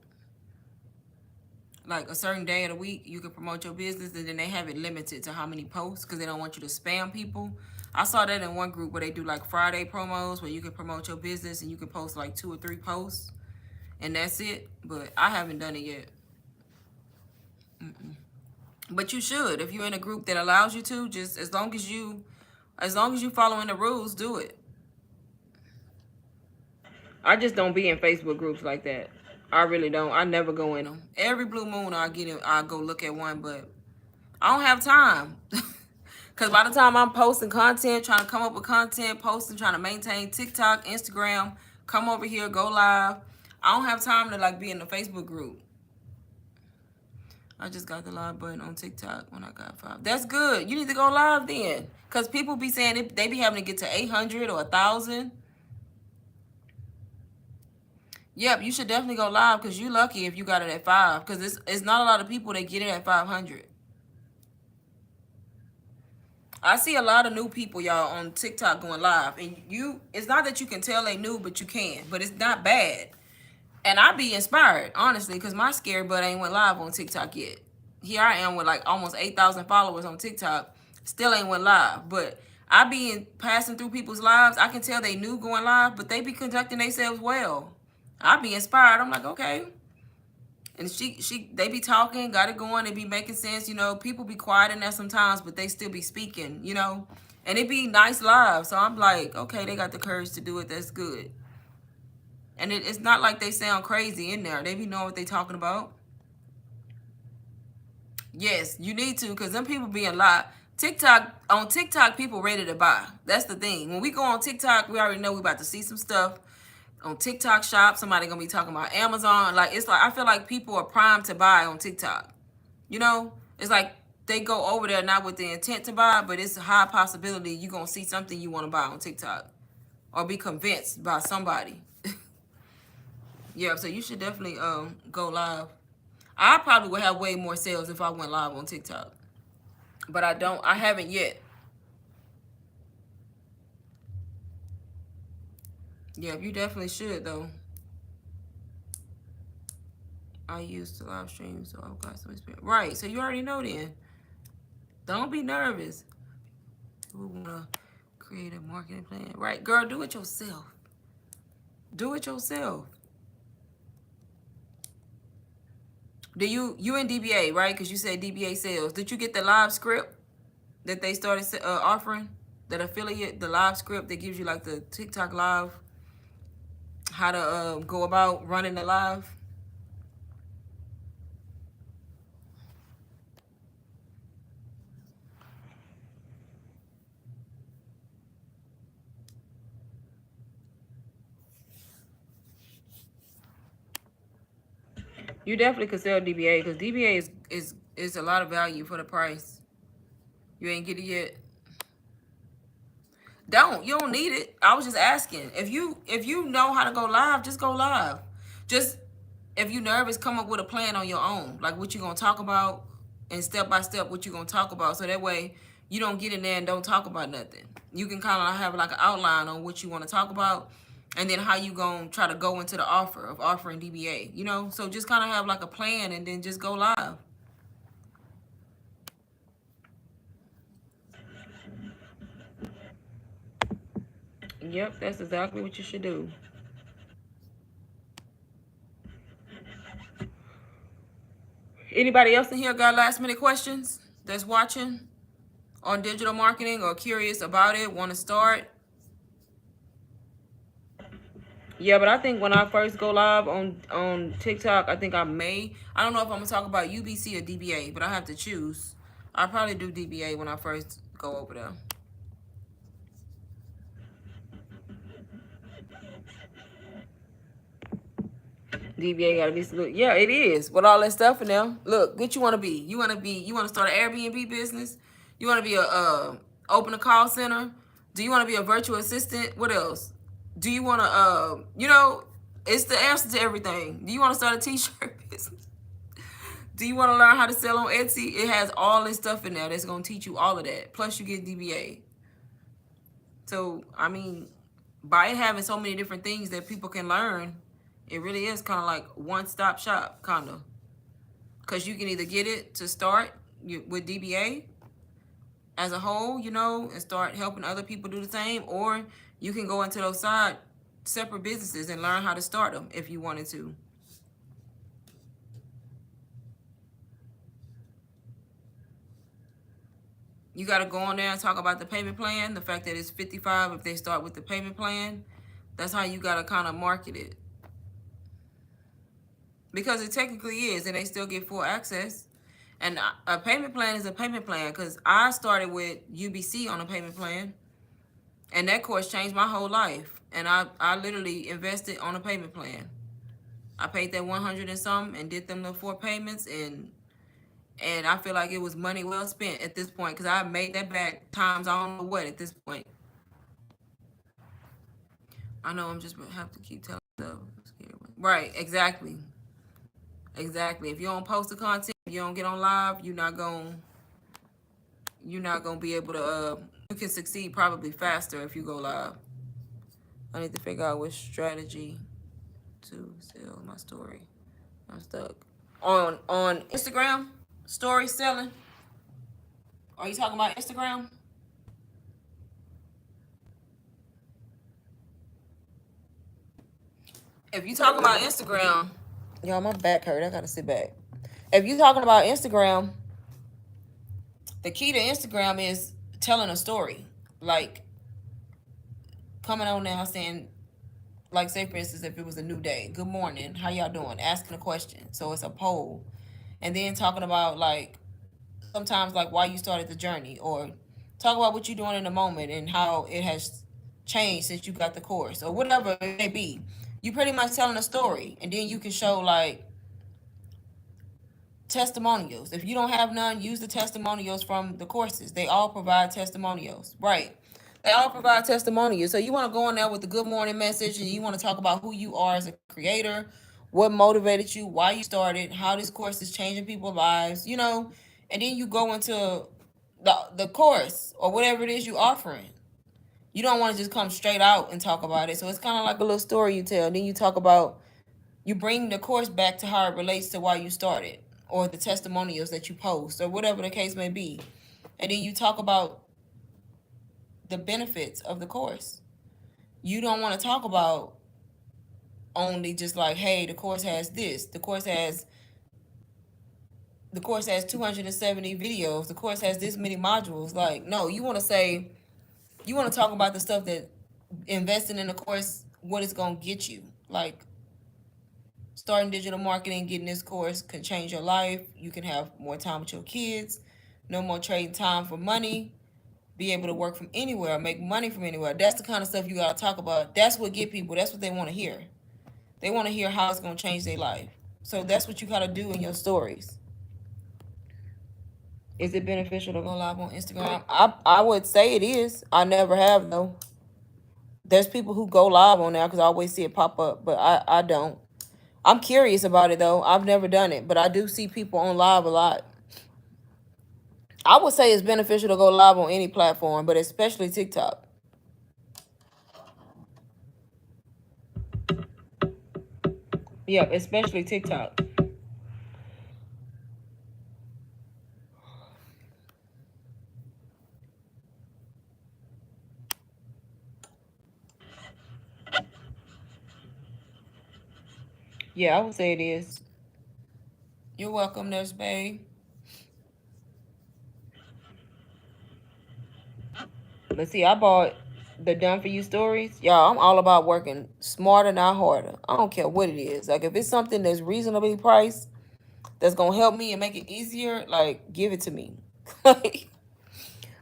Like a certain day of the week you can promote your business, and then they have it limited to how many posts because they don't want you to spam people. I saw that in one group where they do like Friday promos where you can promote your business and you can post like 2 or 3 posts and that's it. But I haven't done it yet. But you should. If you're in a group that allows you to, just as long as you following the rules, do it. I just don't be in Facebook groups like that. I really don't. I never go in them. Every blue moon I get in, I go look at one, but I don't have time. Cause by the time I'm posting content, trying to come up with content, posting, trying to maintain TikTok, Instagram, come over here, go live. I don't have time to like be in the Facebook group. I just got the live button on TikTok when I got 5. That's good. You need to go live then. Because people be saying they be having to get to 800 or 1,000. Yep, you should definitely go live because you're lucky if you got it at 5. Because it's not a lot of people that get it at 500. I see a lot of new people, y'all, on TikTok going live. And it's not that you can tell they new, but you can. But it's not bad. And I be inspired, honestly, because my scary butt ain't went live on TikTok yet. Here I am with like almost 8,000 followers on TikTok. Still ain't went live. But I be passing through people's lives. I can tell they new going live, but they be conducting themselves well. I be inspired. I'm like, okay. And they be talking, got it going. They be making sense. You know, people be quiet in there sometimes, but they still be speaking, you know. And it be nice live. So I'm like, okay, they got the courage to do it. That's good. And it's not like they sound crazy in there. They be knowing what they talking about. Yes, you need to, because them people be a lot. On TikTok, people ready to buy. That's the thing. When we go on TikTok, we already know we about to see some stuff. On TikTok shop, somebody gonna be talking about Amazon. Like, it's like, I feel like people are primed to buy on TikTok. You know? It's like they go over there not with the intent to buy, but it's a high possibility you gonna see something you want to buy on TikTok. Or be convinced by somebody. Yeah, so you should definitely go live. I probably would have way more sales if I went live on TikTok. But I haven't yet. Yeah, you definitely should though. I used to live stream, so I've got some experience. Right, so you already know then. Don't be nervous. We wanna create a marketing plan. Right, girl, do it yourself. Do it yourself. Do you in DBA, right? Because you said DBA sales. Did you get the live script that they started offering? That affiliate, the live script that gives you like the TikTok live, how to go about running the live? You definitely could sell DBA because DBA is a lot of value for the price. You ain't get it yet. You don't need it. I was just asking. If you know how to go live, just go live. Just if you nervous, come up with a plan on your own. Like what you gonna talk about and step by step what you gonna talk about. So that way you don't get in there and don't talk about nothing. You can kind of have like an outline on what you want to talk about and then how you gonna try to go into the offer of offering DBA, you know? So just kind of have like a plan and then just go live. Yep, that's exactly what you should do. Anybody else in here got last minute questions that's watching on digital marketing or curious about it, want to start? Yeah, but I think when I first go live on TikTok, I think I don't know if I'm gonna talk about UBC or DBA, but I have to choose. I'll probably do DBA when I first go over there. DBA gotta be look, yeah, it is with all that stuff in there. Look, what you want to be? You want to start an Airbnb business? You want to be open a call center? Do you want to be a virtual assistant? What else? Do you want to it's the answer to everything. Do you want to start a t-shirt business? Do you want to learn how to sell on Etsy? It has all this stuff in there that's going to teach you all of that. Plus, you get DBA. So, I mean, by it having so many different things that people can learn, it really is kind of like one-stop shop, kind of. Because you can either get it to start with DBA as a whole, and start helping other people do the same, or you can go into those side separate businesses and learn how to start them if you wanted to. You got to go on there and talk about the payment plan, the fact that it's 55 if they start with the payment plan. That's how you got to kind of market it. Because it technically is, and they still get full access. And a payment plan is a payment plan, because I started with UBC on a payment plan, and that course changed my whole life. And I literally invested on a payment plan. I paid that 100 and some and did them the 4 payments, and I feel like it was money well spent at this point, because I made that back times I don't know what at this point. I know I'm just have to keep telling stuff. Right, exactly. Exactly. If you don't post the content, you don't get on live, you're not gonna be able to you can succeed probably faster if you go live. I need to figure out which strategy to sell my story. I'm stuck. On Instagram, story selling. Are you talking about Instagram? If you talking about Instagram, y'all, my back hurt. I gotta sit back. If you talking about Instagram, the key to Instagram is telling a story. Like coming on now saying, like, say for instance, if it was a new day, good morning, how y'all doing? Asking a question. So it's a poll. And then talking about, like, sometimes like why you started the journey, or talk about what you're doing in the moment and how it has changed since you got the course, or whatever it may be. You pretty much telling a story, and then you can show like testimonials. If you don't have none, use the testimonials from the courses. They all provide testimonials, right? They all provide testimonials. So you want to go in there with the good morning message, and you want to talk about who you are as a creator, what motivated you, why you started, how this course is changing people's lives, and then you go into the course or whatever it is you're offering. You don't want to just come straight out and talk about it. So it's kind of like a little story you tell. Then you talk about, you bring the course back to how it relates to why you started, or the testimonials that you post, or whatever the case may be. And then you talk about the benefits of the course. You don't want to talk about only just like, hey, the course has this. The course has 270 videos. The course has this many modules. Like, no, you want to talk about the stuff that investing in the course, what it's going to get you. Like, starting digital marketing, getting this course can change your life. You can have more time with your kids. No more trading time for money. Be able to work from anywhere, make money from anywhere. That's the kind of stuff you got to talk about. That's what get people. That's what they want to hear. They want to hear how it's going to change their life. So that's what you got to do in your stories. Is it beneficial to go live on Instagram? I would say it is. I never have, though. There's people who go live on there because I always see it pop up, but I don't. I'm curious about it, though. I've never done it, but I do see people on live a lot. I would say it's beneficial to go live on any platform, but especially TikTok. Yeah, especially TikTok. Yeah, I would say it is. You're welcome, Nurse Bay. But see, I bought the Done For You stories. Y'all, I'm all about working smarter, not harder. I don't care what it is. Like, if it's something that's reasonably priced, that's going to help me and make it easier, like, give it to me. Like,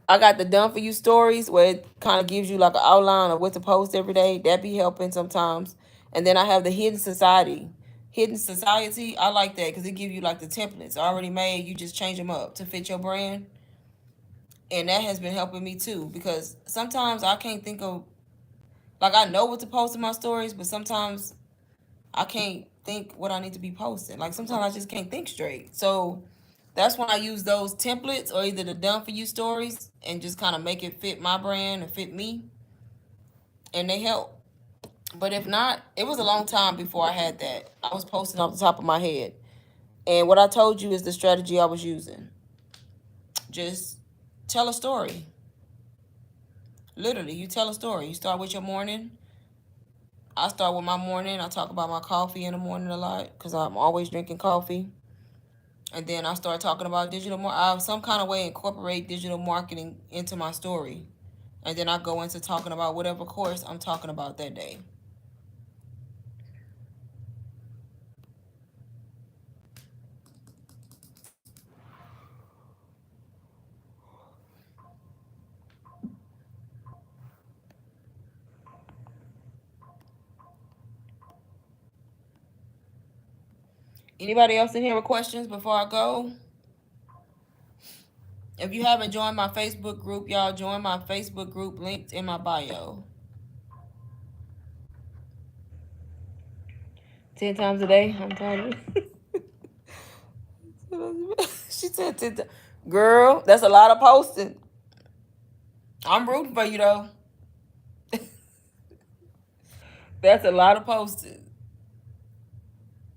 I got the Done For You stories where it kind of gives you like an outline of what to post every day. That be helping sometimes. And then I have the Hidden Society. Hidden Society, I like that because it gives you like the templates already made. You just change them up to fit your brand. And that has been helping me too, because sometimes I can't think of, like, I know what to post in my stories, but sometimes I can't think what I need to be posting. Like sometimes I just can't think straight. So that's when I use those templates or either the done for you stories and just kind of make it fit my brand and fit me, and they help. But if not, it was a long time before I had that. I was posting off the top of my head. And what I told you is the strategy I was using. Just tell a story. Literally, you tell a story. You start with your morning. I start with my morning. I talk about my coffee in the morning a lot because I'm always drinking coffee. And then I start talking about I some kind of way incorporate digital marketing into my story. And then I go into talking about whatever course I'm talking about that day. Anybody else in here with questions before I go? If you haven't joined my Facebook group, y'all join my Facebook group linked in my bio. 10 times a day, I'm tired. She said 10 times. Girl, that's a lot of posting. I'm rooting for you though. That's a lot of posting.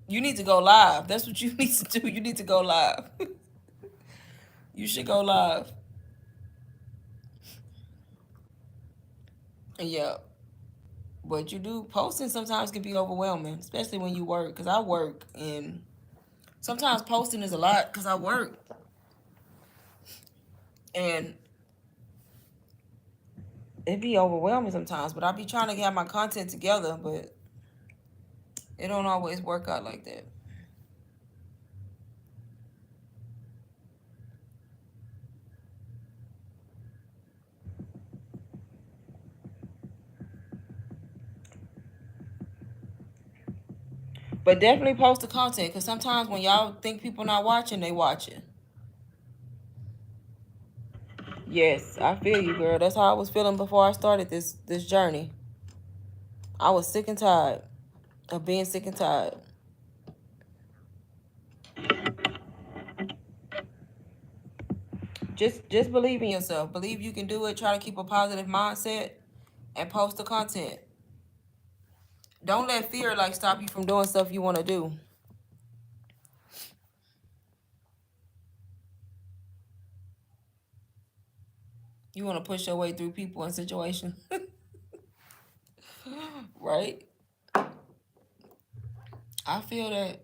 You need to go live. That's what you need to do. You need to go live. You should go live. Yeah. But you do posting sometimes can be overwhelming, especially when you work. Cause I work and sometimes posting is a lot because I work. And it be overwhelming sometimes. But I be trying to get my content together, but it don't always work out like that. But definitely post the content because sometimes when y'all think people not watching, they watching. Yes, I feel you, girl. That's how I was feeling before I started this journey. I was sick and tired of being sick and tired. Just believe in yourself. Believe you can do it. Try to keep a positive mindset and post the content. Don't let fear like stop you from doing stuff you want to do. You want to push your way through people and situations. Right? I feel that.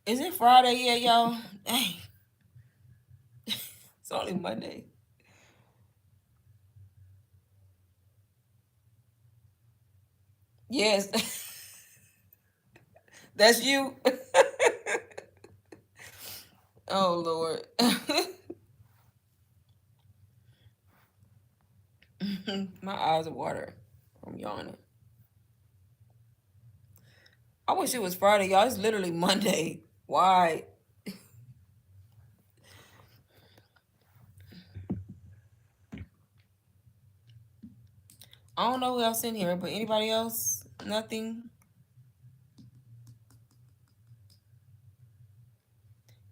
Is it Friday yet, y'all? Dang. It's only Monday. Yes. That's you. Oh Lord. My eyes are water from yawning. I wish it was Friday, y'all. It's literally Monday. Why? I don't know who else in here, but anybody else? Nothing.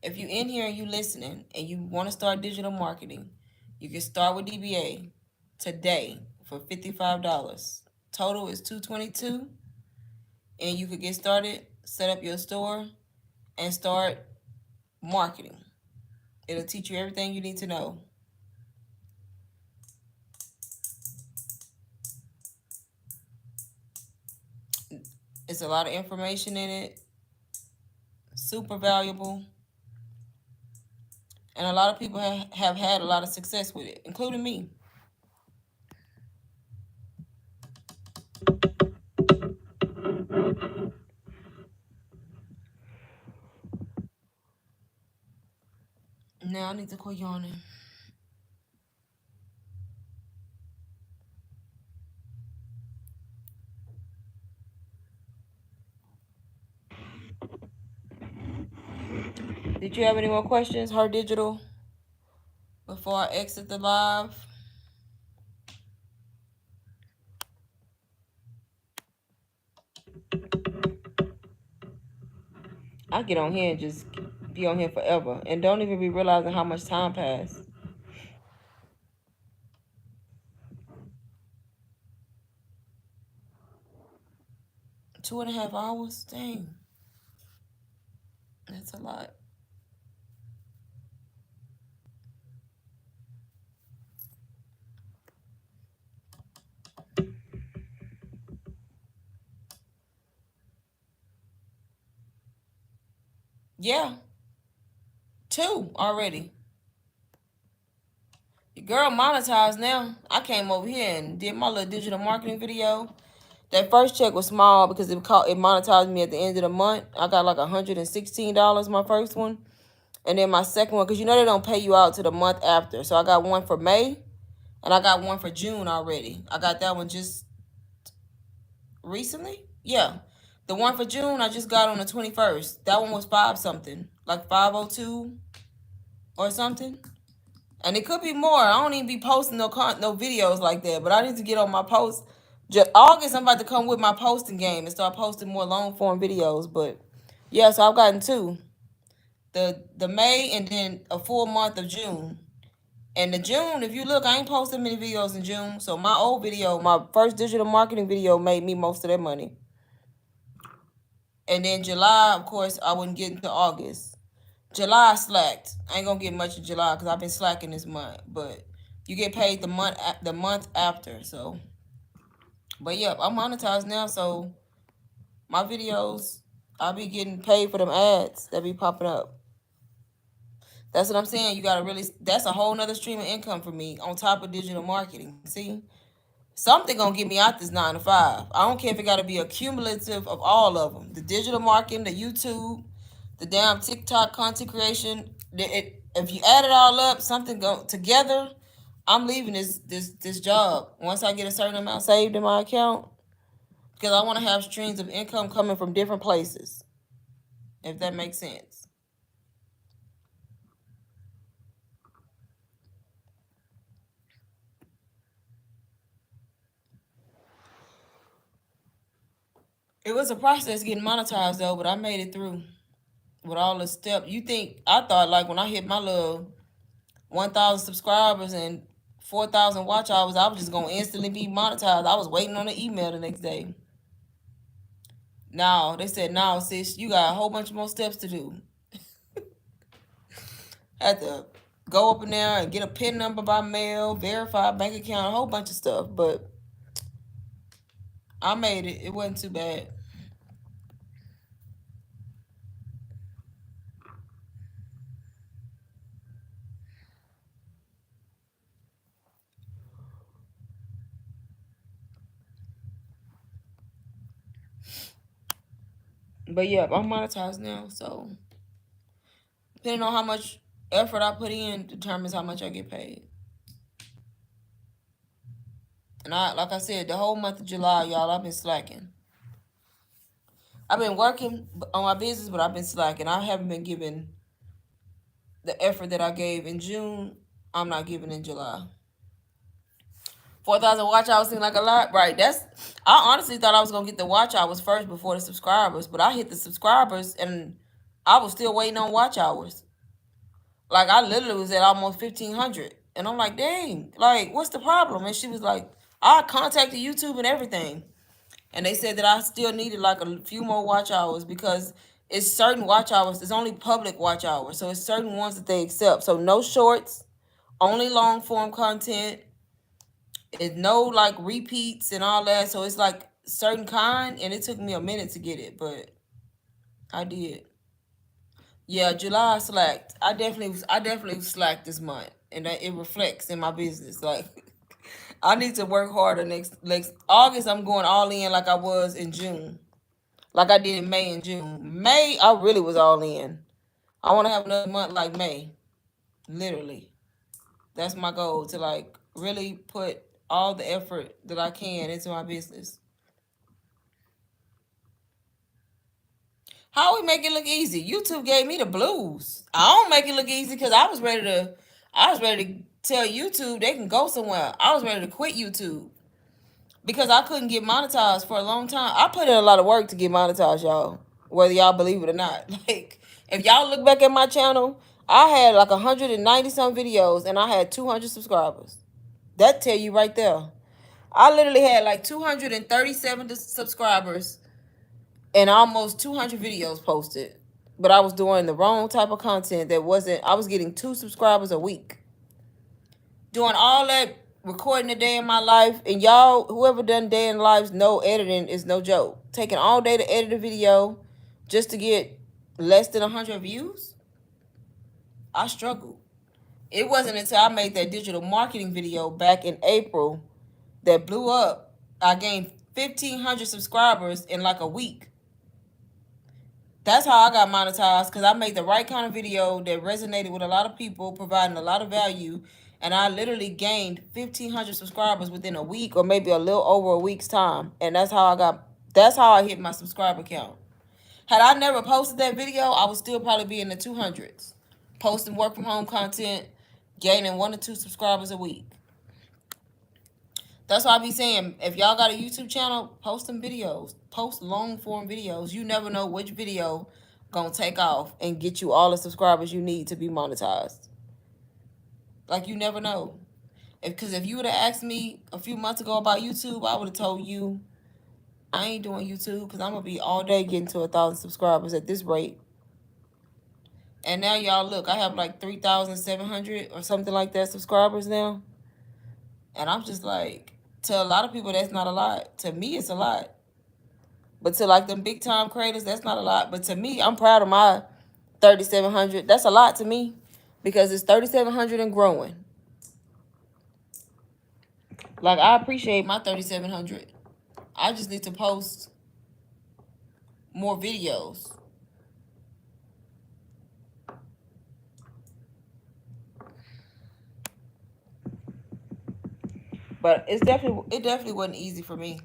If you in here and you listening and you want to start digital marketing, you can start with DBA today for $55. Total is $222, and you could get started, set up your store, and start marketing. It'll teach you everything you need to know. It's a lot of information in it, super valuable, and a lot of people have had a lot of success with it, including me. Now I need to quit yawning. Did you have any more questions, Her Digital, before I exit the live? I get on here and just be on here forever and don't even be realizing how much time passed. 2.5 hours? Dang. That's a lot. Yeah. 2 already. Your girl monetized now. I came over here and did my little digital marketing video. That first check was small because it monetized me at the end of the month. I got like $116 my first one. And then my second one, because you know they don't pay you out to the month after. So I got one for May and I got one for June already. I got that one just recently. Yeah. The one for June I just got on the 21st. That one was 5 something. Like 502 or something. And it could be more. I don't even be posting no videos like that. But I need to get on my post. August, I'm about to come with my posting game and start posting more long form videos. But yeah, so I've gotten 2. The May and then a full month of June. And the June, if you look, I ain't posted many videos in June. So my old video, my first digital marketing video, made me most of that money. And then July, of course, I wouldn't get into August. July I slacked. I ain't gonna get much in July because I've been slacking this month. But you get paid the month after. So, but yeah, I'm monetized now. So my videos, I'll be getting paid for them ads that be popping up. That's what I'm saying. You gotta really. That's a whole nother stream of income for me on top of digital marketing. See, something gonna get me out this 9 to 5. I don't care if it gotta be a cumulative of all of them. The digital marketing, the YouTube, the damn TikTok content creation. If you add it all up, something go together. I'm leaving this job once I get a certain amount saved in my account because I want to have streams of income coming from different places. If that makes sense. It was a process getting monetized though, but I made it through with all the steps. I thought like when I hit my little 1,000 subscribers and 4,000 watch hours, I was just gonna instantly be monetized. I was waiting on the email the next day. Now they said, "Now, sis, you got a whole bunch more steps to do." Had to go up in there and get a PIN number by mail, verify bank account, a whole bunch of stuff. But I made it. It wasn't too bad. But yeah, I'm monetized now, so depending on how much effort I put in determines how much I get paid. And like I said, the whole month of July, y'all, I've been slacking. I've been working on my business, but I've been slacking. I haven't been giving the effort that I gave in June. I'm not giving in July. 4,000 watch hours seem like a lot, right? I honestly thought I was gonna get the watch hours first before the subscribers, but I hit the subscribers and I was still waiting on watch hours. Like I literally was at almost 1,500, and I'm like, dang, like what's the problem? And she was like, I contacted YouTube and everything, and they said that I still needed like a few more watch hours because it's certain watch hours. It's only public watch hours, so it's certain ones that they accept. So no shorts, only long form content. It's no like repeats and all that. So it's like certain kind, and it took me a minute to get it, but I did. Yeah, July I slacked. I definitely slacked this month, and it reflects in my business. Like I need to work harder next August. I'm going all in like I was in June, like I did in May and June. May I really was all in. I want to have another month like May, literally. That's my goal, to like really put all the effort that I can into my business. How we make it look easy? YouTube gave me the blues. I don't make it look easy because I was ready to tell YouTube they can go somewhere. I was ready to quit YouTube because I couldn't get monetized for a long time. I put in a lot of work to get monetized, y'all, whether y'all believe it or not. Like, if y'all look back at my channel, I had like 190 some videos and I had 200 subscribers. That tell you right there. I literally had like 237 subscribers and almost 200 videos posted. But I was doing the wrong type of content that wasn't, I was getting 2 subscribers a week. Doing all that, recording a day in my life, and y'all, whoever done day in lives know editing is no joke. Taking all day to edit a video just to get less than 100 views, I struggled. It wasn't until I made that digital marketing video back in April that blew up. I gained 1,500 subscribers in like a week. That's how I got monetized, because I made the right kind of video that resonated with a lot of people, providing a lot of value, and I literally gained 1,500 subscribers within a week, or maybe a little over a week's time. And that's how I hit my subscriber count. Had I never posted that video, I would still probably be in the 200s, posting work from home content, gaining 1 or 2 subscribers a week. That's why I be saying, if y'all got a YouTube channel, post some videos. Post long form videos. You never know which video gonna take off and get you all the subscribers you need to be monetized. Like, you never know. Because if you would have asked me a few months ago about YouTube, I would have told you I ain't doing YouTube because I'm gonna be all day getting to 1,000 subscribers at this rate. And now y'all look, I have like 3,700 or something like that subscribers now. And I'm just like, to a lot of people, that's not a lot. To me, it's a lot. But to like them big time creators, that's not a lot. But to me, I'm proud of my 3,700. That's a lot to me because it's 3,700 and growing. Like, I appreciate my 3,700. I just need to post more videos. But it definitely wasn't easy for me.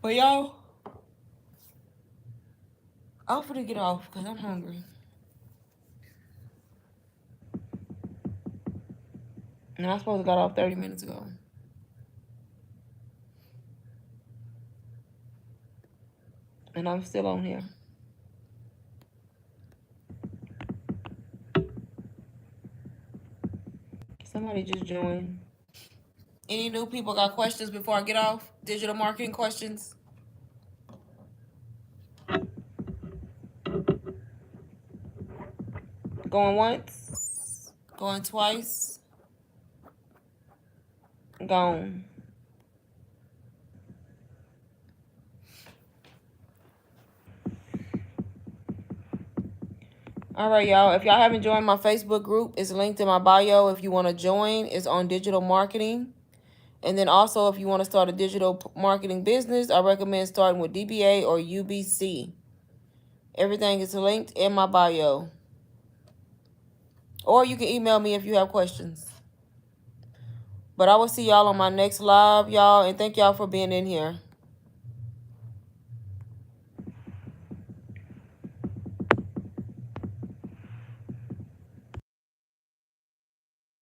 But y'all, I'm gonna get off because I'm hungry. And I supposed to got off 30 minutes ago. And I'm still on here. Somebody just joined. Any new people got questions before I get off? Digital marketing questions? Going once? Going twice? Gone. All right, y'all. If y'all haven't joined my Facebook group, it's linked in my bio. If you want to join, it's on digital marketing. And then also, if you want to start a digital marketing business, I recommend starting with DBA or UBC. Everything is linked in my bio. Or you can email me if you have questions. But I will see y'all on my next live, y'all. And thank y'all for being in here.